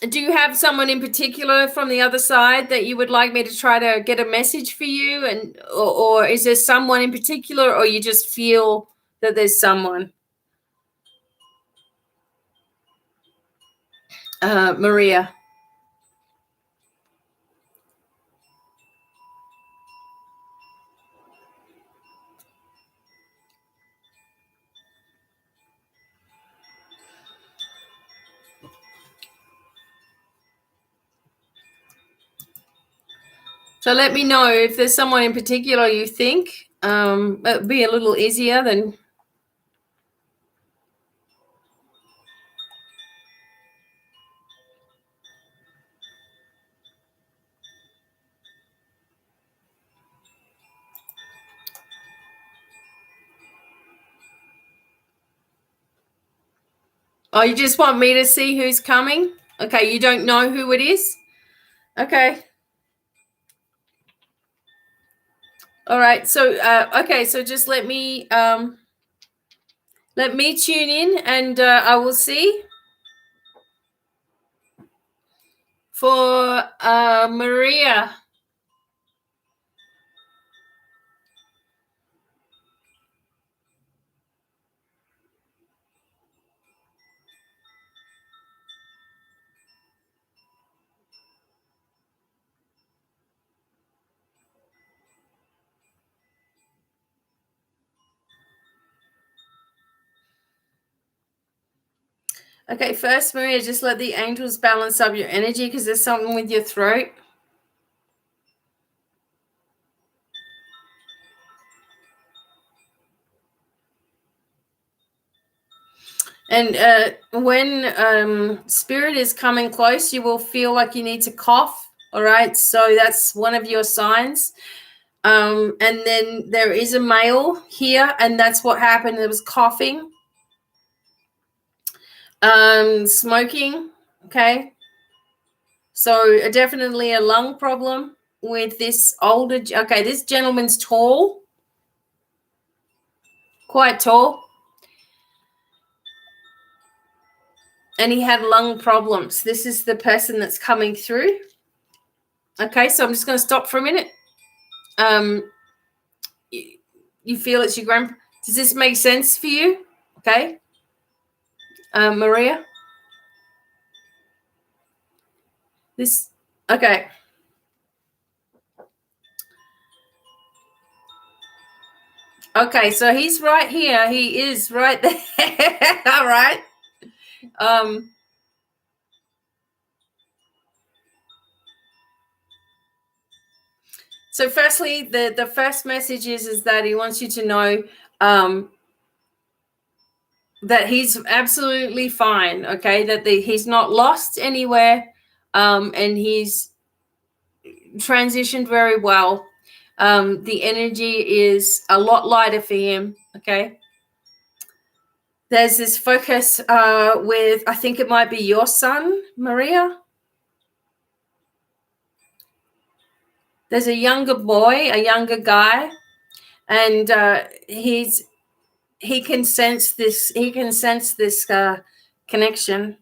Do you have someone in particular from the other side that you would like me to try to get a message for you, and or is there someone in particular, or you just feel that there's someone? Maria. So let me know if there's someone in particular you think. It'd be a little easier than. Oh, you just want me to see who's coming? Okay, you don't know who it is? Okay. All right. So okay. So just let me tune in, and I will see for Maria. Okay, first, Maria, just let the angels balance up your energy because there's something with your throat. And when spirit is coming close, you will feel like you need to cough. All right, so that's one of your signs. And then there is a male here, and that's what happened. There was coughing, smoking. Okay, so definitely a lung problem with this older. Okay, this gentleman's tall, quite tall. And he had lung problems. This is the person that's coming through. Okay, so I'm just going to stop for a minute. You feel it's your grandpa. Does this make sense for you? Okay. Maria? This, okay. Okay, so he's right here. He is right there. All right. So firstly, the first message is that he wants you to know that he's absolutely fine, okay? That he's not lost anywhere, and he's transitioned very well. The energy is a lot lighter for him, okay? There's this focus with, I think it might be your son, Maria. There's a younger boy, a younger guy, and he can sense this. He can sense this connection.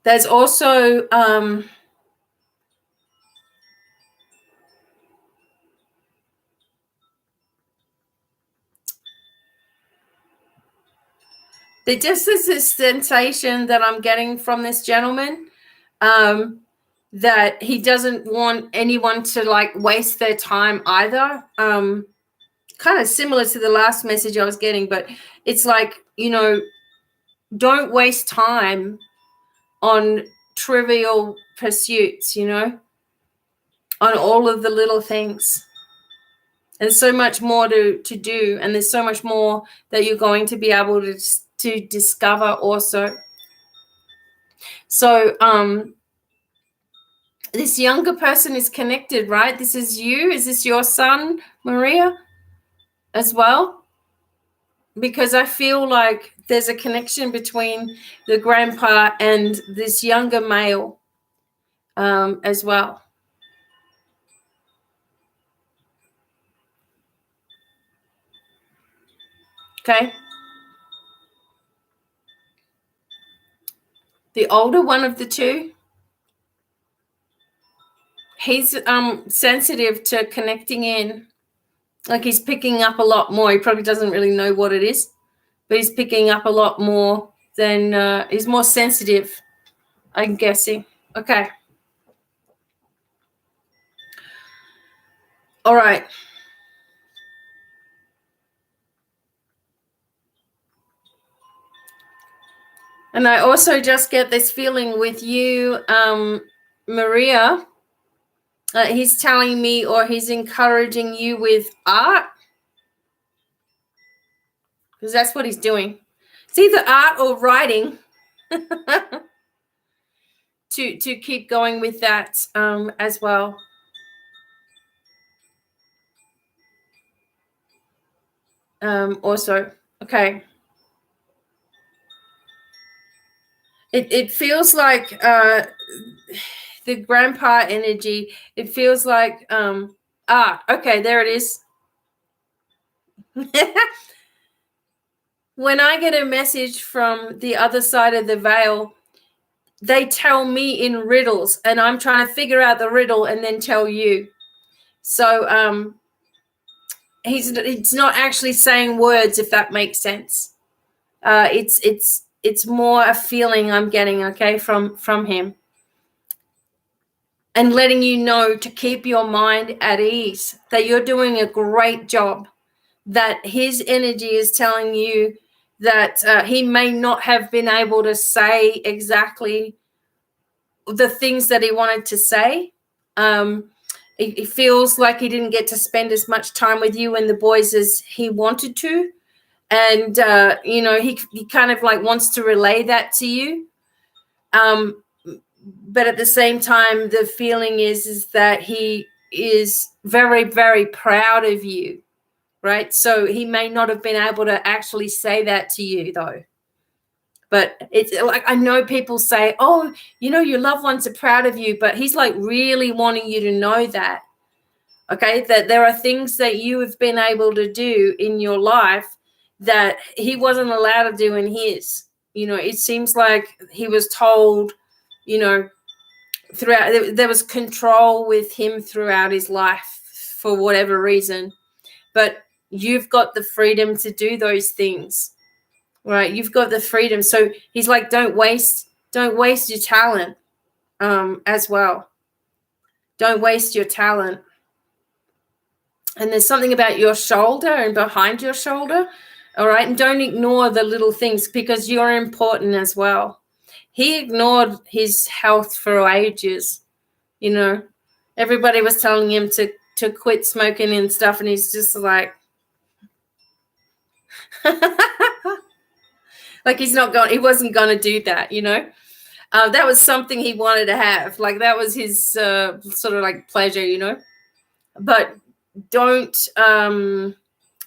There's also just this sensation that I'm getting from this gentleman, that he doesn't want anyone to like waste their time either. Kind of similar to the last message I was getting, but it's like, don't waste time on trivial pursuits, on all of the little things. There's so much more to do, and there's so much more that you're going to be able to discover also. So this younger person is connected, right? This is you. Is this your son, Maria, as well? Because I feel like there's a connection between the grandpa and this younger male as well. Okay. The older one of the two, he's sensitive to connecting in. Like he's picking up a lot more. He probably doesn't really know what it is, but he's picking up a lot more than he's more sensitive, I'm guessing. Okay. All right. And I also just get this feeling with you, Maria. He's telling me, or he's encouraging you with art, because that's what he's doing. It's either art or writing. to keep going with that as well. Also, okay. It feels like the grandpa energy. It feels like okay, there it is. When I get a message from the other side of the veil, they tell me in riddles, and I'm trying to figure out the riddle and then tell you. So he's not actually saying words, if that makes sense. It's more a feeling I'm getting, okay, from him, and letting you know to keep your mind at ease, that you're doing a great job, that his energy is telling you that he may not have been able to say exactly the things that he wanted to say. It feels like he didn't get to spend as much time with you and the boys as he wanted to. And, he kind of like wants to relay that to you. But at the same time, the feeling is that he is very, very proud of you, right? So he may not have been able to actually say that to you, though. But it's like, I know people say, oh, your loved ones are proud of you, but he's like really wanting you to know that, okay, that there are things that you have been able to do in your life that he wasn't allowed to do in his. It seems like he was told, throughout, there was control with him throughout his life for whatever reason. But you've got the freedom to do those things, right? You've got the freedom. So he's like, don't waste your talent as well. Don't waste your talent. And there's something about your shoulder and behind your shoulder, all right? And don't ignore the little things, because you're important as well. He ignored his health for ages, Everybody was telling him to quit smoking and stuff, and he's just like, like he wasn't going to do that, that was something he wanted to have. Like that was his sort of like pleasure, But don't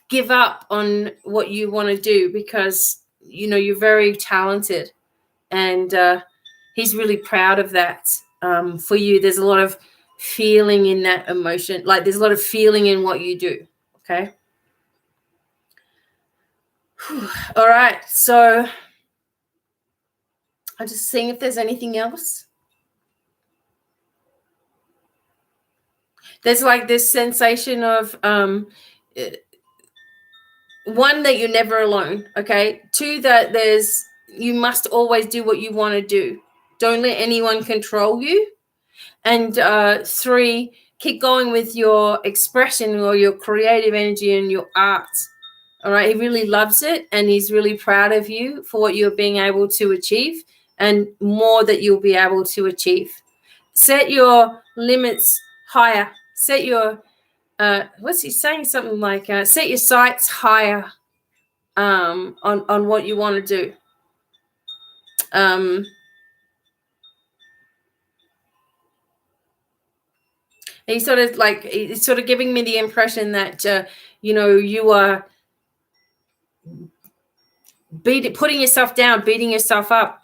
give up on what you want to do, because, you're very talented, and he's really proud of that for you. There's a lot of feeling in that emotion. Like there's a lot of feeling in what you do. Okay. All right. So I'm just seeing if there's anything else. There's like this sensation of one, that you're never alone. Okay. Two, that you must always do what you want to do. Don't let anyone control you. And three, keep going with your expression or your creative energy and your art. All right. He really loves it, and he's really proud of you for what you're being able to achieve, and more that you'll be able to achieve. Set your limits higher. Set your, what's he saying? Something like, set your sights higher on what you want to do. He's sort of giving me the impression that, you are putting yourself down, beating yourself up,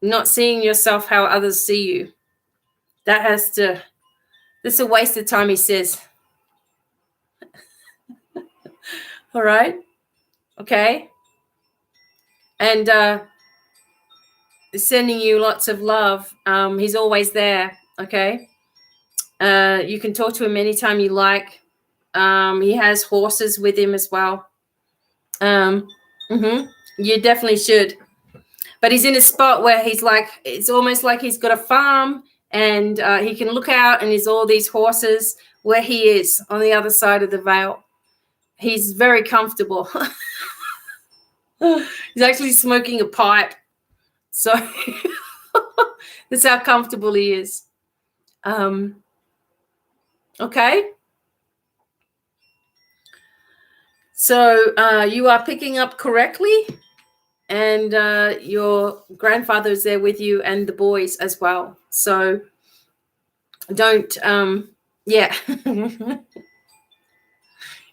not seeing yourself how others see you. That's a waste of time, he says. All right. Okay. And sending you lots of love. He's always there. Okay. You can talk to him anytime you like. He has horses with him as well. You definitely should. But he's in a spot where he's like, it's almost like he's got a farm, and he can look out, and there's all these horses where he is on the other side of the veil. He's very comfortable. He's actually smoking a pipe. So that's how comfortable he is. Okay. So you are picking up correctly, and your grandfather is there with you, and the boys as well. So don't, yeah.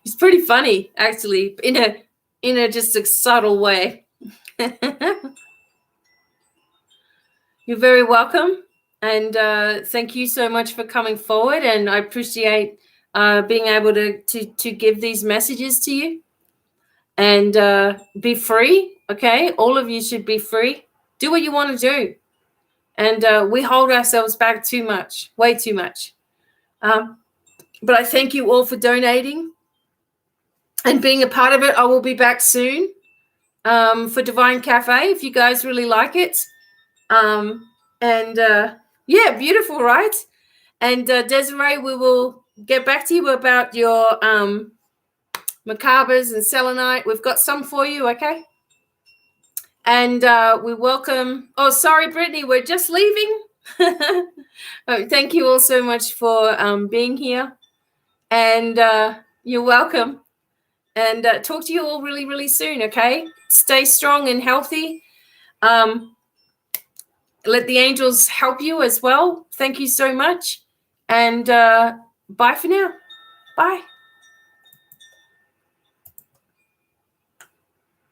It's pretty funny, actually, in a just a subtle way. You're very welcome. And thank you so much for coming forward. And I appreciate being able to give these messages to you. And be free, okay? All of you should be free. Do what you want to do. And we hold ourselves back too much, way too much. But I thank you all for donating and being a part of it. I will be back soon for Devine Cafe if you guys really like it. Yeah, beautiful, right? And Desiree, we will get back to you about your macabres and selenite. We've got some for you, okay? And we welcome. Oh, sorry, Brittany, we're just leaving. Thank you all so much for being here. And you're welcome. And talk to you all really, really soon, okay? Stay strong and healthy. Let the angels help you as well. Thank you so much. And bye for now. Bye.